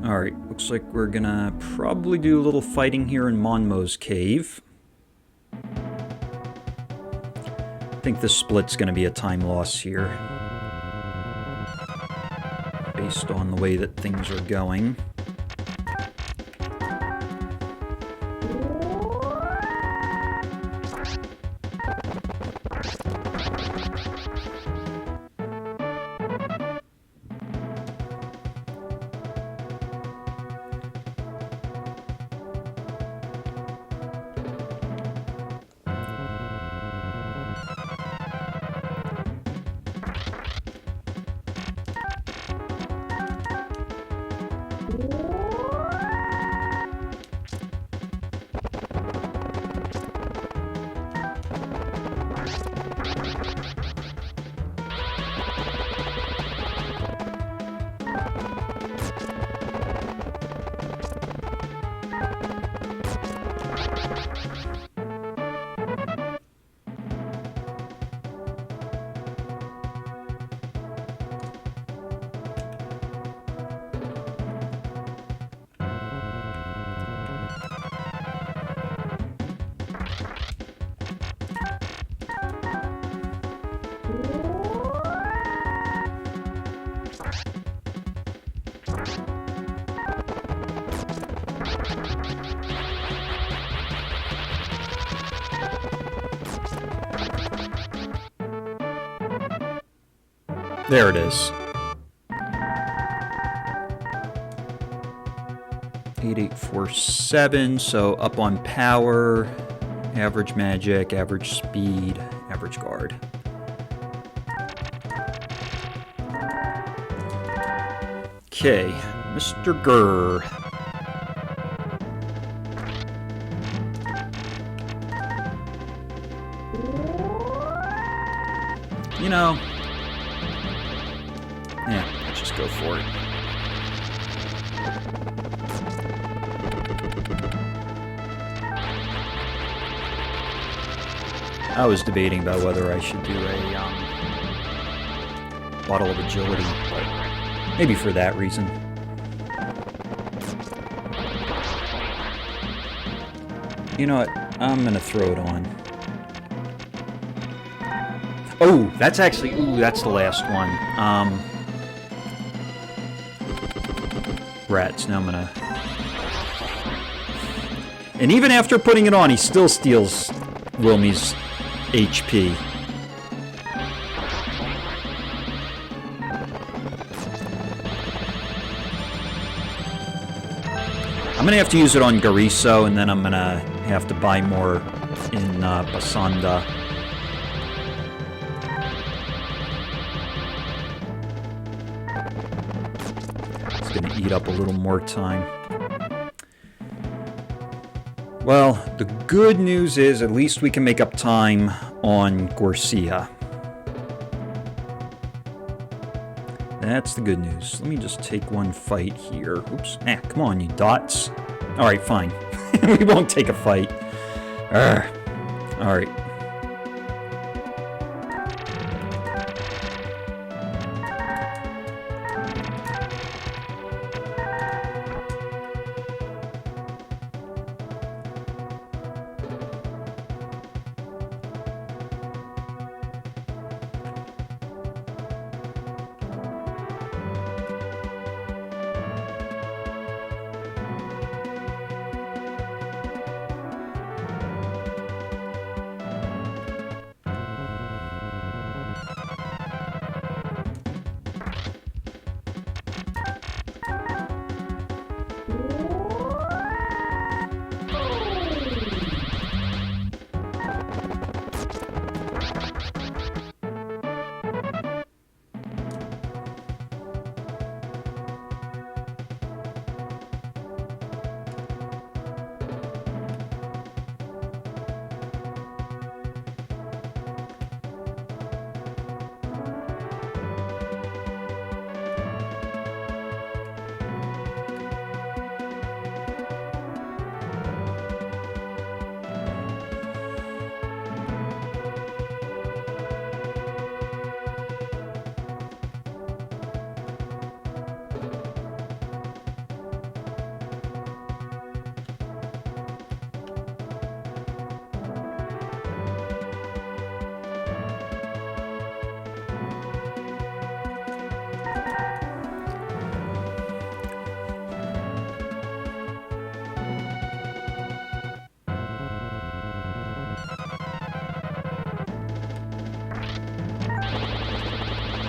Alright, looks like we're gonna probably do a little fighting here in Monmo's cave. I think this split's gonna be a time loss here, based on the way that things are going. There it is. 8847, so up on power, average magic, average speed, average guard. Okay, Mr. Gurr. You know, yeah, let's just go for it. I was debating about whether I should do a bottle of agility, but maybe for that reason. You know what? I'm gonna throw it on. Oh, that's actually... Ooh, that's the last one. Rats. Now I'm gonna... And even after putting it on, he still steals Wilme's HP. I'm gonna have to use it on Gariso, and then I'm gonna have to buy more in Basanda. It's gonna eat up a little more time. Well, the good news is at least we can make up time on Gorsia. That's the good news. Let me just take one fight here. Oops. Ah, come on, you dots. Alright, fine. We won't take a fight. Alright.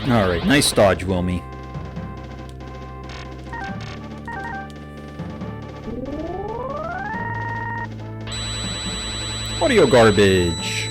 Alright, nice dodge, Wilme. Audio garbage.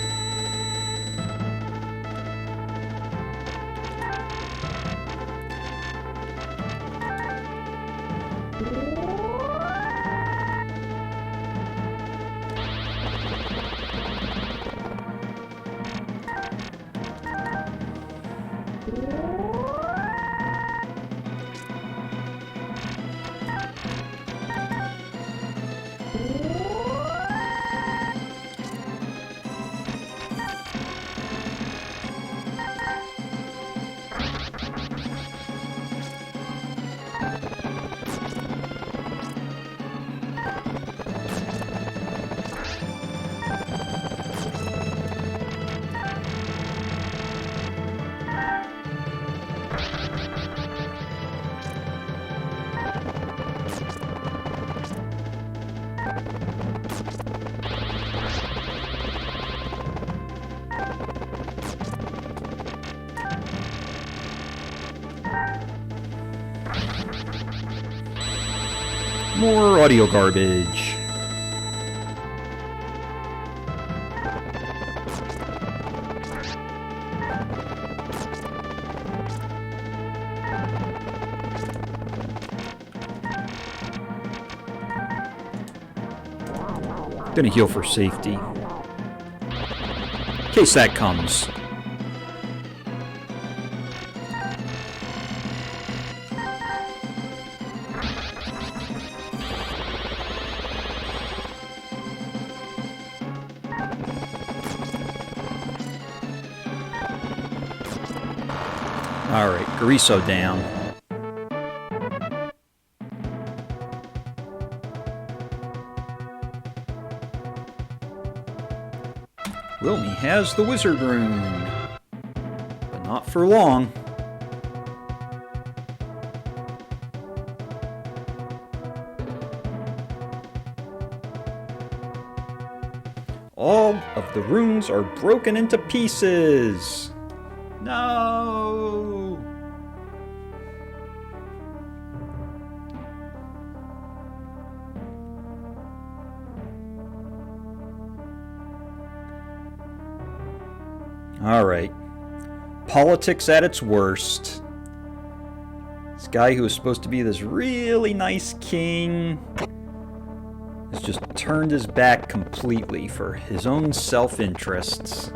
More audio garbage. Gonna heal for safety. In case that comes. Alright, Gariso down. Wilme has the Wizard Rune, but not for long. All of the runes are broken into pieces. No! Alright. Politics at its worst. This guy who was supposed to be this really nice king has just turned his back completely for his own self-interests.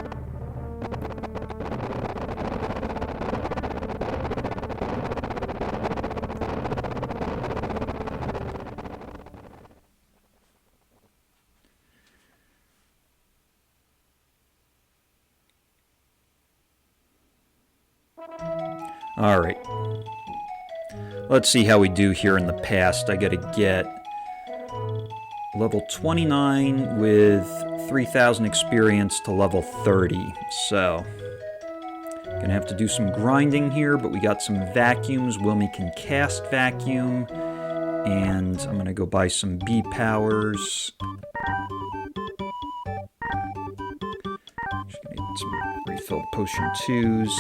Alright. Let's see how we do here in the past. I gotta get level 29 with 3,000 experience to level 30. So, gonna have to do some grinding here, but we got some vacuums. Wilme can cast vacuum. And I'm gonna go buy some B powers. Just gonna get some refill potion 2s.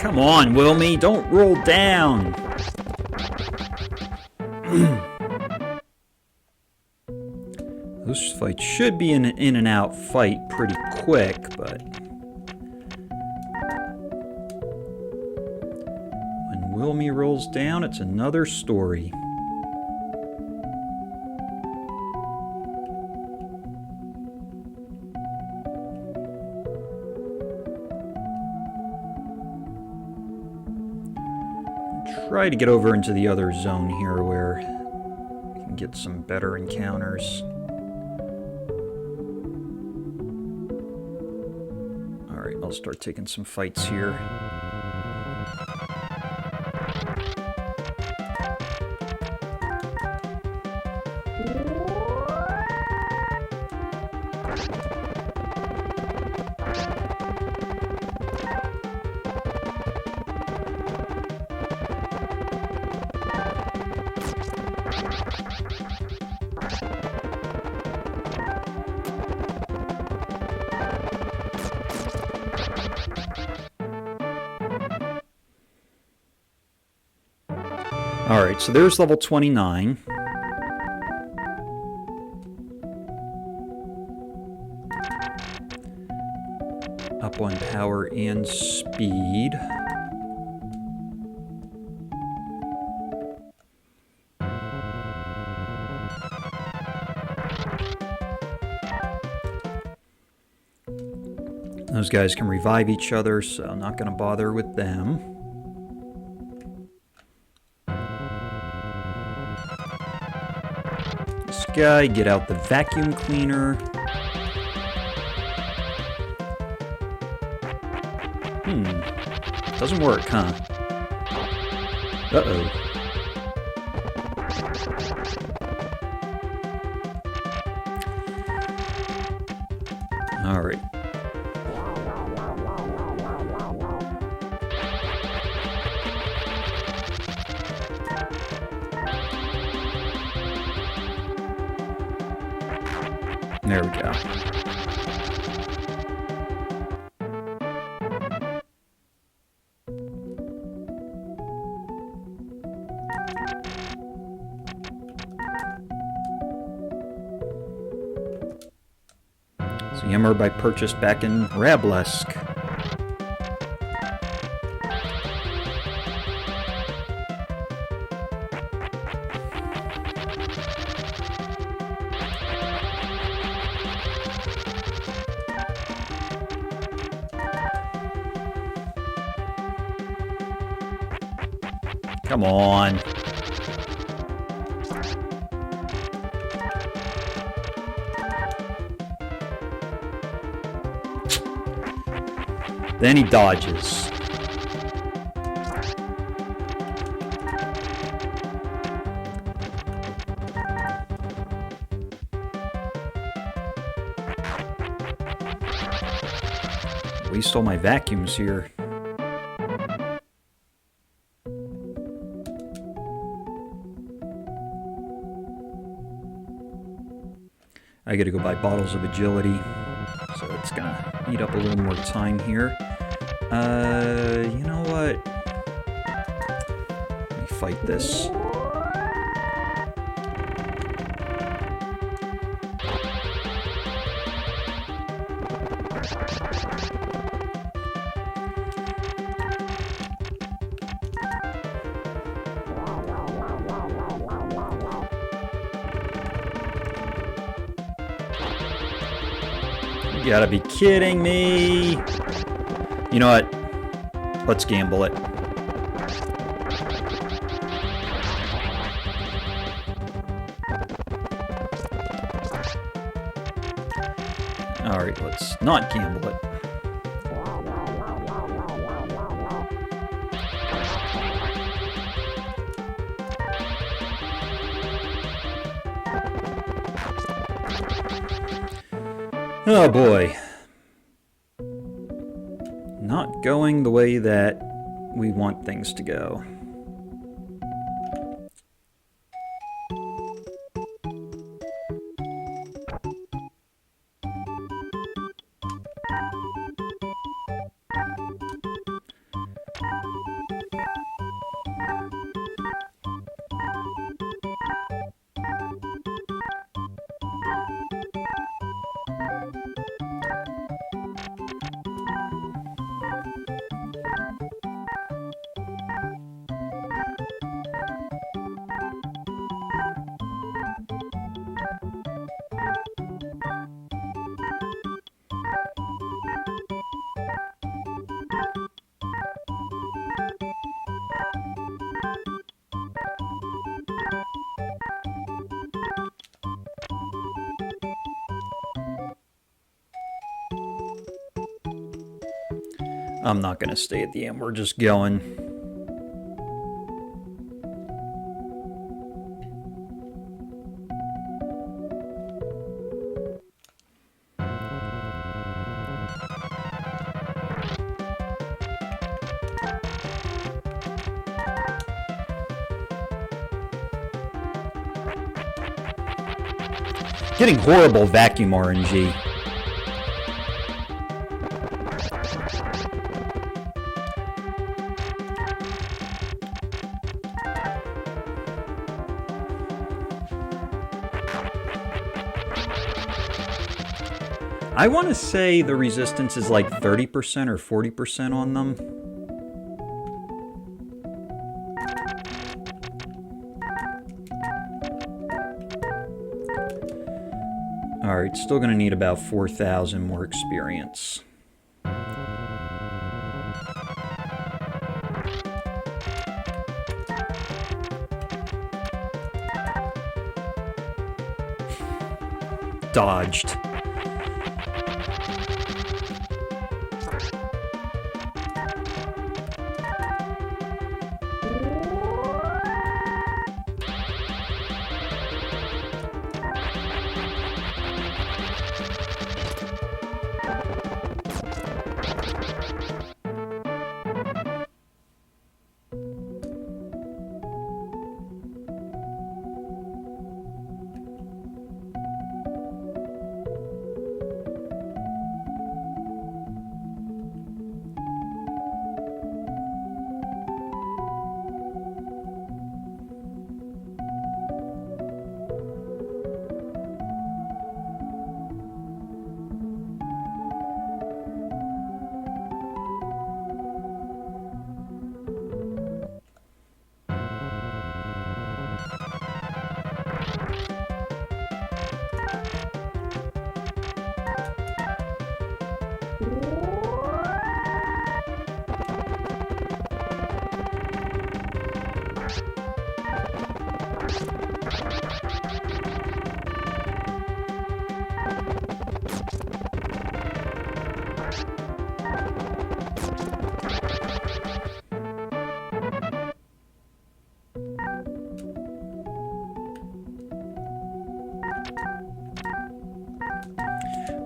Come on, Wilme, don't roll down. This fight should be an in and out fight pretty quick, but when Wilme rolls down, it's another story. Try to get over into the other zone here where you can get some better encounters. Alright, I'll start taking some fights here. Alright, so there's level 29. Up on power and speed. Those guys can revive each other, so I'm not going to bother with them. Guy, get out the vacuum cleaner. Doesn't work, huh? Uh-oh. All right. There we go. So Yammer I purchased back in Rablesk. Come on. Then he dodges. Waste all my vacuums here. I gotta go buy bottles of agility, so it's gonna eat up a little more time here. You know what? Let me fight this. You gotta be kidding me. You know what? Let's gamble it. Alright, let's not gamble it. Oh boy. Not going the way that we want things to go. I'm not going to stay at the end. We're just going. Getting horrible vacuum RNG. I want to say the resistance is like 30% or 40% on them. Alright, still going to need about 4,000 more experience. Dodged.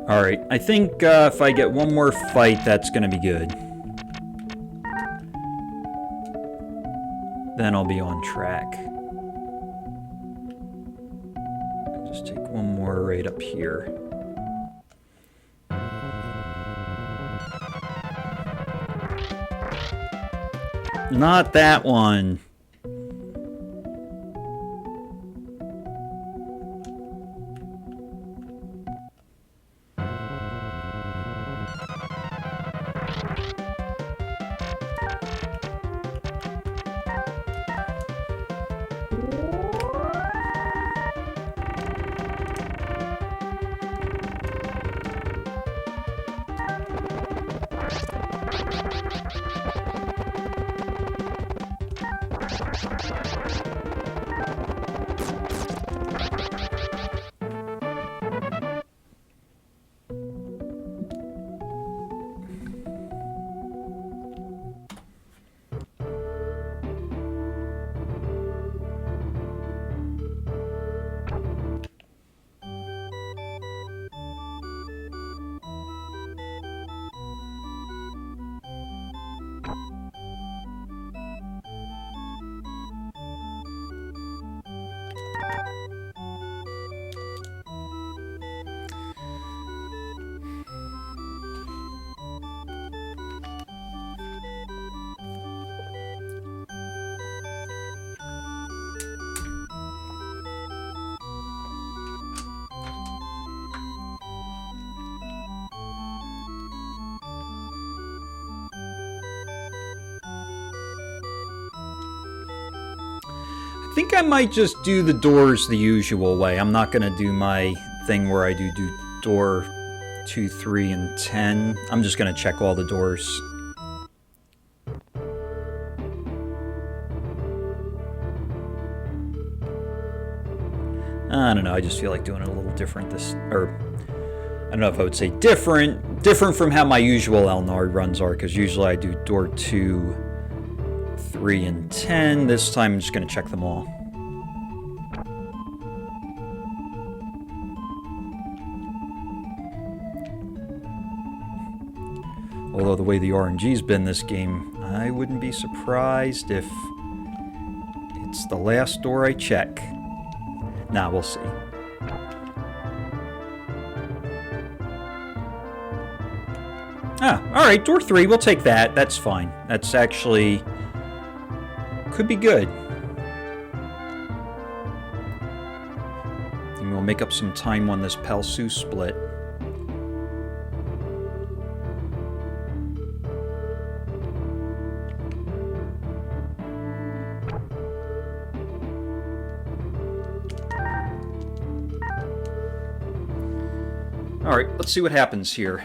Alright, I think if I get one more fight, that's going to be good. Then I'll be on track. Just take one more right up here. Not that one. I think I might just do the doors the usual way. I'm not going to do my thing where I do door 2, 3, and 10. I'm just going to check all the doors. I don't know, I just feel like doing it a little different I don't know if I would say different from how my usual Elnard runs are, because usually I do door 2, 3, and 10. This time I'm just going to check them all. Although the way the RNG's been this game, I wouldn't be surprised if it's the last door I check. Nah, we'll see. Ah, alright, door 3, we'll take that. That's fine. That's actually... could be good. And we'll make up some time on this Palsu split. Alright, let's see what happens here.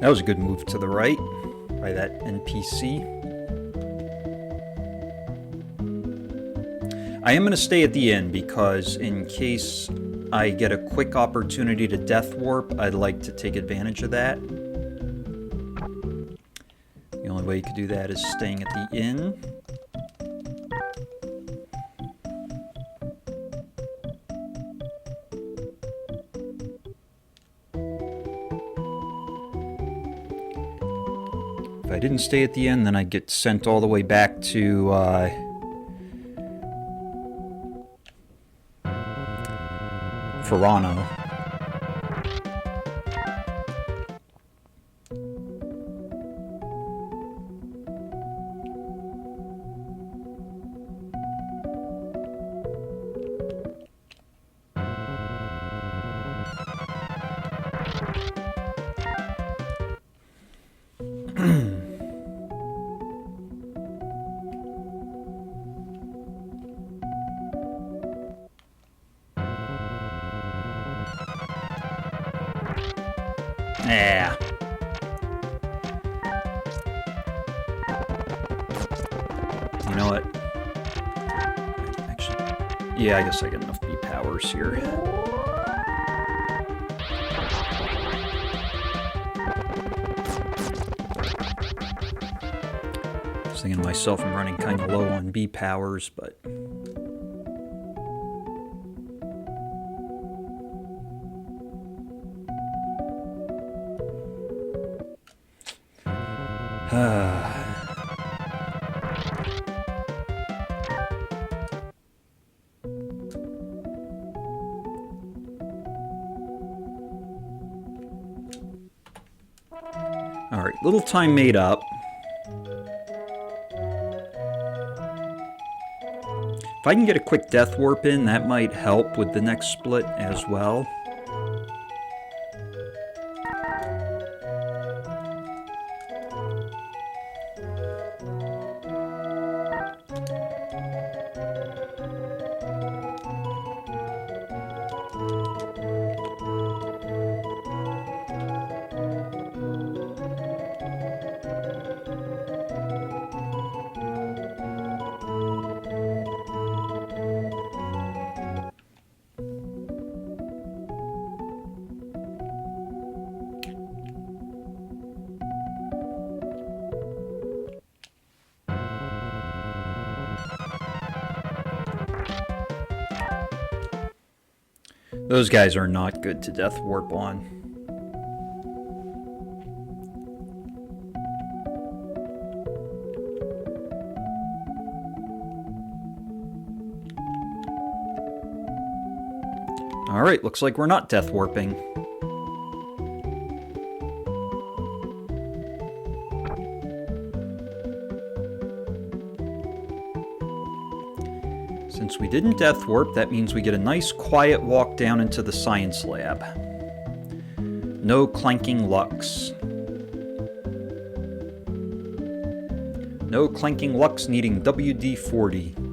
That was a good move to the right by that NPC. I am going to stay at the inn because in case I get a quick opportunity to death warp, I'd like to take advantage of that. The only way you could do that is staying at the inn. If I didn't stay at the end, then I'd get sent all the way back to, Ferrano. Yeah. You know what? Actually, yeah, I guess I got enough B powers here. I was thinking to myself, I'm running kind of low on B powers, but... Alright, little time made up. If I can get a quick death warp in, that might help with the next split as well. Those guys are not good to death warp on. Alright, looks like we're not death warping. didn't death warp. That means we get a nice quiet walk down into the science lab. No clanking Lux. No clanking Lux needing WD-40.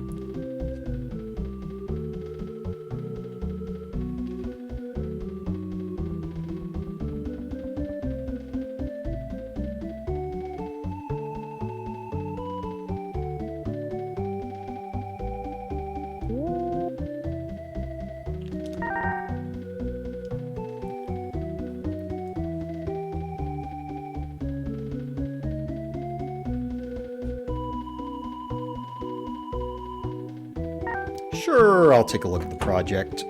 Sure, I'll take a look at the project.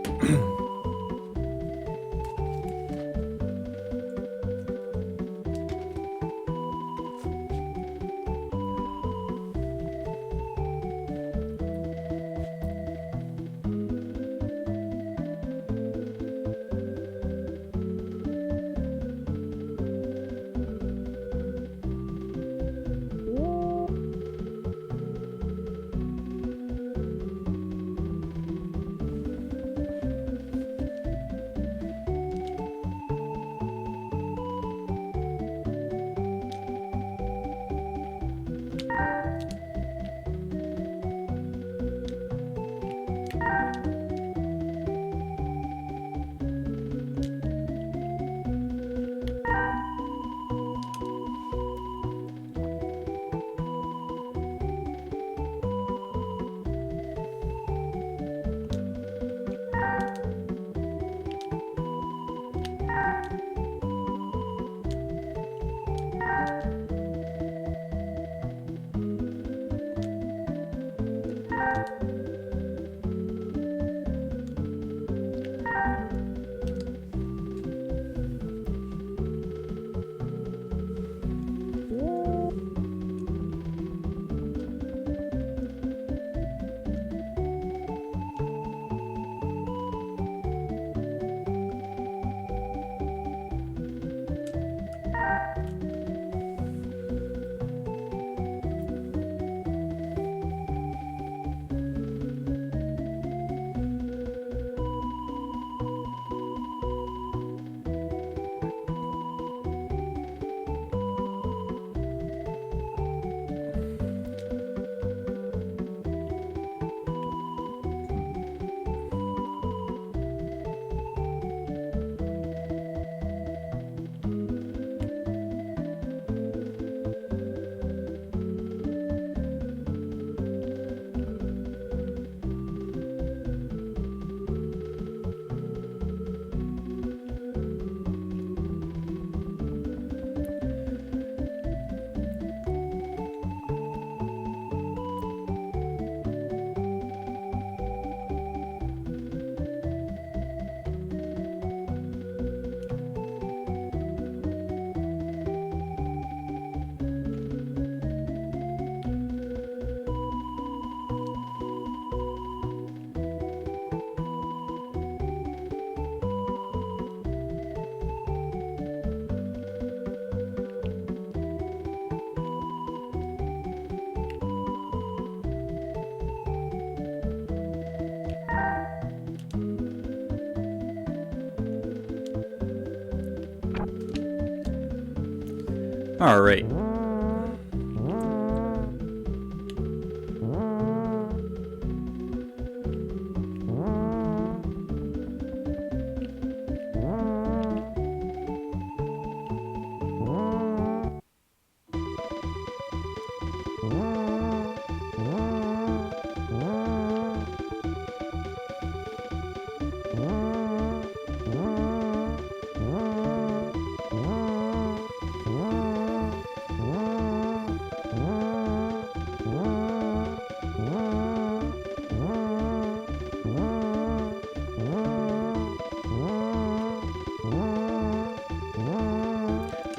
All right.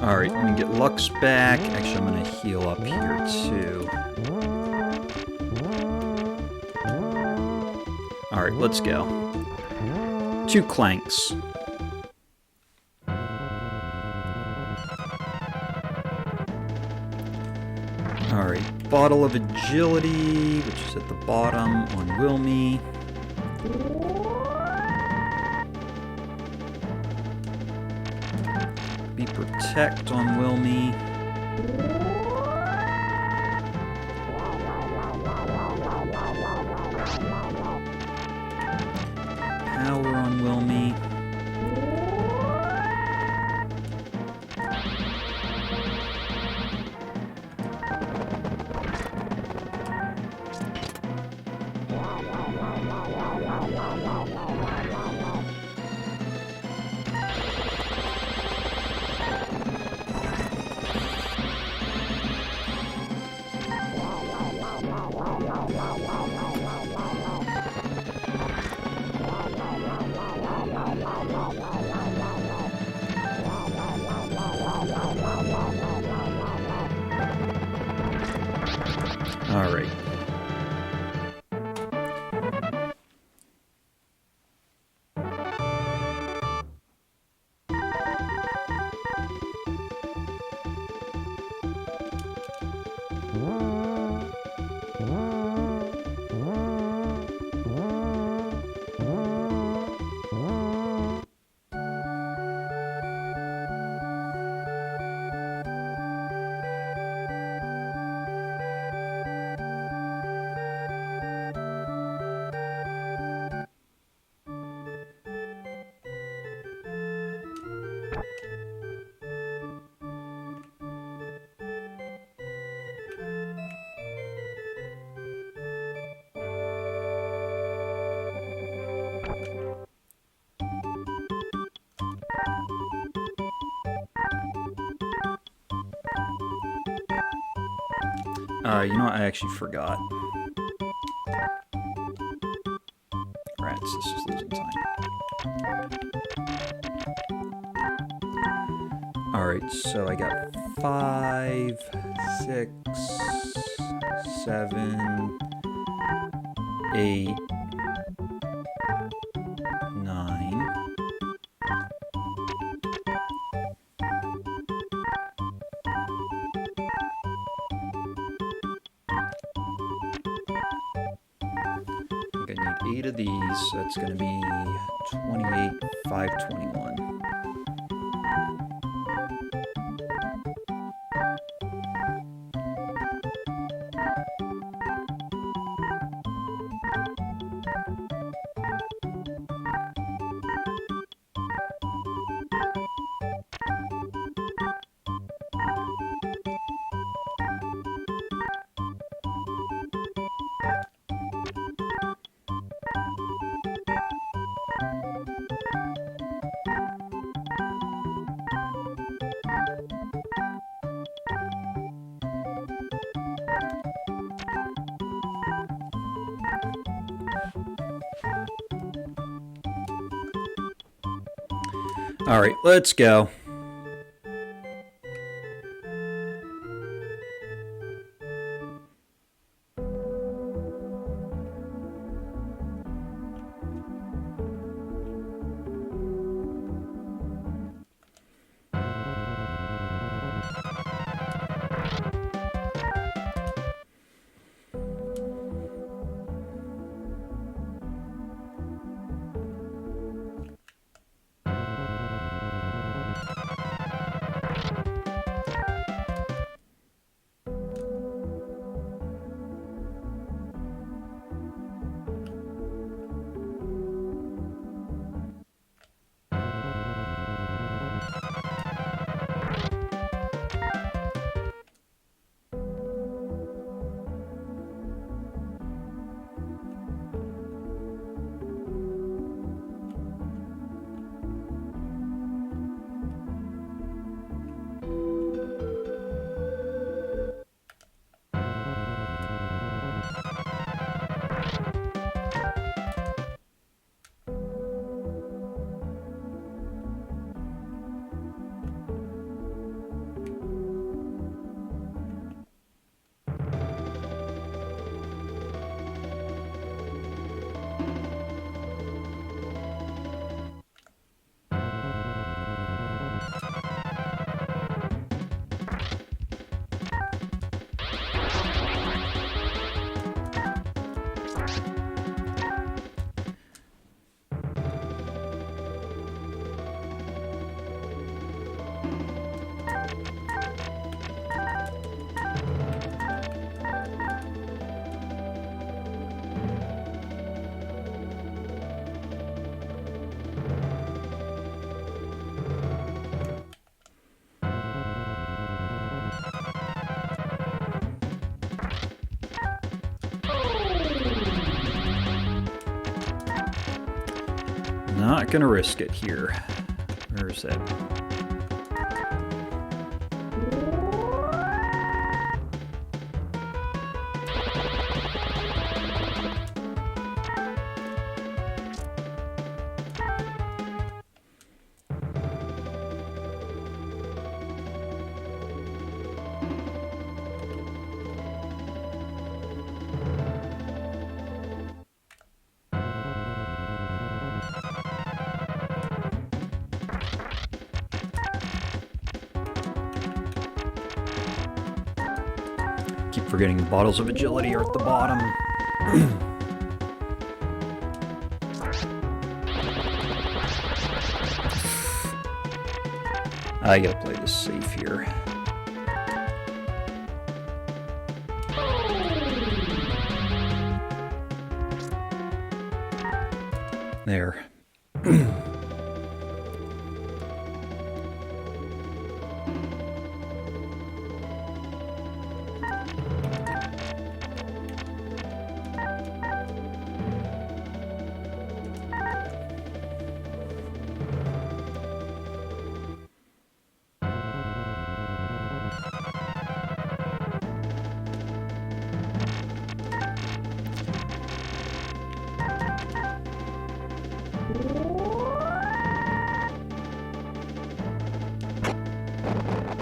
Alright, I'm gonna get Lux back. Actually, I'm gonna heal up here too. Alright, let's go. 2 clanks. Alright, Bottle of Agility, which is at the bottom on Wilme. Be protect on Wilme. Power on Wilme. All right. You know what? I actually forgot. Rats, this is losing time. Alright, so I got 5, 6, 7, 8, 9. I need 8 of these, so that's going to be 28, 521. All right, let's go. Not gonna risk it here. Where is that? Keep forgetting bottles of agility are at the bottom. I gotta play this safe here. There.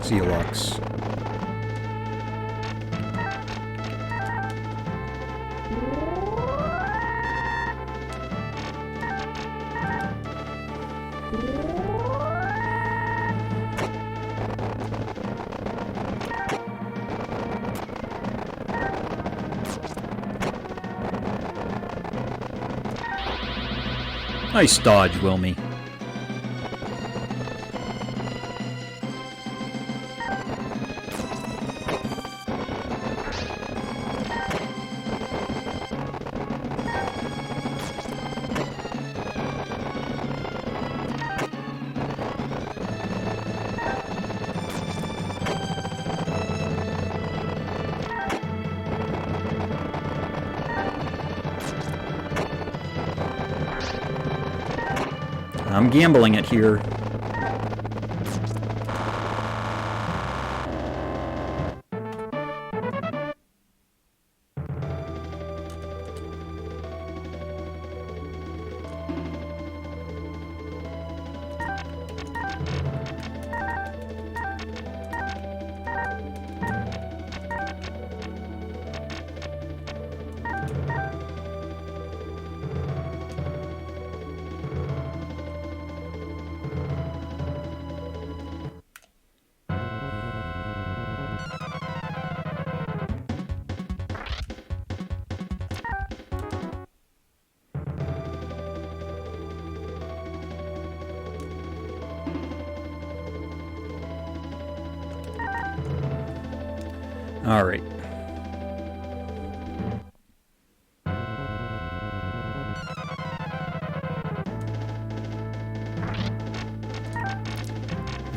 See you, Lux. Nice dodge, Wilme. I'm gambling it here. All right.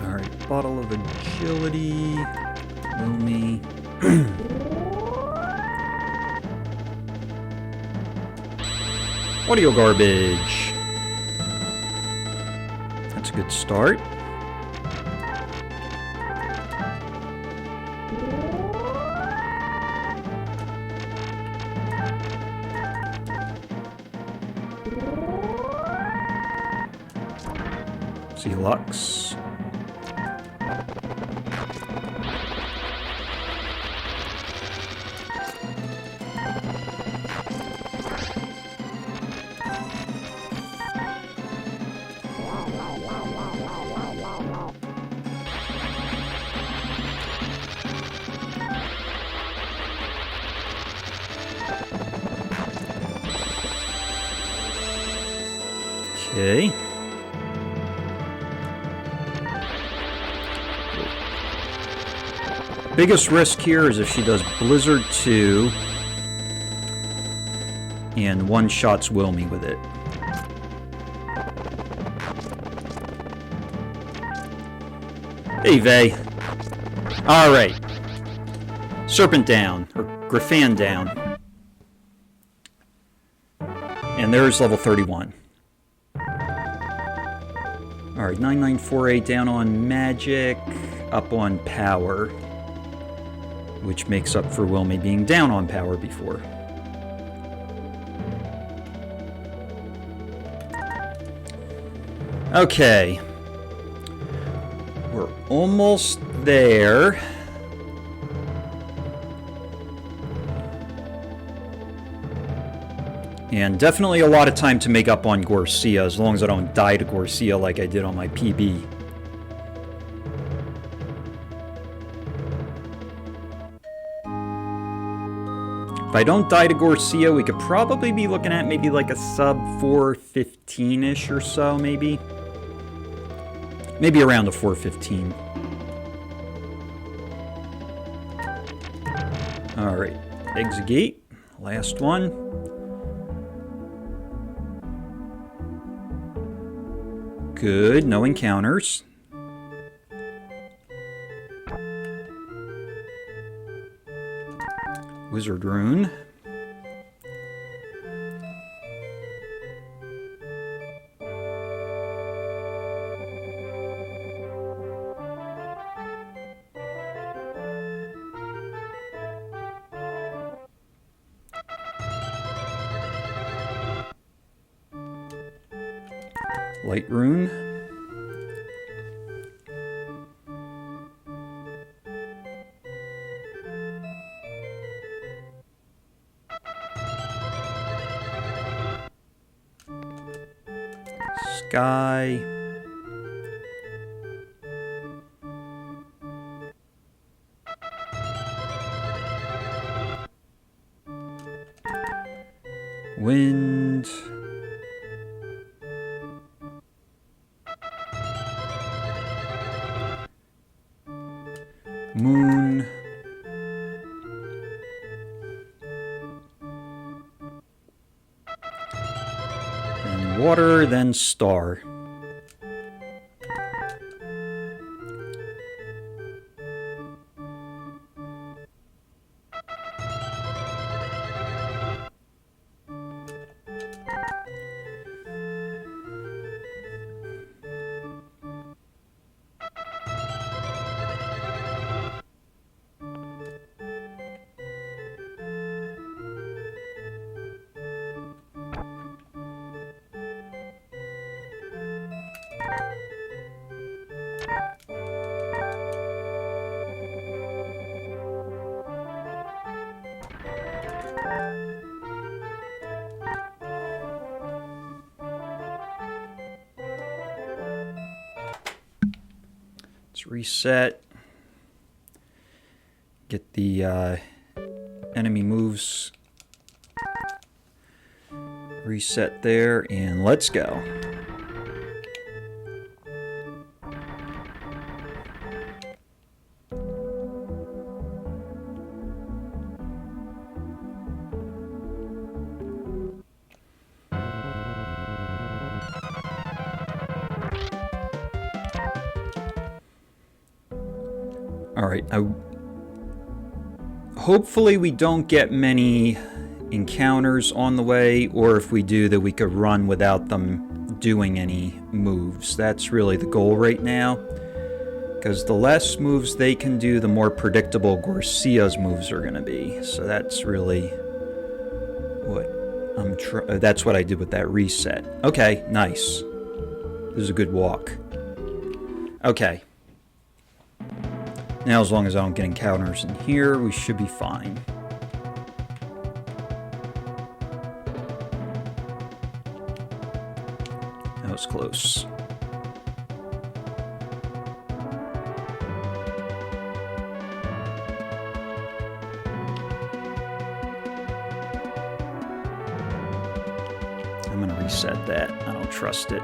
All right, bottle of agility. Wilme. Audio garbage. That's a good start. Lux. Okay. Biggest risk here is if she does Blizzard 2 and one-shots Wilme with it. Hey, Vey. Alright. Serpent down, or Griffan down. And there's level 31. Alright, 9948 down on magic, up on power. Which makes up for Wilme being down on power before. Okay. We're almost there. And definitely a lot of time to make up on Gorsia, as long as I don't die to Gorsia like I did on my PB. If I don't die to Gorsia, we could probably be looking at maybe like a sub 415-ish or so, maybe. Maybe around a 415. Alright, exit gate. Last one. Good, no encounters. Wizard Rune. Light Rune. Sky. Wind. Moon. Then water, then star. Let's reset. Get the enemy moves. Reset there, and let's go. Alright, hopefully we don't get many encounters on the way, or if we do, that we could run without them doing any moves. That's really the goal right now, because the less moves they can do, the more predictable Gorsia's moves are going to be. So that's really what that's what I did with that reset. Okay, nice. This is a good walk. Okay. Now, as long as I don't get encounters in here, we should be fine. That was close. I'm going to reset that. I don't trust it.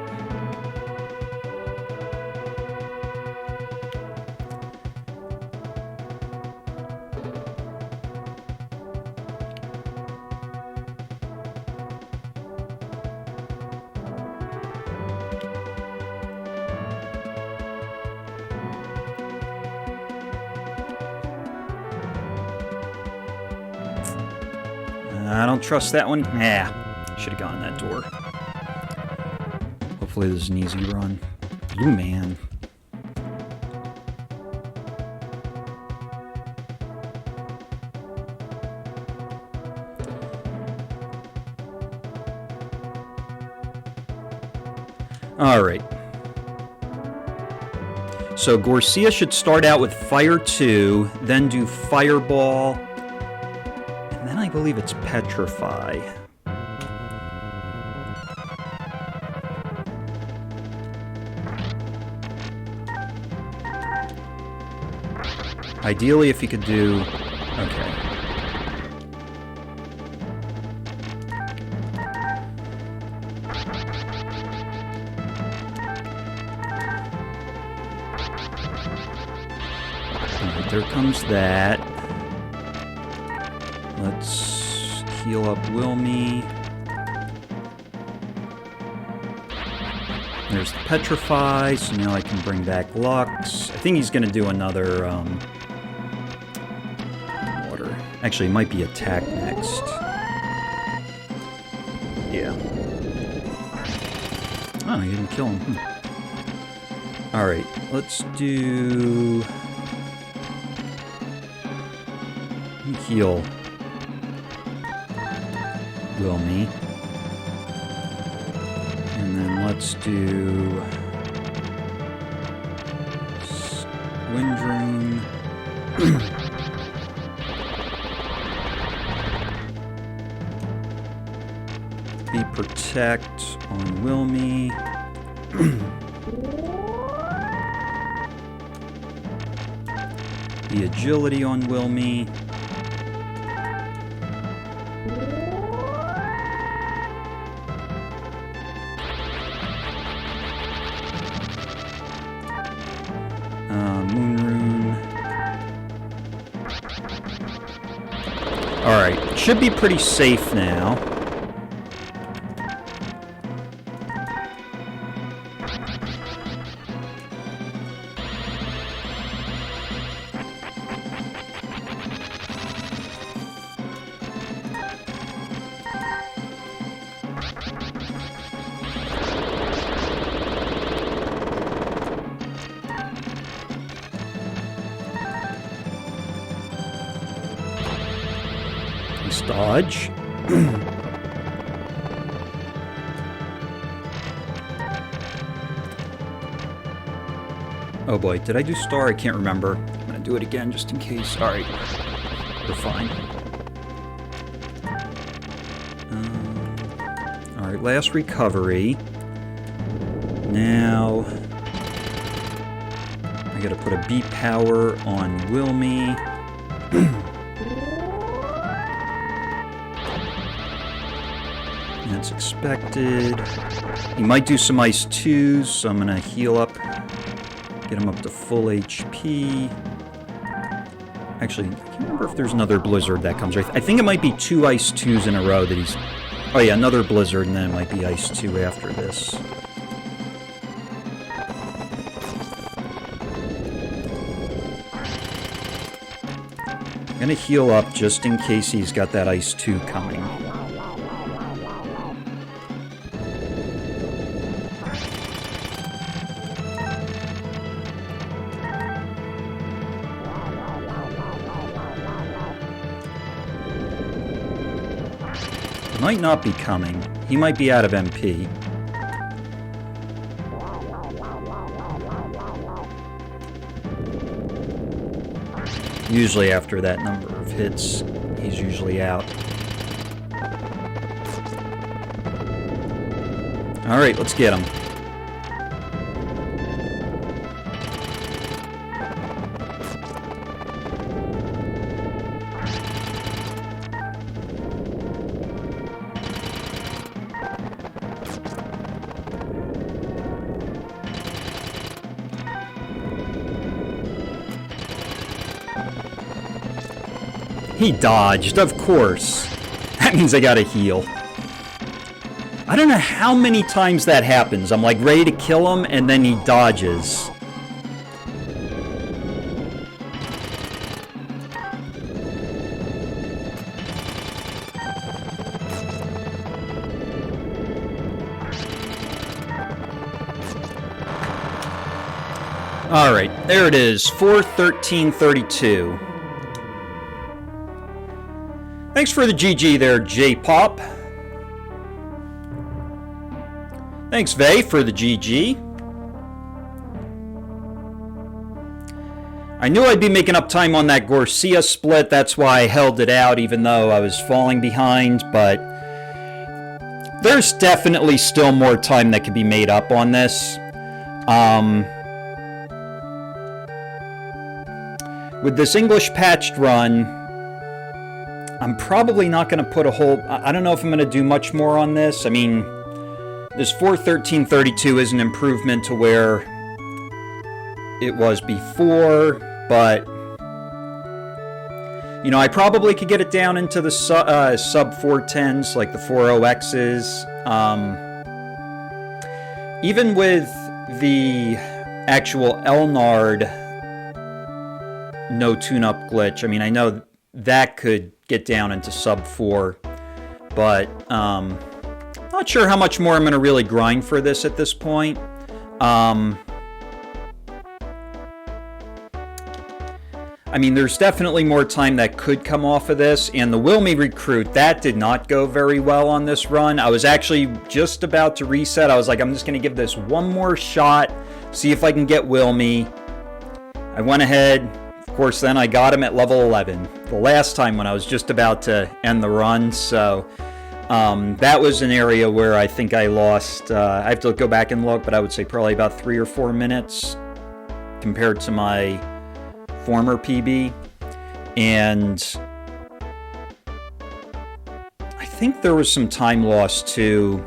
I don't trust that one. Nah, should have gone that door. Hopefully this is an easy run. Blue man. Alright. So Gorsia should start out with Fire 2, then do Fireball, and then I believe it's Petrify. Ideally, if you could do... Okay. Alright, there comes that. Let's heal up Wilme. There's the Petrify, so now I can bring back Lux. I think he's going to do another... Actually, it might be attack next. Yeah. Oh, you didn't kill him. Alright, let's do... Heal Wilme. And then let's do... Wind Rune. Be Protect on Wilme. Be Agility on Wilme. Moon Rune. Alright, should be pretty safe now. Dodge. Oh boy, did I do star? I can't remember. I'm gonna do it again just in case. Alright, we're fine. Alright, last recovery. Now, I gotta put a B power on Wilme. That's expected. He might do some Ice 2s, so I'm gonna heal up. Get him up to full HP. Actually, I can't remember if there's another Blizzard that comes right. I think it might be 2 Ice 2s in a row that he's... Oh yeah, another Blizzard, and then it might be Ice 2 after this. I'm gonna heal up just in case he's got that Ice 2 coming. Might not be coming. He might be out of MP. Usually after that number of hits, he's usually out. Alright, let's get him. He dodged, of course. That means I gotta heal. I don't know how many times that happens. I'm like ready to kill him and then he dodges. All right, there it is, 4:13:32. Thanks for the GG there, J-Pop. Thanks, Vay, for the GG. I knew I'd be making up time on that Gorsia split, that's why I held it out even though I was falling behind, but there's definitely still more time that could be made up on this. With this English patched run, I'm probably not going to put a whole... I don't know if I'm going to do much more on this. I mean, this 4:13:32 is an improvement to where it was before, but... You know, I probably could get it down into the sub 410s, like the 40Xs. Even with the actual Elnard no tune-up glitch, I mean, I know that could get down into sub 4, but not sure how much more I'm going to really grind for this at this point. I mean, there's definitely more time that could come off of this, and the Wilme recruit, that did not go very well on this run. I was actually just about to reset. I was like, I'm just going to give this one more shot, see if I can get Wilme. I went ahead. Of course, then I got him at level 11 the last time when I was just about to end the run, so that was an area where I think I lost, I have to go back and look, but I would say probably about 3 or 4 minutes compared to my former PB, and I think there was some time lost too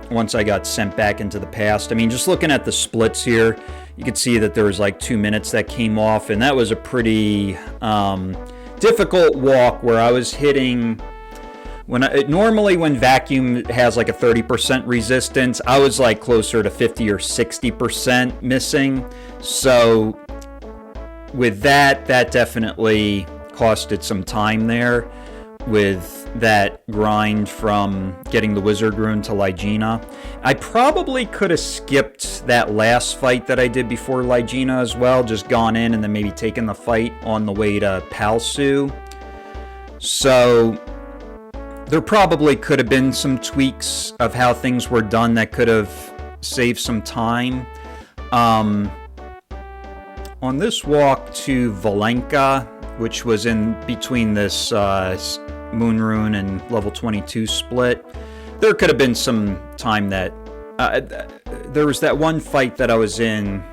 once I got sent back into the past. I mean, just looking at the splits here, you could see that there was like 2 minutes that came off, and that was a pretty difficult walk where I was hitting... Normally when vacuum has like a 30% resistance, I was like closer to 50 or 60% missing, so with that definitely costed some time there with that grind from getting the Wizard Rune to Ligena. I probably could have skipped that last fight that I did before Ligena as well, just gone in and then maybe taken the fight on the way to Palsu. So there probably could have been some tweaks of how things were done that could have saved some time. On this walk to Valenka, which was in between this Moon Rune and level 22 split, there could have been some time that... there was that one fight that I was in.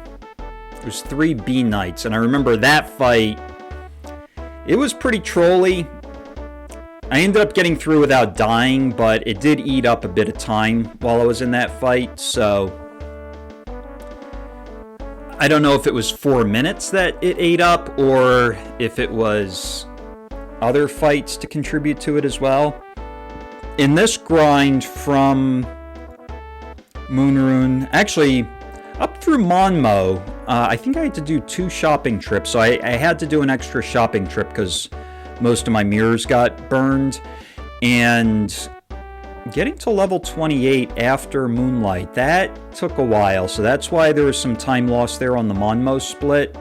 It was 3 B Knights, and I remember that fight. It was pretty trolly. I ended up getting through without dying, but it did eat up a bit of time while I was in that fight, so... I don't know if it was 4 minutes that it ate up, or if it was other fights to contribute to it as well. In this grind from Moon Rune, actually up through Monmo, I think I had to do 2 shopping trips, so I had to do an extra shopping trip because most of my mirrors got burned, and getting to level 28 after Moonlight, that took a while, so that's why there was some time lost there on the Monmo split.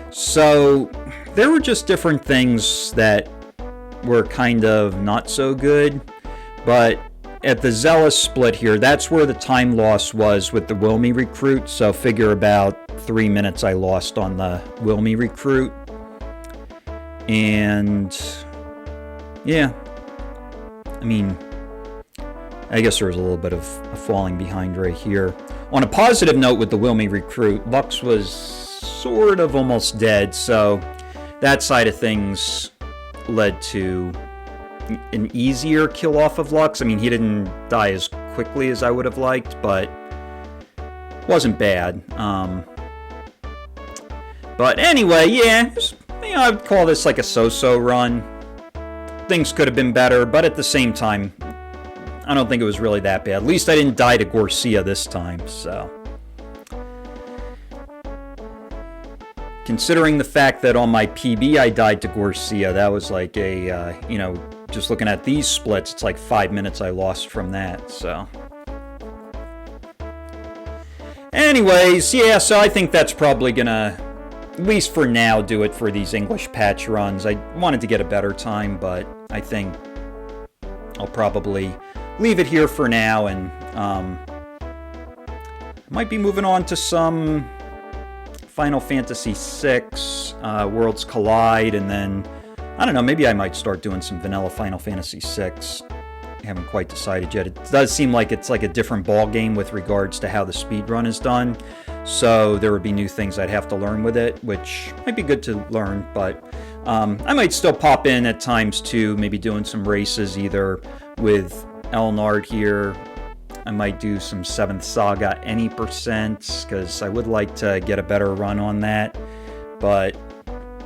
So there were just different things that were kind of not so good, but at the Zellis split here, that's where the time loss was with the Wilme recruit, so figure about 3 minutes I lost on the Wilme recruit. And yeah, I mean, I guess there was a little bit of a falling behind right here. On a positive note with the Wilme recruit, Lux was sort of almost dead, so that side of things led to an easier kill off of Lux. I mean, he didn't die as quickly as I would have liked, but wasn't bad. But anyway, yeah, you know, I'd call this like a so-so run. Things could have been better, but at the same time, I don't think it was really that bad. At least I didn't die to Gorsia this time, so. Considering the fact that on my PB I died to Gorsia, that was like a, you know, just looking at these splits, it's like 5 minutes I lost from that, so. Anyways, yeah, so I think that's probably gonna, at least for now, do it for these English patch runs. I wanted to get a better time, but I think I'll probably leave it here for now, and might be moving on to some Final Fantasy VI, Worlds Collide, and then, I don't know, maybe I might start doing some vanilla Final Fantasy VI. I haven't quite decided yet. It does seem like it's like a different ball game with regards to how the speedrun is done, so there would be new things I'd have to learn with it, which might be good to learn, but I might still pop in at times too, maybe doing some races either with Elnard here. I might do some 7th Saga any percent, because I would like to get a better run on that, but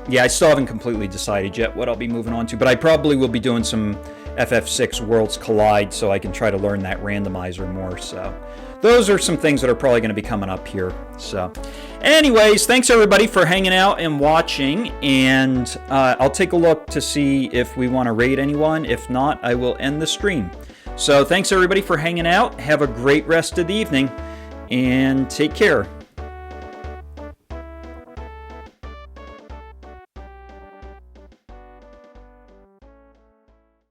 yeah, I still haven't completely decided yet what I'll be moving on to, but I probably will be doing some FF6 Worlds Collide so I can try to learn that randomizer more. So those are some things that are probably going to be coming up here. So anyways, thanks everybody for hanging out and watching, and I'll take a look to see if we want to raid anyone. If not, I will end the stream. So thanks everybody for hanging out. Have a great rest of the evening, and take care.